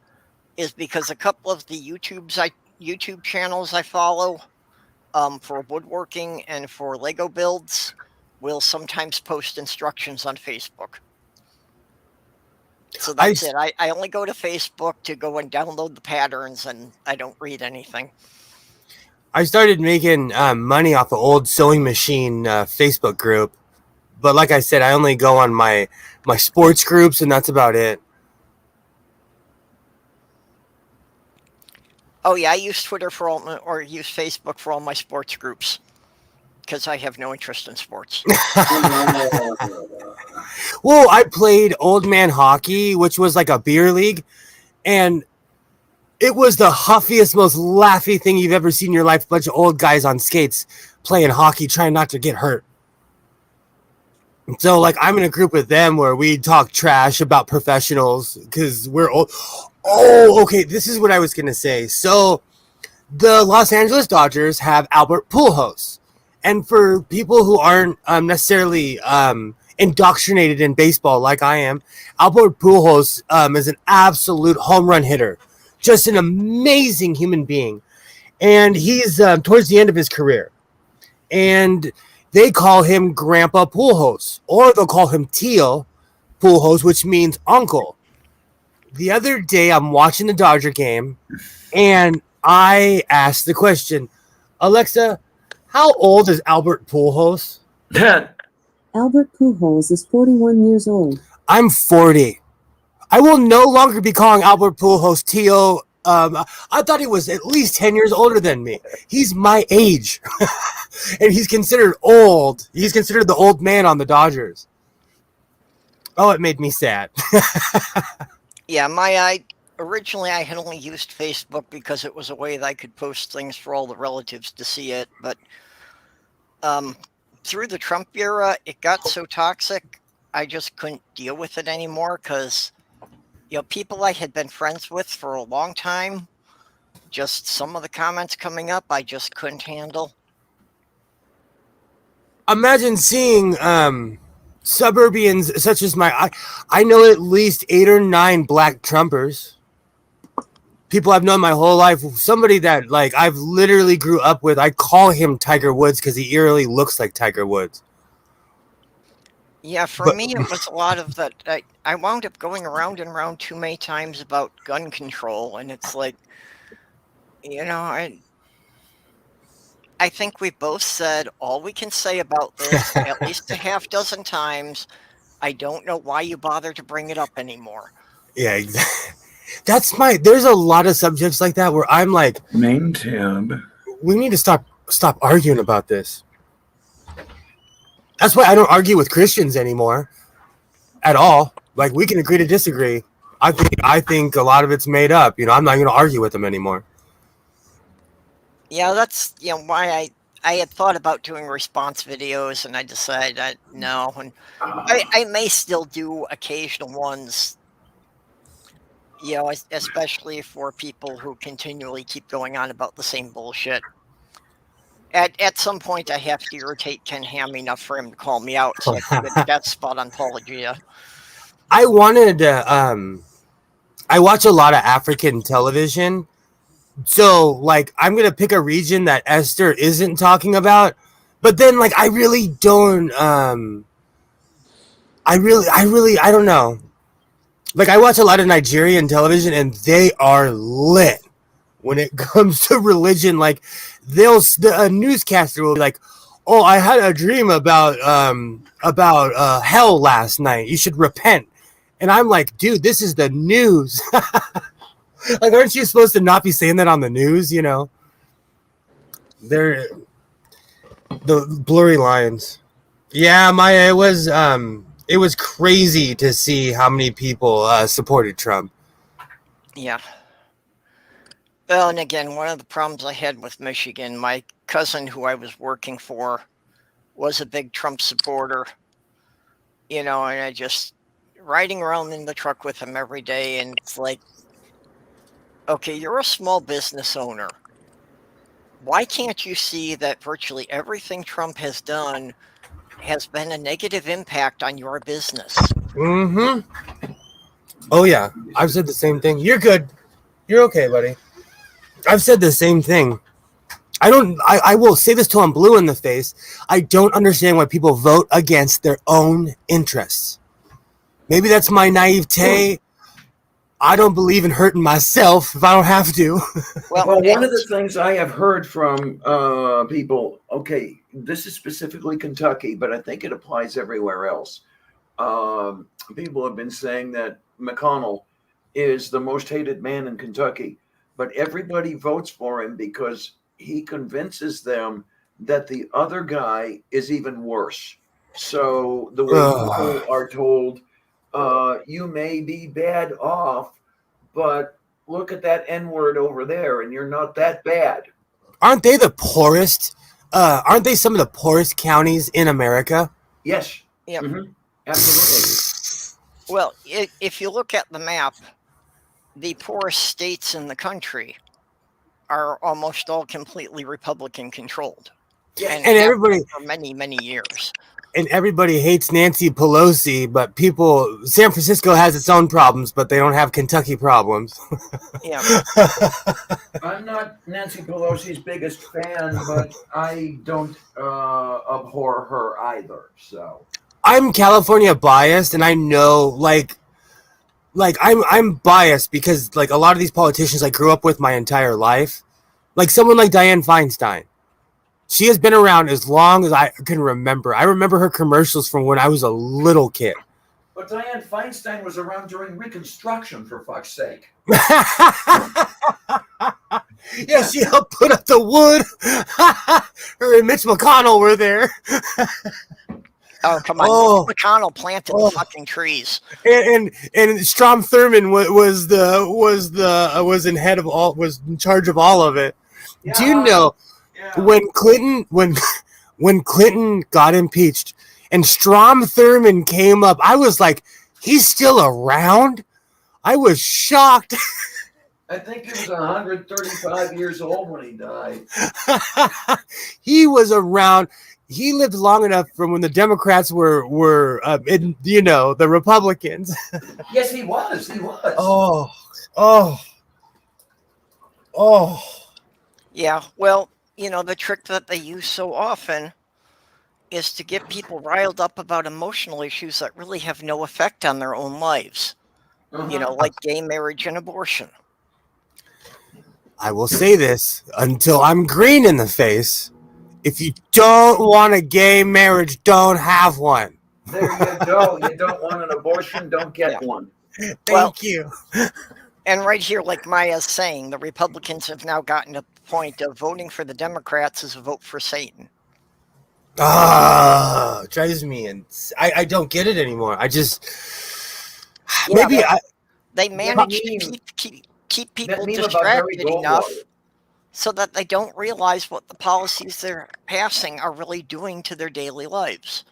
is because a couple of the YouTube channels I follow for woodworking and for Lego builds will sometimes post instructions on Facebook. So that's it. I only go to Facebook to go and download the patterns, and I don't read anything. I started making money off an old sewing machine Facebook group. But like I said, I only go on my sports groups, and that's about it. Oh, yeah, I use Twitter use Facebook for all my sports groups because I have no interest in sports. Well, I played old man hockey, which was like a beer league, and it was the huffiest, most laughy thing you've ever seen in your life. A bunch of old guys on skates playing hockey, trying not to get hurt. So, like, I'm in a group with them where we talk trash about professionals because we're old. Oh, okay, this is what I was going to say. So, the Los Angeles Dodgers have Albert Pujols. And for people who aren't necessarily indoctrinated in baseball like I am, Albert Pujols is an absolute home run hitter. Just an amazing human being. And he's towards the end of his career. And they call him Grandpa Pujols, or they'll call him Tío Pujols, which means uncle. The other day, I'm watching the Dodger game, and I asked the question, Alexa, how old is Albert Pujols? Albert Pujols is 41 years old. I'm 40. I will no longer be calling Albert Pujols Tío. I thought he was at least 10 years older than me. He's my age. And he's considered old. He's considered the old man on the Dodgers. Oh, it made me sad. Yeah, originally I had only used Facebook because it was a way that I could post things for all the relatives to see it. But through the Trump era, it got so toxic, I just couldn't deal with it anymore because People I had been friends with for a long time, just some of the comments coming up, I just couldn't handle. Imagine seeing suburbians such as I know at least 8 or 9 black Trumpers. People I've known my whole life. Somebody that like I've literally grew up with. I call him Tiger Woods because he eerily looks like Tiger Woods. Yeah, for me, it was a lot of that. I wound up going around and around too many times about gun control, and it's like, I think we both said all we can say about this at least a half dozen times. I don't know why you bother to bring it up anymore. Yeah, exactly. There's a lot of subjects like that where I'm like, Main tab. We need to stop arguing about this. That's why I don't argue with Christians anymore at all. Like, we can agree to disagree. I think a lot of it's made up. I'm not going to argue with them anymore. Yeah, that's why I had thought about doing response videos, and I decided no. And I may still do occasional ones, especially for people who continually keep going on about the same bullshit. At some point, I have to irritate Ken Ham enough for him to call me out, so I can get that spot on Apologia. I wanted to. I watch a lot of African television, so like I'm gonna pick a region that Esther isn't talking about, but then like I really don't. I don't know. Like I watch a lot of Nigerian television, and they are lit when it comes to religion. Like a newscaster will be like, "Oh, I had a dream about hell last night. You should repent." And I'm like, dude, this is the news. Like, aren't you supposed to not be saying that on the news? They're the blurry lines. Yeah, Maya, it was crazy to see how many people supported Trump. Yeah. Well, and again, one of the problems I had with Michigan, my cousin who I was working for was a big Trump supporter, and I just riding around in the truck with him every day, and it's like, okay, you're a small business owner. Why can't you see that virtually everything Trump has done has been a negative impact on your business? Mm-hmm. Oh, yeah. I've said the same thing. You're good. You're okay, buddy. I've said the same thing. I will say this till I'm blue in the face. I don't understand why people vote against their own interests. Maybe that's my naivete. I don't believe in hurting myself if I don't have to. Well, one of the things I have heard from people, okay, this is specifically Kentucky, but I think it applies everywhere else. People have been saying that McConnell is the most hated man in Kentucky, but everybody votes for him because he convinces them that the other guy is even worse. So the way people are told, you may be bad off, but look at that N-word over there, and you're not that bad. Aren't they the poorest? Aren't they some of the poorest counties in America? Yes. Yeah. Mm-hmm. Absolutely. Well, if you look at the map, the poorest states in the country are almost all completely Republican controlled. Yeah, and everybody for many, many years. And everybody hates Nancy Pelosi, but San Francisco has its own problems, but they don't have Kentucky problems. Yeah. I'm not Nancy Pelosi's biggest fan, but I don't abhor her either. So I'm California biased, and I know, like I'm biased because like a lot of these politicians I grew up with my entire life, like someone like Dianne Feinstein. She has been around as long as I can remember. I remember her commercials from when I was a little kid. But Dianne Feinstein was around during Reconstruction, for fuck's sake. Yeah, she helped put up the wood. Her and Mitch McConnell were there. Oh, come on. McConnell planted the fucking trees. And Strom Thurmond was in charge of all of it. Yeah. Do you know when Clinton got impeached and Strom Thurmond came up, I was like, he's still around? I was shocked. I think he was 135 years old when he died. He was around. He lived long enough from when the Democrats were in, the Republicans. Yes, he was. He was. Oh. Yeah, well, the trick that they use so often is to get people riled up about emotional issues that really have no effect on their own lives. Like gay marriage and abortion. I will say this until I'm green in the face. If you don't want a gay marriage, don't have one. There you go. You don't want an abortion, don't get one. Thank you. And right here, like Maya's saying, the Republicans have now gotten to the point of voting for the Democrats is a vote for Satan. Drives me, and I don't get it anymore. I just they manage to keep people distracted enough so that they don't realize what the policies they're passing are really doing to their daily lives.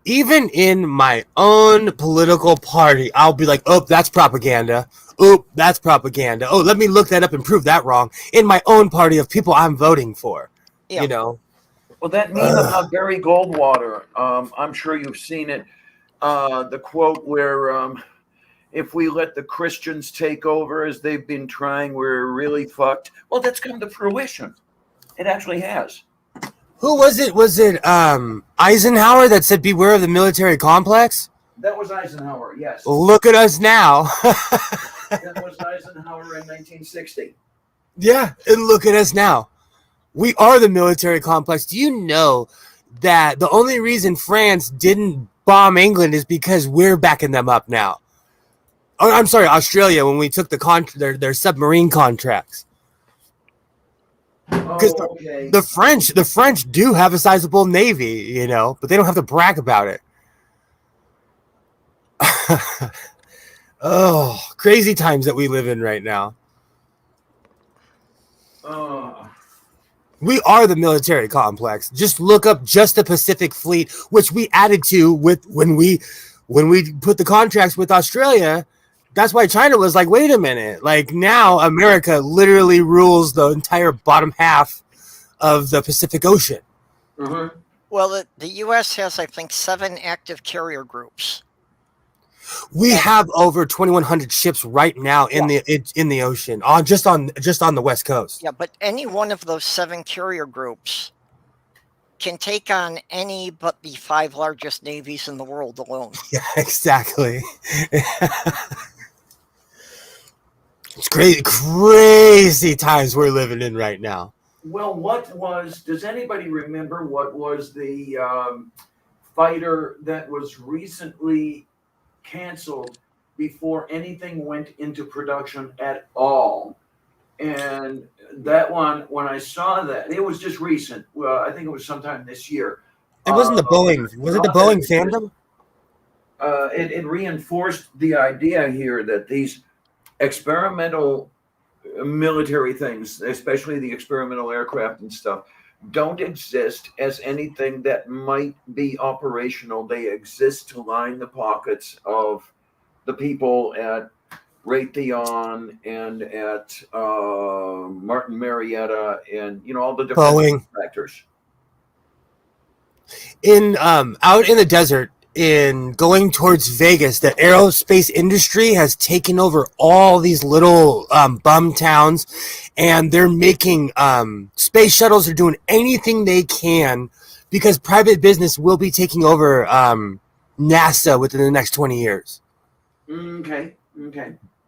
Even in my own political party, I'll be like, oh, that's propaganda. Oh, that's propaganda. Oh, let me look that up and prove that wrong. In my own party of people I'm voting for, Well, that meme about Barry Goldwater, I'm sure you've seen it. The quote where if we let the Christians take over as they've been trying, we're really fucked. Well, that's come to fruition. It actually has. Who was it? Was it Eisenhower that said, beware of the military complex? That was Eisenhower, yes. Look at us now. That was Eisenhower in 1960. Yeah, and look at us now. We are the military complex. Do you know that the only reason France didn't bomb England is because we're backing them up now? Oh, I'm sorry, Australia, when we took their submarine contracts. Because the French do have a sizable navy, but they don't have to brag about it. Oh, crazy times that we live in right now. We are the military complex. Just look up just the Pacific Fleet, which we added to when we put the contracts with Australia. That's why China was like, wait a minute. Like now America literally rules the entire bottom half of the Pacific Ocean. Mm-hmm. Well, the U.S. has, I think, 7 active carrier groups. We have over 2,100 ships right now in the ocean, just on the West Coast. Yeah, but any one of those 7 carrier groups can take on any but the 5 largest navies in the world alone. Yeah, exactly. It's crazy times we're living in right now. Well, does anybody remember what was the fighter that was recently canceled before anything went into production at all? And that one, when I saw that, it was just recent. Well, I think it was sometime this year. It wasn't the Boeing. Was it the Boeing Phantom? It reinforced the idea here that these experimental military things, especially the experimental aircraft and stuff, don't exist as anything that might be operational. They exist to line the pockets of the people at Raytheon and at Martin Marietta and all the different Boeing factors. In out in the desert, in going towards Vegas, the aerospace industry has taken over all these little bum towns, and they're making space shuttles. They're doing anything they can because private business will be taking over NASA within the next 20 years. Okay.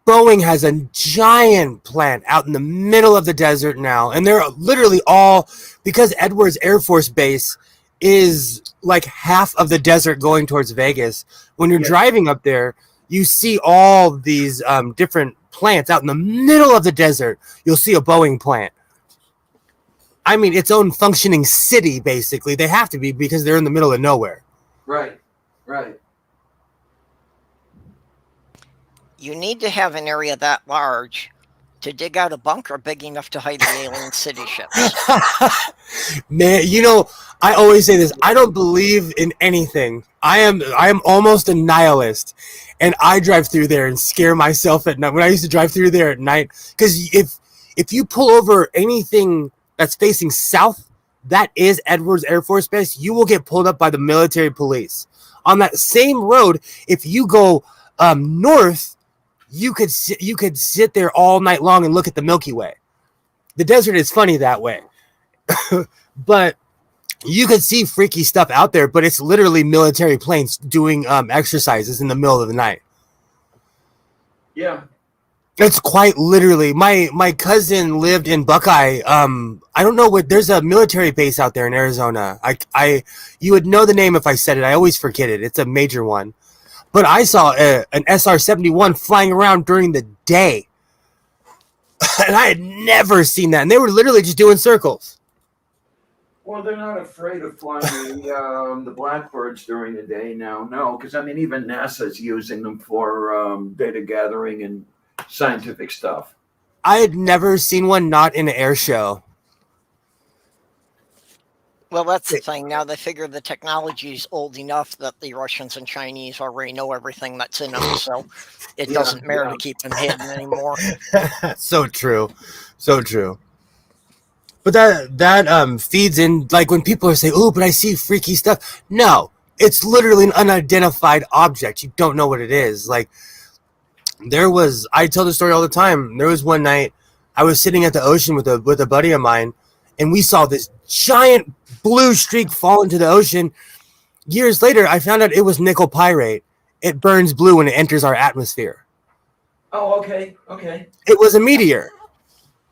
Boeing has a giant plant out in the middle of the desert now, and they're literally all, because Edwards Air Force Base is like half of the desert going towards Vegas. When you're driving up there, you see all these different plants out in the middle of the desert. You'll see a Boeing plant. I mean, its own functioning city, basically. They have to be because they're in the middle of nowhere. Right. You need to have an area that large to dig out a bunker big enough to hide the alien city ships. Man, you know, I always say this. I don't believe in anything. I am almost a nihilist, and I drive through there and scare myself at night. When I used to drive through there at night, because if you pull over anything that's facing south, that is Edwards Air Force Base, you will get pulled up by the military police. On that same road, if you go north, you could sit there all night long and look at the Milky Way. The desert is funny that way. But you could see freaky stuff out there, but it's literally military planes doing exercises in the middle of the night. Yeah. It's quite literally. My cousin lived in Buckeye. I don't know what. There's a military base out there in Arizona. You would know the name if I said it. I always forget it. It's a major one. But I saw an SR-71 flying around during the day, and I had never seen that. And they were literally just doing circles. Well, they're not afraid of flying the blackbirds during the day now. No, because I mean, even NASA's using them for data gathering and scientific stuff. I had never seen one not in an air show. Well, that's the thing. Now they figure the technology's old enough that the Russians and Chinese already know everything that's in them, so it doesn't matter to keep them hidden anymore. So true. So true. But that feeds in, like when people are saying, "Oh, but I see freaky stuff." No, it's literally an unidentified object. You don't know what it is. Like I tell the story all the time. There was one night I was sitting at the ocean with a buddy of mine, and we saw this giant blue streak fall into the ocean. Years later, I found out it was nickel pyrite. It burns blue when it enters our atmosphere. Oh, okay. It was a meteor.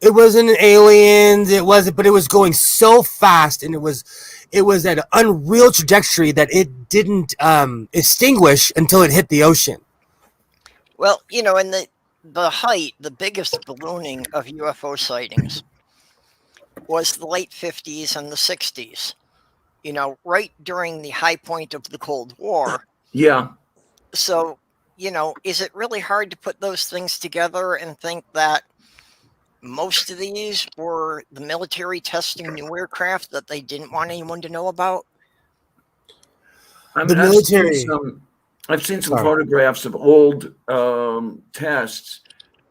It wasn't an aliens. It wasn't, but it was going so fast, and it was at an unreal trajectory that it didn't extinguish until it hit the ocean. Well, you know, in the biggest ballooning of UFO sightings was the late 50s and the 60s. You know, right during the high point of the Cold War. Yeah. So, you know, is it really hard to put those things together and think that most of these were the military testing new aircraft that they didn't want anyone to know about? The military. I've seen some photographs of old tests,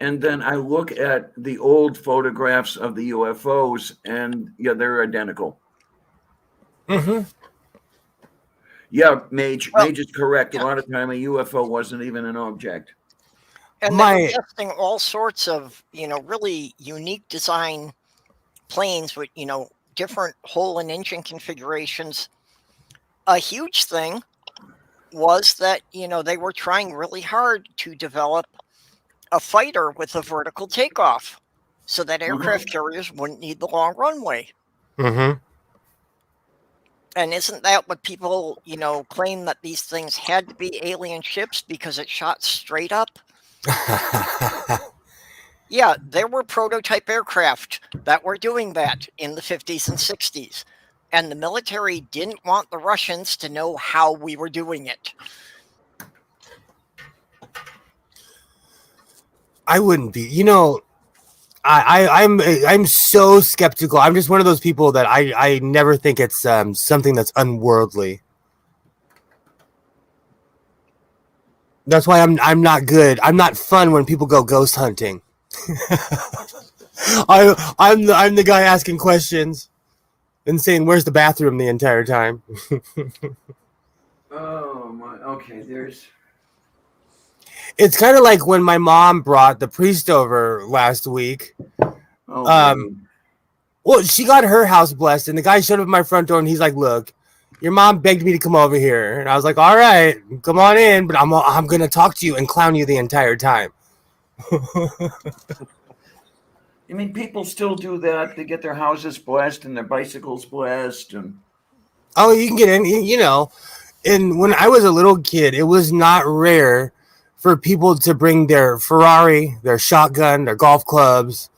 and then I look at the old photographs of the UFOs, and yeah, they're identical. Mm-hmm. Yeah, Mage is correct. A lot of time a UFO wasn't even an object. And they were testing all sorts of, you know, really unique design planes with, you know, different hull and engine configurations. A huge thing was that, you know, they were trying really hard to develop a fighter with a vertical takeoff so that aircraft carriers wouldn't need the long runway. Mm-hmm. And isn't that what people, you know, claim that these things had to be alien ships because it shot straight up? Yeah, there were prototype aircraft that were doing that in the 50s and 60s. And the military didn't want the Russians to know how we were doing it. I wouldn't be. You know, I'm so skeptical. I'm just one of those people that I never think it's something that's unworldly. That's why I'm not good. I'm not fun when people go ghost hunting. I'm the guy asking questions and saying where's the bathroom the entire time. Oh my. Okay, there's. It's kind of like when my mom brought the priest over last week. Oh, well, she got her house blessed, and the guy showed up at my front door, and he's like, "Look, your mom begged me to come over here," and I was like, "All right, come on in, but I'm gonna talk to you and clown you the entire time." You mean people still do that? They get their houses blessed and their bicycles blessed, and oh, you can get in, you know. And when I was a little kid, it was not rare for people to bring their Ferrari, their shotgun, their golf clubs,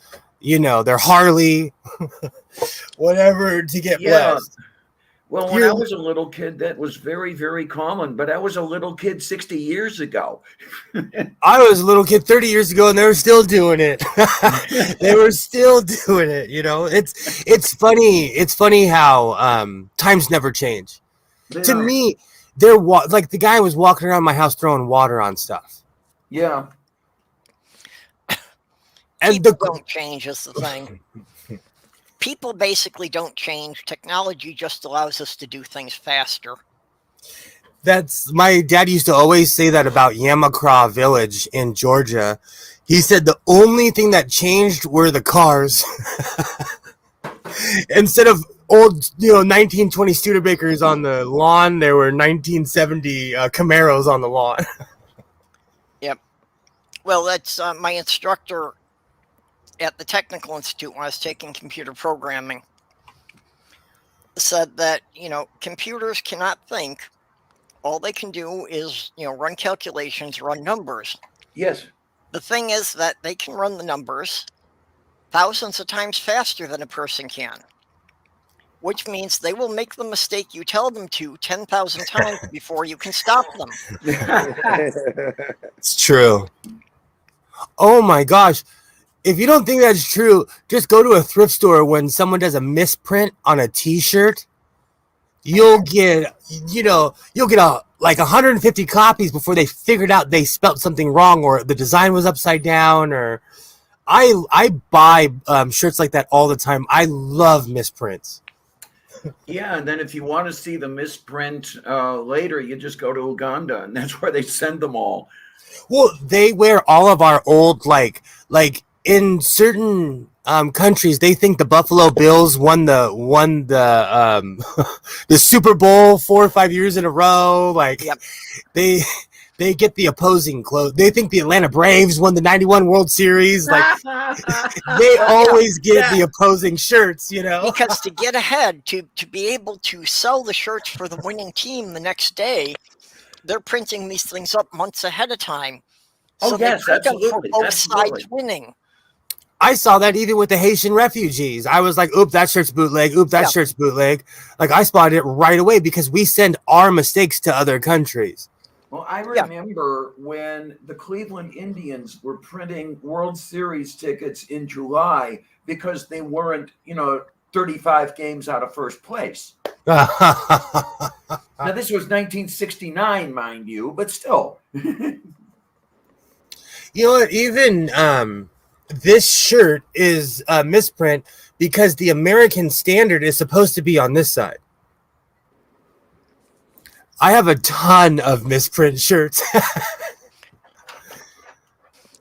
you know, their Harley, whatever, to get blessed. Well, when I was a little kid, that was very, very common, but I was a little kid 60 years ago. I was a little kid 30 years ago, and they were still doing it. They were still doing it. You know, it's funny. It's funny how times never change. To me, like the guy was walking around my house throwing water on stuff. Yeah. And People don't change is the thing. People basically don't change. Technology just allows us to do things faster. That's my dad used to always say that about Yamacraw Village in Georgia. He said the only thing that changed were the cars. Instead of old, 1920 Studebakers on the lawn, there were 1970 Camaros on the lawn. Yep. Well, that's my instructor at the Technical Institute when I was taking computer programming said that, computers cannot think. All they can do is, run calculations, run numbers. Yes. The thing is that they can run the numbers thousands of times faster than a person can, which means they will make the mistake you tell them to 10,000 times before you can stop them. It's true. Oh my gosh. If you don't think that's true, just go to a thrift store when someone does a misprint on a t-shirt. You'll get, like 150 copies before they figured out they spelt something wrong or the design was upside down. Or I buy shirts like that all the time. I love misprints. Yeah, and then if you want to see the misprint later, you just go to Uganda, and that's where they send them all. Well, they wear all of our old, like in certain countries, they think the Buffalo Bills won the the Super Bowl 4 or 5 years in a row. Like, yep. They get the opposing clothes. They think the Atlanta Braves won the '91 World Series. Like, they always get the opposing shirts, Because to get ahead, to be able to sell the shirts for the winning team the next day, they're printing these things up months ahead of time. So yes, they print them for absolutely. both sides winning. I saw that even with the Haitian refugees. I was like, oop, that shirt's bootleg. Oop, that shirt's bootleg. Like, I spotted it right away because we send our mistakes to other countries. Well, I remember when the Cleveland Indians were printing World Series tickets in July because they weren't, 35 games out of first place. Now, this was 1969, mind you, but still. You know what? Even this shirt is a misprint because the American standard is supposed to be on this side. I have a ton of misprint shirts.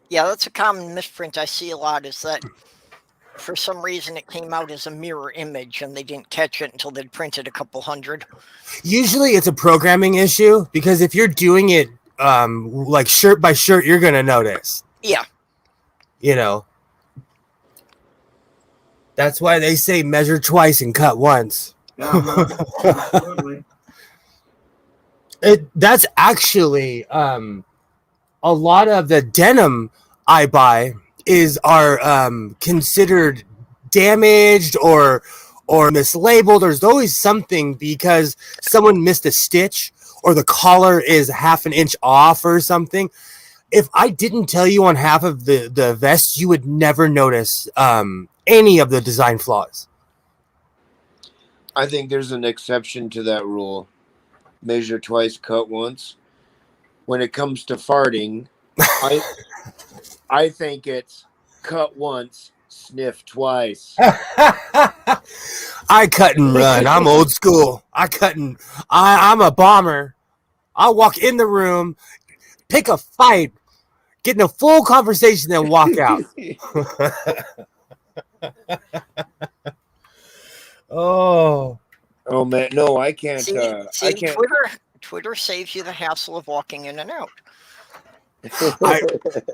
Yeah, that's a common misprint I see a lot, is that for some reason it came out as a mirror image and they didn't catch it until they'd printed a couple hundred. Usually it's a programming issue because if you're doing it like shirt by shirt, you're going to notice. Yeah. That's why they say measure twice and cut once. Absolutely. That's actually a lot of the denim I buy are considered damaged or mislabeled. There's always something because someone missed a stitch or the collar is half an inch off or something. If I didn't tell you on half of the vest, you would never notice any of the design flaws. I think there's an exception to that rule. Measure twice, cut once. When it comes to farting, I think it's cut once, sniff twice. I cut and run. I'm old school. I'm a bomber. I'll walk in the room, pick a fight, get in a full conversation, then walk out. Oh man, no, I can't. See, I can't. Twitter saves you the hassle of walking in and out.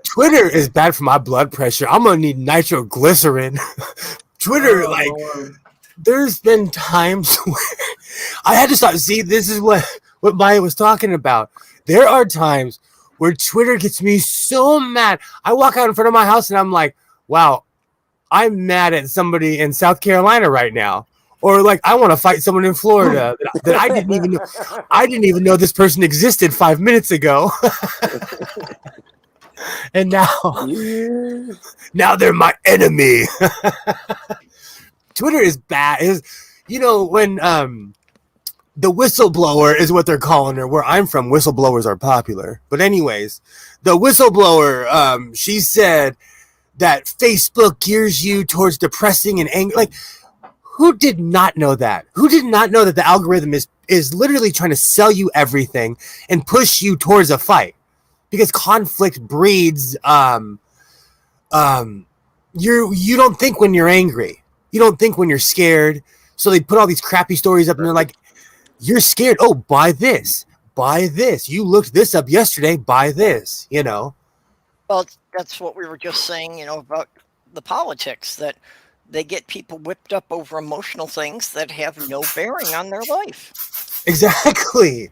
Twitter is bad for my blood pressure. I'm gonna need nitroglycerin. Twitter, there's been times where I had to stop. See, this is what Maya was talking about. There are times where Twitter gets me so mad. I walk out in front of my house and I'm like, wow, I'm mad at somebody in South Carolina right now. Or like, I want to fight someone in Florida that I didn't even know. I didn't even know this person existed 5 minutes ago. And now they're my enemy. Twitter is bad. When the whistleblower is what they're calling her. Where I'm from, whistleblowers are popular. But anyways, the whistleblower, she said that Facebook gears you towards depressing and anger. Like, who did not know that? Who did not know that the algorithm is literally trying to sell you everything and push you towards a fight? Because conflict breeds you don't think when you're angry. You don't think when you're scared. So they put all these crappy stories up and they're like, you're scared. Oh, buy this. Buy this. You looked this up yesterday. Buy this, Well, that's what we were just saying, about the politics, that they get people whipped up over emotional things that have no bearing on their life. Exactly.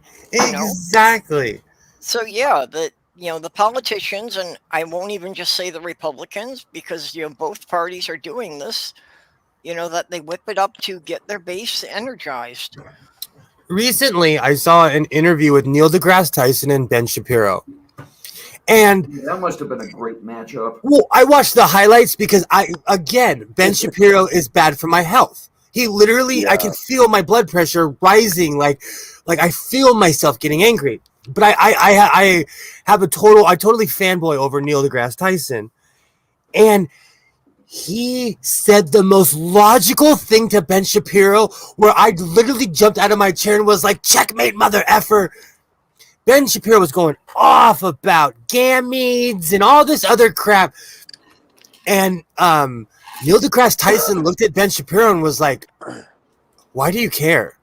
So yeah, the politicians, and I won't even just say the Republicans, because both parties are doing this, that they whip it up to get their base energized. Recently, I saw an interview with Neil deGrasse Tyson and Ben Shapiro. And that must have been a great matchup. Well, I watched the highlights because Ben Shapiro is bad for my health. He literally, I can feel my blood pressure rising, like I feel myself getting angry. But I totally fanboy over Neil deGrasse Tyson, and he said the most logical thing to Ben Shapiro, where I literally jumped out of my chair and was like, "Checkmate, mother effer." Ben Shapiro was going off about gametes and all this other crap. And Neil deGrasse Tyson looked at Ben Shapiro and was like, why do you care?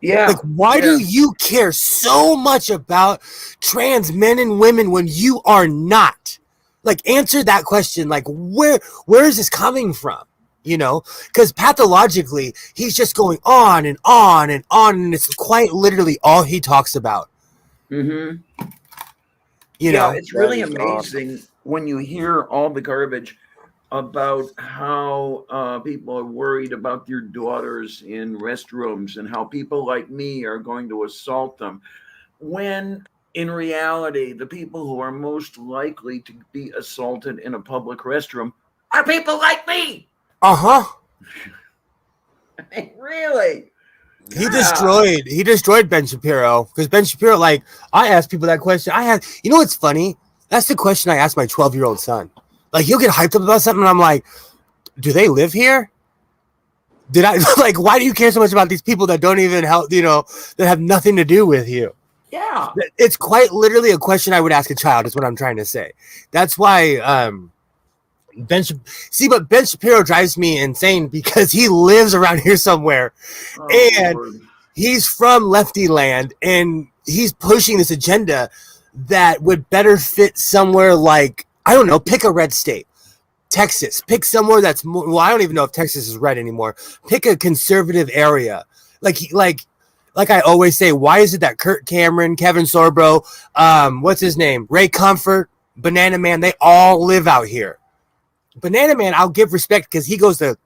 Yeah. Like, why do you care so much about trans men and women when you are not? Like, answer that question. Like, where is this coming from? Because pathologically, he's just going on and on and on. And it's quite literally all he talks about. Mm-hmm. It's really amazing when you hear all the garbage about how people are worried about your daughters in restrooms and how people like me are going to assault them, when in reality, the people who are most likely to be assaulted in a public restroom are people like me. Uh-huh. I mean, really? He destroyed Ben Shapiro, because Ben Shapiro, I asked people that question. What's funny? That's the question I asked my 12-year-old son. Like, he'll get hyped up about something, and I'm like, do they live here? Why do you care so much about these people that don't even help, that have nothing to do with you? Yeah. It's quite literally a question I would ask a child, is what I'm trying to say. That's why but Ben Shapiro drives me insane, because he lives around here somewhere, and Lord. He's from Lefty Land, and he's pushing this agenda that would better fit somewhere like, I don't know, pick a red state, Texas. Pick somewhere that's more, well, I don't even know if Texas is red anymore. Pick a conservative area, like I always say. Why is it that Kirk Cameron, Kevin Sorbo, what's his name, Ray Comfort, Banana Man, they all live out here? Banana Man, I'll give respect because he goes to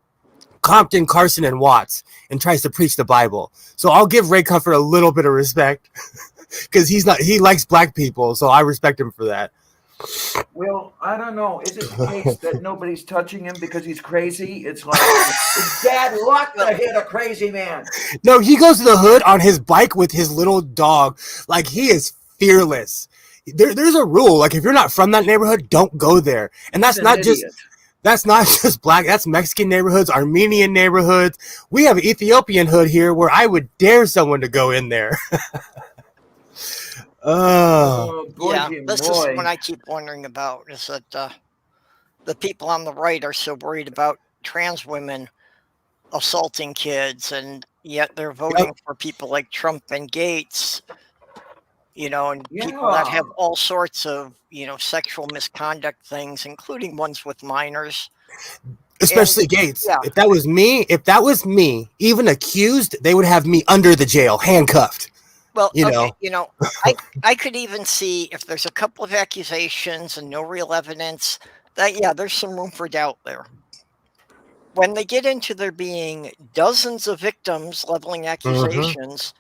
Compton, Carson, and Watts and tries to preach the Bible. So I'll give Ray Comfort a little bit of respect because he likes black people. So I respect him for that. Well, I don't know. Is it the case that nobody's touching him because he's crazy? It's like, it's bad luck to hit a crazy man. No, he goes to the hood on his bike with his little dog. Like, he is fearless. There's a rule. Like, if you're not from that neighborhood, don't go there. And that's not just black. That's Mexican neighborhoods, Armenian neighborhoods. We have an Ethiopian hood here where I would dare someone to go in there. This is what I keep wondering about, is that the people on the right are so worried about trans women assaulting kids, and yet they're voting for people like Trump and Gates, and people that have all sorts of, sexual misconduct things, including ones with minors. Especially Gates. Yeah. If that was me, even accused, they would have me under the jail, handcuffed. Well, I could even see if there's a couple of accusations and no real evidence that, there's some room for doubt there. when they get into there being dozens of victims leveling accusations,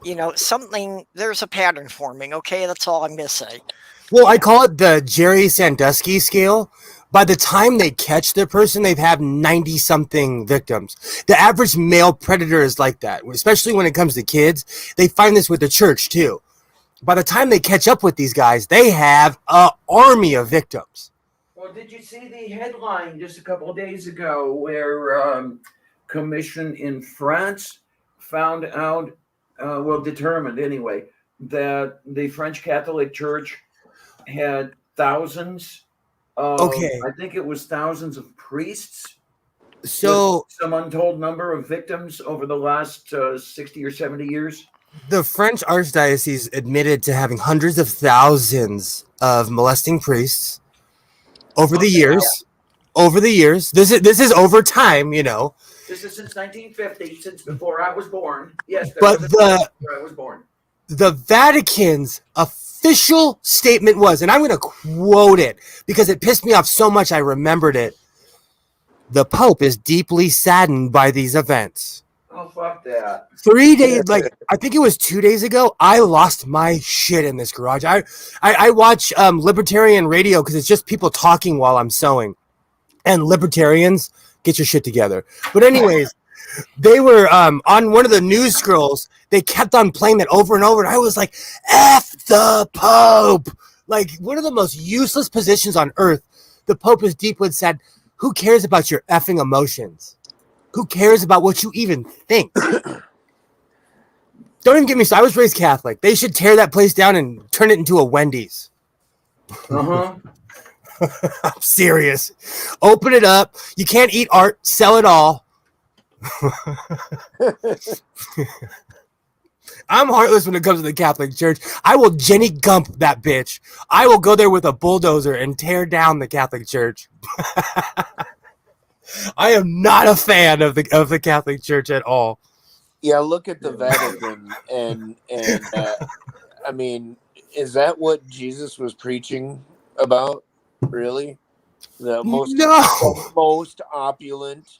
there's a pattern forming. Okay, that's all I'm gonna say. Well, I call it the Jerry Sandusky scale. By the time they catch their person, they've had 90-something victims. The average male predator is like that, especially when it comes to kids. They find this with the church, too. By the time they catch up with these guys, they have an army of victims. Well, did you see the headline just a couple of days ago where commission in France found out, determined anyway, that the French Catholic Church had thousands of, I think it was thousands of priests. So some untold number of victims over the last 60 or 70 years. The French Archdiocese admitted to having hundreds of thousands of molesting priests over the years. Over the years. This is over time, This is since 1950, since before I was born. Yes, but before I was born. The Vatican's official statement was, and I'm going to quote it because it pissed me off so much I remembered it. The Pope is deeply saddened by these events. Oh, fuck that. 3 days, I think it was 2 days ago, I lost my shit in this garage. I watch libertarian radio because it's just people talking while I'm sewing. And libertarians, get your shit together. But anyways, they were on one of the news scrolls. They kept on playing that over and over. And I was like, F the Pope. Like, one of the most useless positions on earth. The Pope is deeply sad. Who cares about your effing emotions? Who cares about what you even think? Don't even get me started. I was raised Catholic. They should tear that place down and turn it into a Wendy's. Uh-huh. I'm serious. Open it up. You can't eat art. Sell it all. I'm heartless when it comes to the Catholic Church. I will Jenny Gump that bitch. I will go there with a bulldozer and tear down the Catholic Church. I am not a fan of the Catholic Church at all. Yeah, look at the Vatican, and I mean, is that what Jesus was preaching about? Really, the most opulent,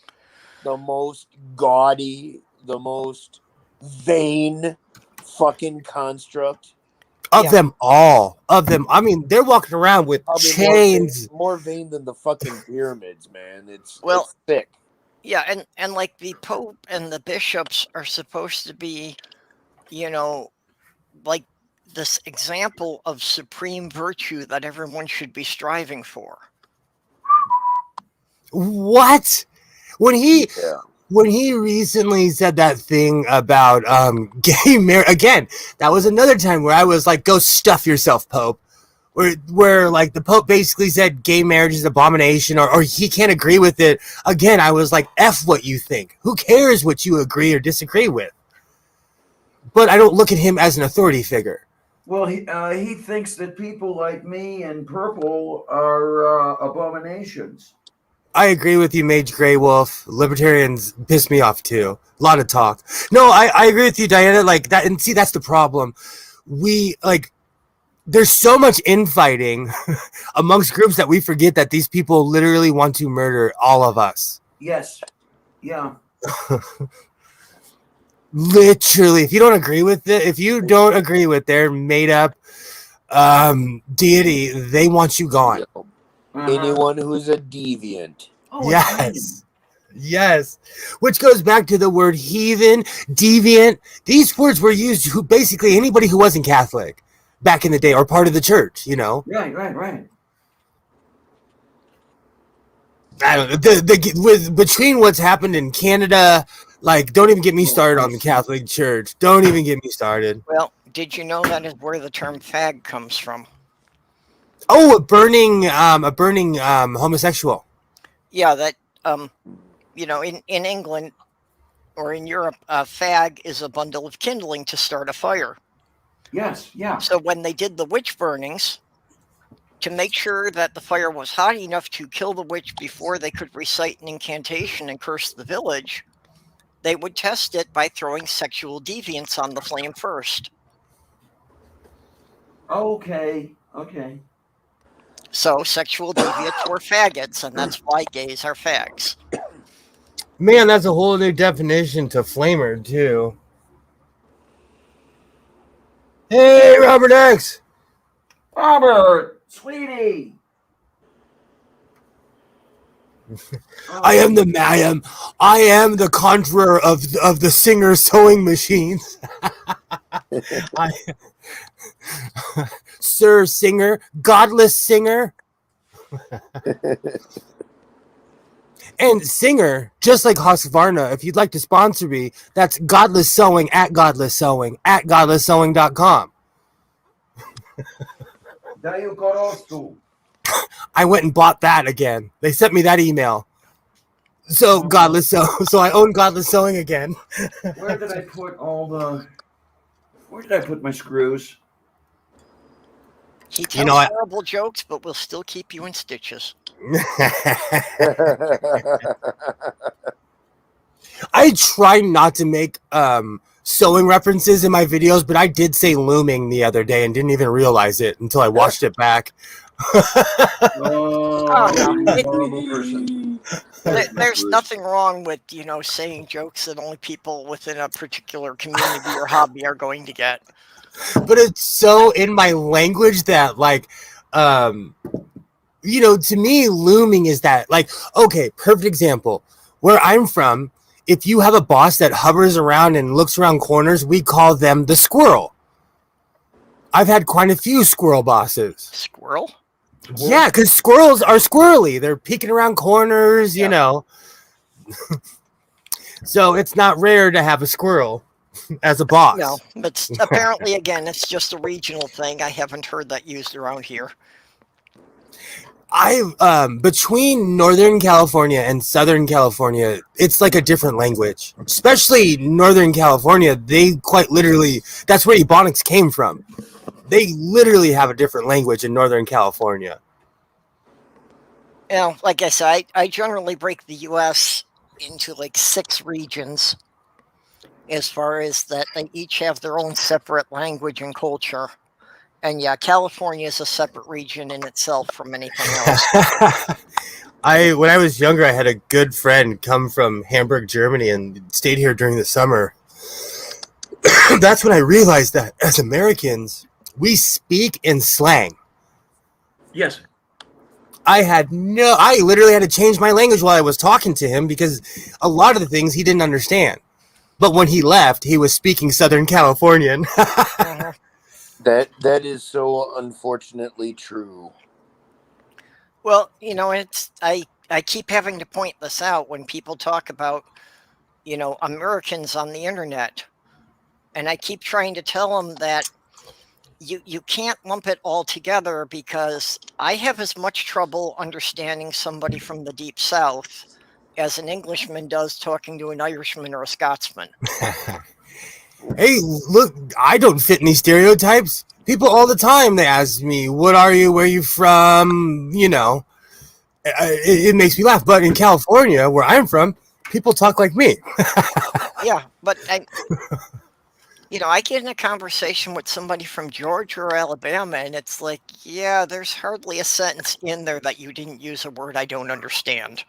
the most gaudy, the most vain fucking construct of them all. Of them, I mean, they're walking around with chains. More vain than the fucking pyramids, man. It's thick. Yeah, and like the Pope and the bishops are supposed to be, like this example of supreme virtue that everyone should be striving for. What? When he recently said that thing about gay marriage, again, that was another time where I was like, go stuff yourself, Pope. Where like the Pope basically said gay marriage is an abomination or he can't agree with it. Again, I was like, F what you think. Who cares what you agree or disagree with? But I don't look at him as an authority figure. Well, he thinks that people like me and purple are abominations. I agree with you, Mage Grey Wolf. Libertarians piss me off too. A lot of talk. No, I agree with you, Diana. Like that, and see, that's the problem. There's so much infighting amongst groups that we forget that these people literally want to murder all of us. Yes. Yeah. Literally, if you don't agree with their made up deity, they want you gone. Anyone who's a deviant. Oh, yes. Which goes back to the word heathen, deviant. These words were used to basically anybody who wasn't Catholic back in the day or part of the church, Right. I don't know. Between what's happened in Canada, like, don't even get me started on the Catholic Church. Don't even get me started. Well, did you know that is where the term fag comes from? Oh, a burning homosexual. Yeah, that in England or in Europe, a fag is a bundle of kindling to start a fire. Yes, yeah. So when they did the witch burnings, to make sure that the fire was hot enough to kill the witch before they could recite an incantation and curse the village, they would test it by throwing sexual deviants on the flame first. Okay. So sexual deviants were faggots, and that's why gays are fags. Man, that's a whole new definition to flamer, too. Hey, Robert X! Robert, sweetie. I am the conjurer of the singer sewing machines. Sir Singer, godless singer. And Singer, just like Husqvarna, if you'd like to sponsor me, that's Godless Sewing at godlesssewing.com. I went and bought that again. They sent me that email. So Godless Sew. So I own Godless Sewing again. Where did I put where did I put my screws? He tells horrible jokes, but will still keep you in stitches. I try not to make sewing references in my videos, but I did say looming the other day and didn't even realize it until I watched it back. Horrible person. There's nothing wrong with, saying jokes that only people within a particular community or hobby are going to get. But it's so in my language that, like, to me, looming is that, like, okay, perfect example. Where I'm from, if you have a boss that hovers around and looks around corners, we call them the squirrel. I've had quite a few squirrel bosses. Squirrel? Yeah, because squirrels are squirrely. They're peeking around corners, you know. So it's not rare to have a squirrel as a boss. No, but apparently, again, it's just a regional thing. I haven't heard that used around here. Between Northern California and Southern California, it's like a different language. Especially Northern California, they quite literally, that's where Ebonics came from. They literally have a different language in Northern California. Like I said, I generally break the U.S. into like 6 regions, as far as that they each have their own separate language and culture. And yeah, California is a separate region in itself from anything else. When I was younger, I had a good friend come from Hamburg, Germany, and stayed here during the summer. That's when I realized that as Americans, we speak in slang. Yes. I literally had to change my language while I was talking to him because a lot of the things he didn't understand. But when he left, he was speaking Southern Californian. That is so unfortunately true. Well, I keep having to point this out when people talk about, Americans on the internet. And I keep trying to tell them that you can't lump it all together, because I have as much trouble understanding somebody from the Deep South as an Englishman does talking to an Irishman or a Scotsman. Hey, look, I don't fit any stereotypes. People all the time, they ask me, what are you, where are you from? It makes me laugh. But in California, where I'm from, people talk like me. Yeah, but I get in a conversation with somebody from Georgia or Alabama, and it's like, yeah, there's hardly a sentence in there that you didn't use a word I don't understand.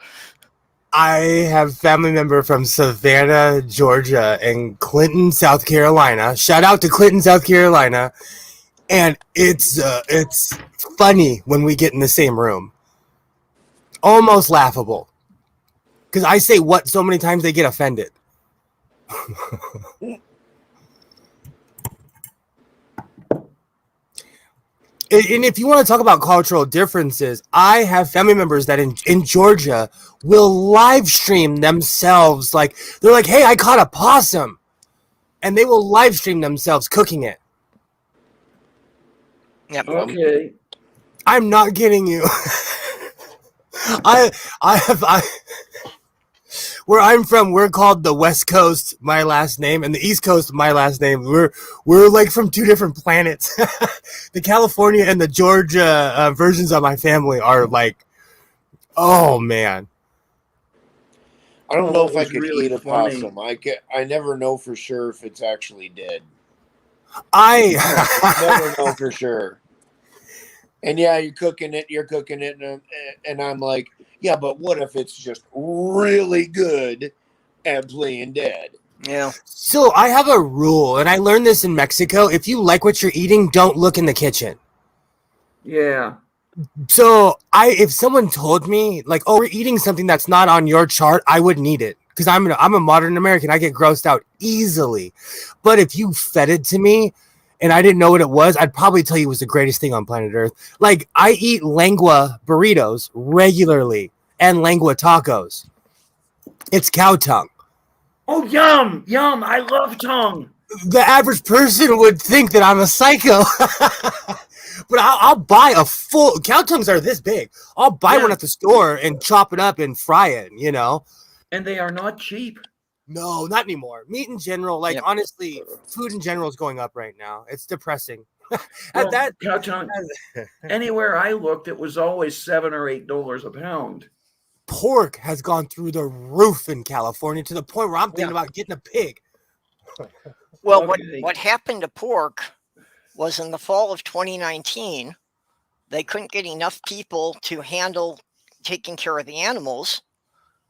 I have family member from Savannah, Georgia, and Clinton, South Carolina. Shout out to Clinton, South Carolina. And it's funny when we get in the same room. Almost laughable. Because I say what so many times they get offended. And if you want to talk about cultural differences, I have family members that in Georgia will live stream themselves. Like, they're like, hey, I caught a possum. And they will live stream themselves cooking it. Yep. Okay. I'm not kidding you. Where I'm from, we're called the West Coast, my last name, and the East Coast, my last name. We're like from 2 different planets. The California and the Georgia versions of my family are like, oh man. I don't know if I It's could really eat a funny. possum. I never know for sure if it's actually dead. I Never know for sure. And yeah, you're cooking it, and I'm like, yeah, but what if it's just really good and playing dead. Yeah. So I have a rule, and I learned this in Mexico. If you like what you're eating, don't look in the kitchen. Yeah. So if someone told me like, oh, we're eating something that's not on your chart, I wouldn't eat it because I'm a modern American. I get grossed out easily. But if you fed it to me and I didn't know what it was, I'd probably tell you it was the greatest thing on planet Earth. Like I eat lengua burritos regularly and lengua tacos. It's cow tongue. Oh, yum, yum. I love tongue. The average person would think that I'm a psycho. But I'll buy a full cow tongues are this big. I'll buy one at the store and chop it up and fry it, you know. And they are not cheap. No, not anymore. Meat in general, like honestly, food in general is going up right now. It's depressing. Well, cow tongue, anywhere I looked, it was always $7 or $8 a pound. Pork has gone through the roof in California to the point where I'm thinking about getting a pig. Well, what happened to pork was in the fall of 2019, they couldn't get enough people to handle taking care of the animals.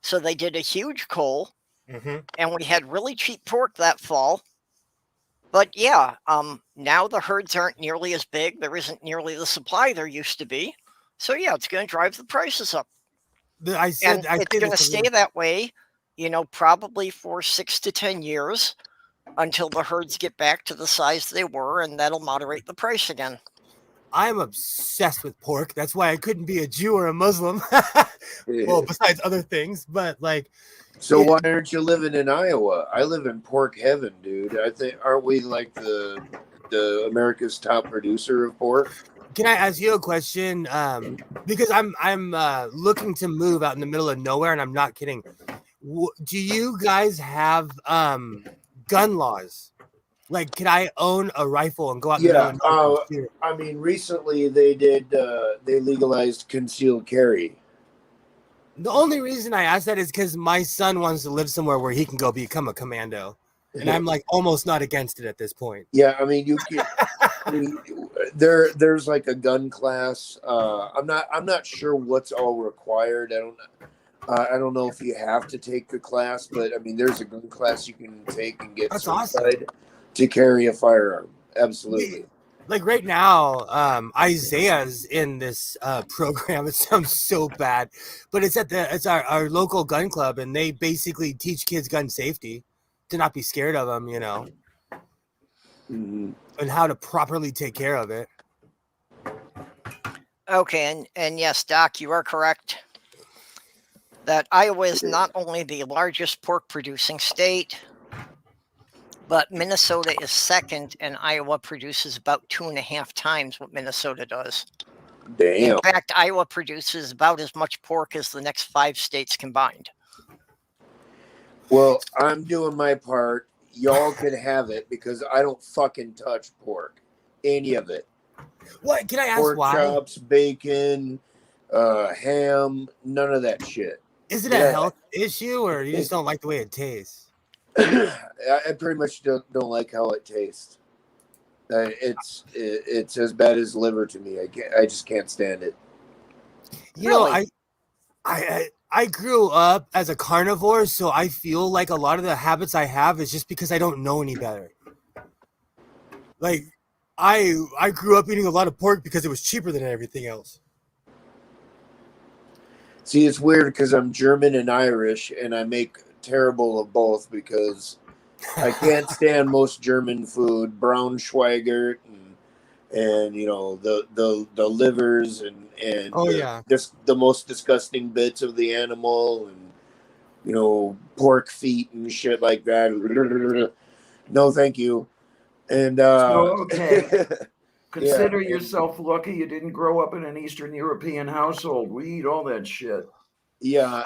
So they did a huge cull, and we had really cheap pork that fall. But yeah, now the herds aren't nearly as big. There isn't nearly the supply there used to be. So yeah, it's going to drive the prices up. It's going to stay that way, you know, probably for 6 to 10 years. Until the herds get back to the size they were, and that'll moderate the price again. I'm obsessed with pork. That's why I couldn't be a Jew or a Muslim. Well, besides other things, but like. So why aren't you living in Iowa? I live in pork heaven, dude. I think aren't we like the America's top producer of pork? Can I ask you a question? Because I'm looking to move out in the middle of nowhere, and I'm not kidding. Do you guys have gun laws? Like, can I own a rifle and go out? Yeah, I mean, recently they legalized concealed carry. The only reason I ask that is because my son wants to live somewhere where he can go become a commando, and I'm like almost not against it at this point. Yeah, I mean, you can. There's like a gun class. I'm not sure what's all required. I don't know if you have to take the class, but I mean, there's a gun class you can take and get certified to carry a firearm. Absolutely. Like right now, Isaiah's in this program. It sounds so bad, but it's our local gun club, and they basically teach kids gun safety, to not be scared of them, you know, and how to properly take care of it. Okay, and yes, Doc, you are correct. That Iowa is not only the largest pork producing state, but Minnesota is second, and Iowa produces about 2.5 times what Minnesota does. Damn. In fact, Iowa produces about as much pork as the next 5 states combined. Well, I'm doing my part. Y'all can have it because I don't fucking touch pork. Any of it. What? Can I ask pork why? Pork chops, bacon, ham, none of that shit. Is it a health issue, or you just don't like the way it tastes? I pretty much don't like how it tastes. It's as bad as liver to me. I just can't stand it. You know, I grew up as a carnivore, so I feel like a lot of the habits I have is just because I don't know any better. Like I grew up eating a lot of pork because it was cheaper than everything else. See, it's weird because I'm German and Irish, and I make terrible of both because I can't stand most German food, Braunschweigert, and you know the livers and just the most disgusting bits of the animal, and you know pork feet and shit like that. No, thank you. And okay. Consider yourself lucky you didn't grow up in an Eastern European household. We eat all that shit. Yeah,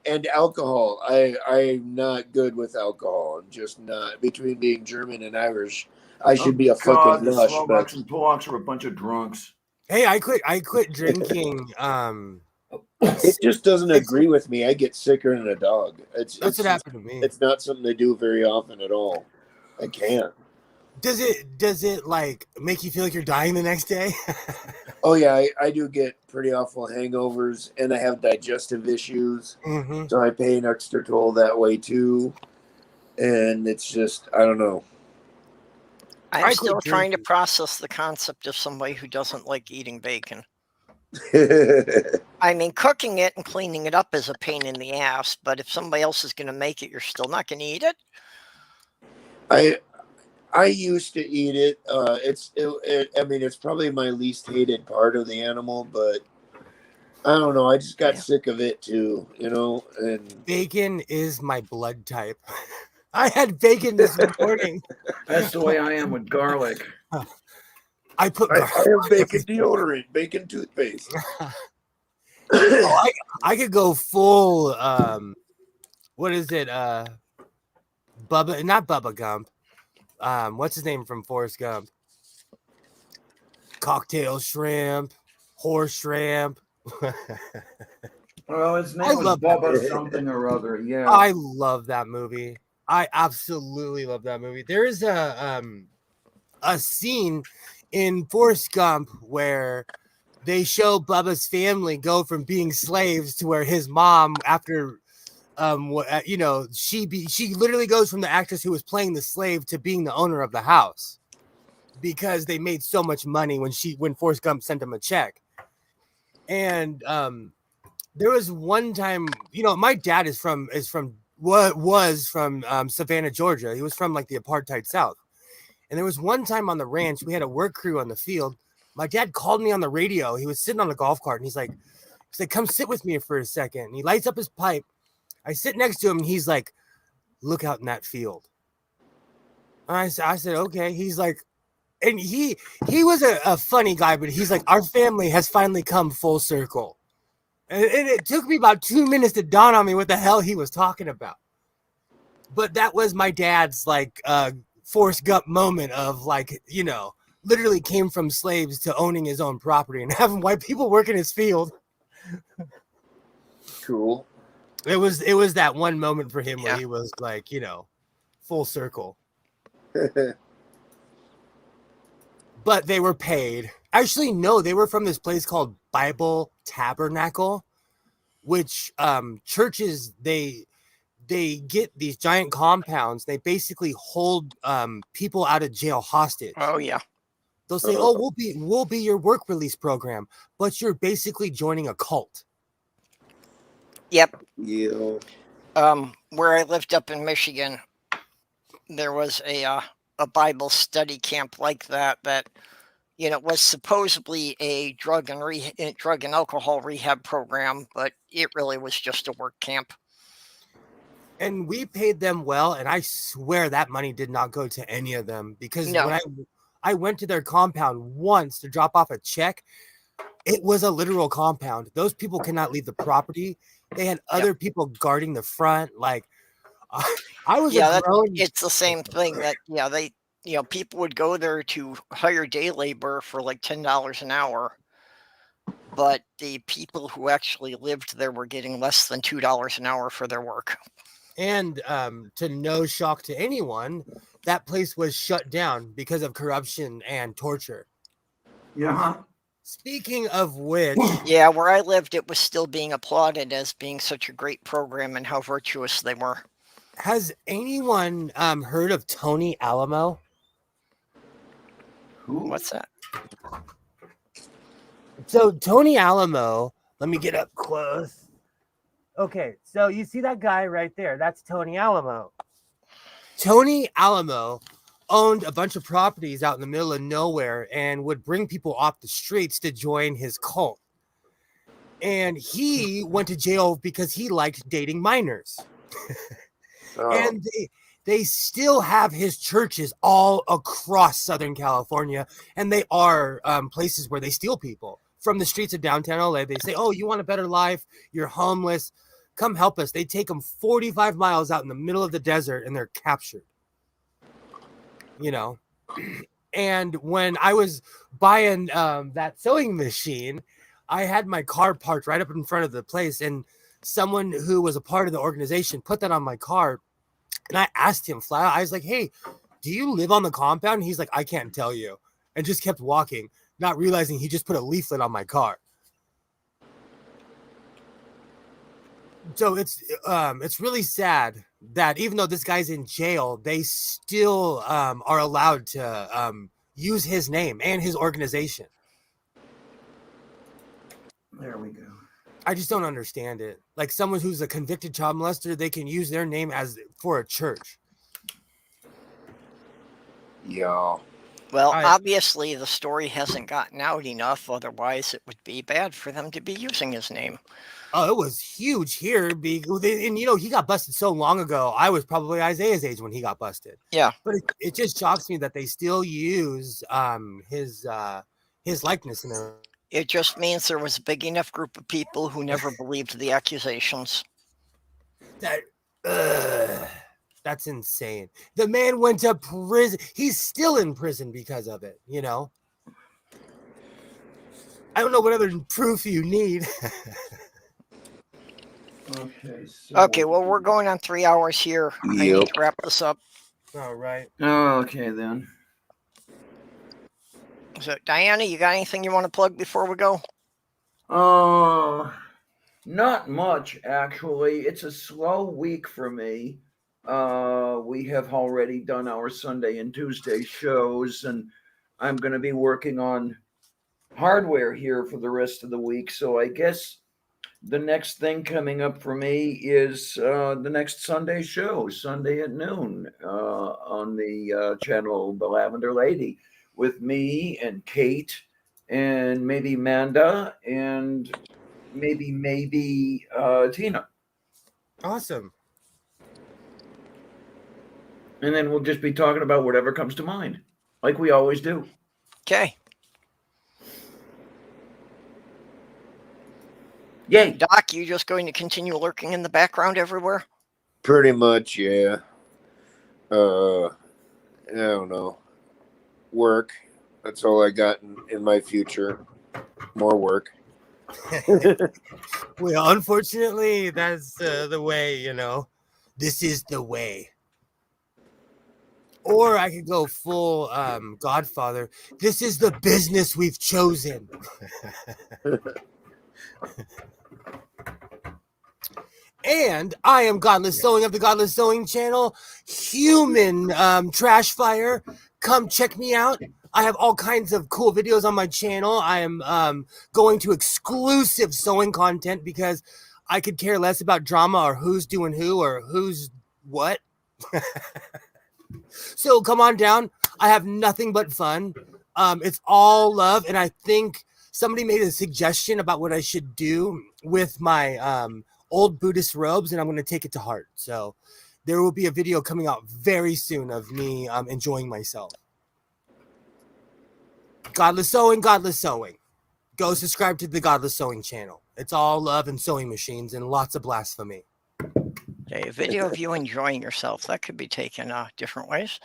and alcohol. I'm not good with alcohol. I'm just not. Between being German and Irish, I should be a fucking the lush. Slovaks and Polacks are a bunch of drunks. Hey, I quit drinking. It just doesn't agree with me. I get sicker than a dog. It's what happened to me. It's not something I do very often at all. I can't. Does it like make you feel like you're dying the next day? Oh yeah, I do get pretty awful hangovers, and I have digestive issues, Mm-hmm. so I pay an extra toll that way too. And it's just, I don't know. I'm I still quit trying to drinking. process the concept of somebody who doesn't like eating bacon. I I mean, cooking it and cleaning it up is a pain in the ass, but if somebody else is going to make it, you're still not going to eat it? I used to eat it. I mean, it's probably my least hated part of the animal, but I don't know. I just got Yeah. sick of it too, and Bacon is my blood type. I had bacon this morning. That's the way I am with garlic. I put I garlic have on bacon everything. deodorant, bacon toothpaste. Oh, I could go full what is it? Bubba, not Bubba Gump. What's his name from Forrest Gump? Cocktail shrimp, horse shrimp. Well, his I name was love that Bubba movie. something or other. Yeah. I love that movie. I absolutely love that movie. There is a scene in Forrest Gump where they show Bubba's family go from being slaves to where his mom, after she literally goes from the actress who was playing the slave to being the owner of the house because they made so much money when Forrest Gump sent him a check. And there was one time, my dad was from Savannah, Georgia. He was from like the apartheid South. And there was one time on the ranch, we had a work crew on the field. My dad called me on the radio. He was sitting on the golf cart and he's like, come sit with me for a second. And he lights up his pipe. I sit next to him and he's like, look out in that field. And I said, okay. He's like, and he was a funny guy, but he's like, our family has finally come full circle. And it took me about 2 minutes to dawn on me what the hell he was talking about. But that was my dad's like Forrest Gump moment of like, literally came from slaves to owning his own property and having white people work in his field. Cool. It was that one moment for him where he was like, full circle. But they were paid. Actually, no, they were from this place called Bible Tabernacle, which churches, they get these giant compounds. They basically hold people out of jail hostage. Oh, yeah. They'll say, oh, we'll be your work release program, but you're basically joining a cult. Yep. Yeah. Where I lived up in Michigan, there was a Bible study camp like that was supposedly a drug and alcohol rehab program, but it really was just a work camp. And we paid them well, and I swear that money did not go to any of them because when I went to their compound once to drop off a check, it was a literal compound. Those people cannot leave the property. They had other people guarding the front. Like I was it's the same thing that they people would go there to hire day labor for like $10 an hour, but the people who actually lived there were getting less than $2 an hour for their work. And to no shock to anyone, that place was shut down because of corruption and torture. Yeah. Speaking of which, where I lived, it was still being applauded as being such a great program and how virtuous they were. Has anyone heard of Tony Alamo? Who? What's that? So Tony Alamo, let me get up close. Okay, so you see that guy right there? That's Tony Alamo. Tony Alamo owned a bunch of properties out in the middle of nowhere and would bring people off the streets to join his cult. And he went to jail because he liked dating minors. And they still have his churches all across Southern California. And they are places where they steal people from the streets of downtown LA. They say, oh, you want a better life? You're homeless. Come help us. They take them 45 miles out in the middle of the desert and they're captured. And when I was buying that sewing machine, I had my car parked right up in front of the place, and someone who was a part of the organization put that on my car. And I asked him flat out, I was like, hey, do you live on the compound? And he's like, I can't tell you. And just kept walking, not realizing he just put a leaflet on my car. So it's really sad that even though this guy's in jail, they still are allowed to use his name and his organization. There we go. I just don't understand it. Like someone who's a convicted child molester, they can use their name as for a church. Yeah. Well, obviously the story hasn't gotten out enough. Otherwise, it would be bad for them to be using his name. Oh, it was huge here. And, you know, he got busted so long ago. I was probably Isaiah's age when he got busted. Yeah. But it just shocks me that they still use his likeness in there. It just means there was a big enough group of people who never believed the accusations. That's insane. The man went to prison. He's still in prison because of it, you know? I don't know what other proof you need. Okay, well, we're going on 3 hours here. I need to wrap this up. All right. Okay, then. So, Diana, you got anything you want to plug before we go? Not much, actually. It's a slow week for me. We have already done our Sunday and Tuesday shows, and I'm going to be working on hardware here for the rest of the week. So I guess the next thing coming up for me is the next Sunday show, Sunday at noon, on the channel The Lavender Lady, with me and Kate and maybe Manda and maybe Tina. Awesome. And then we'll just be talking about whatever comes to mind, like we always do. Okay. Yay. Doc, you just going to continue lurking in the background everywhere? Pretty much, yeah. I don't know. Work. That's all I got in my future. More work. Well, unfortunately, that's the way, you know. This is the way. Or I could go full Godfather. This is the business we've chosen. And I am Godless Sewing of the Godless Sewing channel. Human trash fire. Come check me out. I have all kinds of cool videos on my channel. I am going to exclusive sewing content because I could care less about drama or who's doing who or who's what. So come on down. I have nothing but fun. It's all love. And I think somebody made a suggestion about what I should do with my old Buddhist robes, and I'm going to take it to heart. So there will be a video coming out very soon of me enjoying myself. Godless Sewing, Godless Sewing. Go subscribe to the Godless Sewing channel. It's all love and sewing machines and lots of blasphemy. Okay, a video of you enjoying yourself. That could be taken different ways.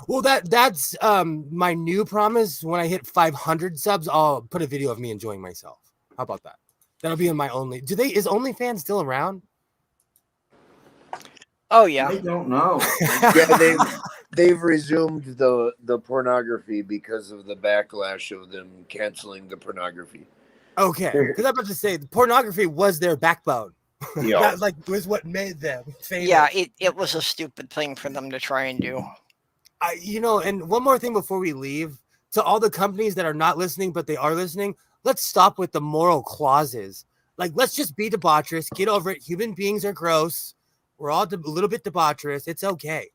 Well, that's my new promise. When I hit 500 subs, I'll put a video of me enjoying myself. How about that? That'll be in my only. Is OnlyFans still around? Oh yeah. I don't know. Yeah, they've resumed the pornography because of the backlash of them canceling the pornography. Okay, because I'm about to say pornography was their backbone. Yeah. That like was what made them famous. Yeah, it was a stupid thing for them to try and do. You know, and one more thing before we leave, to all the companies that are not listening, but they are listening, let's stop with the moral clauses. Like, let's just be debaucherous. Get over it. Human beings are gross. We're all a little bit debaucherous. It's okay.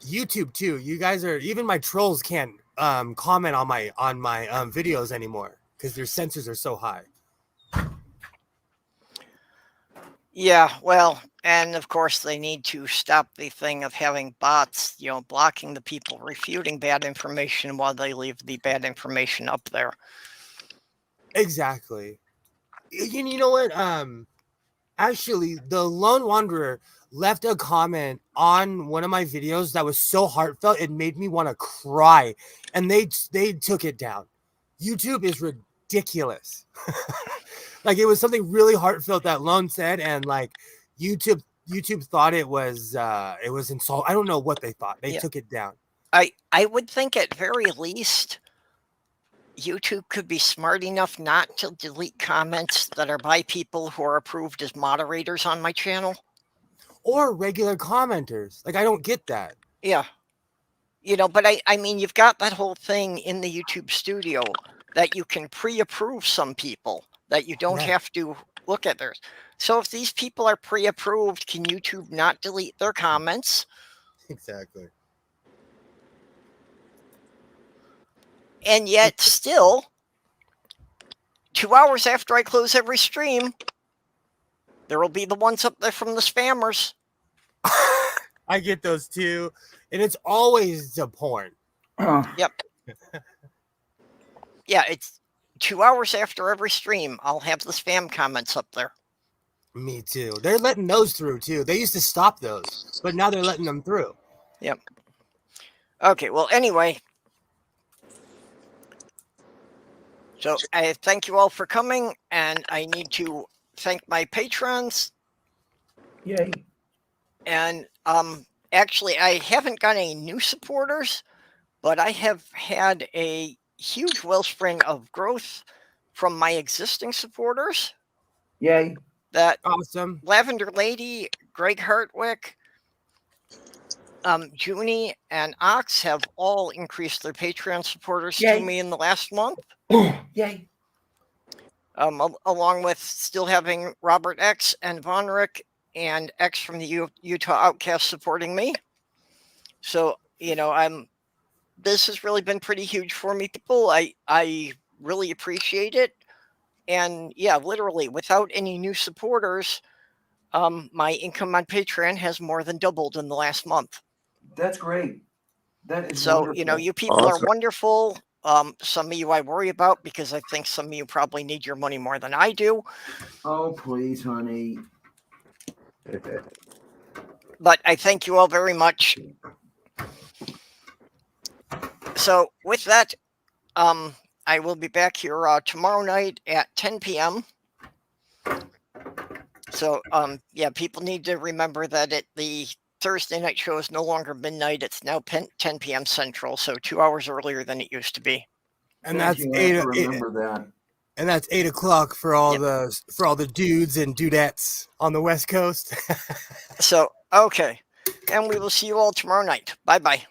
YouTube too. You guys are, even my trolls can't comment on my videos anymore because their censors are so high. Yeah, well, and of course they need to stop the thing of having bots, you know, blocking the people refuting bad information while they leave the bad information up there. Exactly. You know what? Actually, the Lone Wanderer left a comment on one of my videos that was so heartfelt it made me want to cry, and they took it down. YouTube is ridiculous. Like, it was something really heartfelt that Lone said, and like YouTube YouTube thought it was insult. I don't know what they thought. They took it down. I would think at very least YouTube could be smart enough not to delete comments that are by people who are approved as moderators on my channel. Or regular commenters. Like, I don't get that. Yeah. You know, but I mean, you've got that whole thing in the YouTube studio that you can pre-approve some people, that you don't have to look at theirs. So if these people are pre-approved, can YouTube not delete their comments? Exactly. And yet still, 2 hours after I close every stream, there will be the ones up there from the spammers. I get those too. And it's always the porn. Yep. Yeah, it's 2 hours after every stream, I'll have the spam comments up there. Me too. They're letting those through too. They used to stop those, but now they're letting them through. Yep. Okay, well, anyway. So I thank you all for coming, and I need to thank my patrons. Yay. And actually, I haven't got any new supporters, but I have had a huge wellspring of growth from my existing supporters. Yay. That awesome. Lavender Lady, Greg Hartwick, Junie, and Ox have all increased their Patreon supporters to me in the last month. Yay. Along with still having Robert X and Von Rick and X from the Utah Outcast supporting me. So, you know, this has really been pretty huge for me, people. I really appreciate it. And yeah, literally, without any new supporters, my income on Patreon has more than doubled in the last month. That's great. That is so wonderful. You know, you people are wonderful. Some of you I worry about because I think some of you probably need your money more than I do. Oh, please, honey. But I thank you all very much. So with that, I will be back here tomorrow night at 10 p.m. So, yeah, people need to remember that the Thursday night show is no longer midnight. It's now 10 p.m. Central, so 2 hours earlier than it used to be. And that's remember that. And that's 8 o'clock for all the dudes and dudettes on the West Coast. So, okay. And we will see you all tomorrow night. Bye-bye.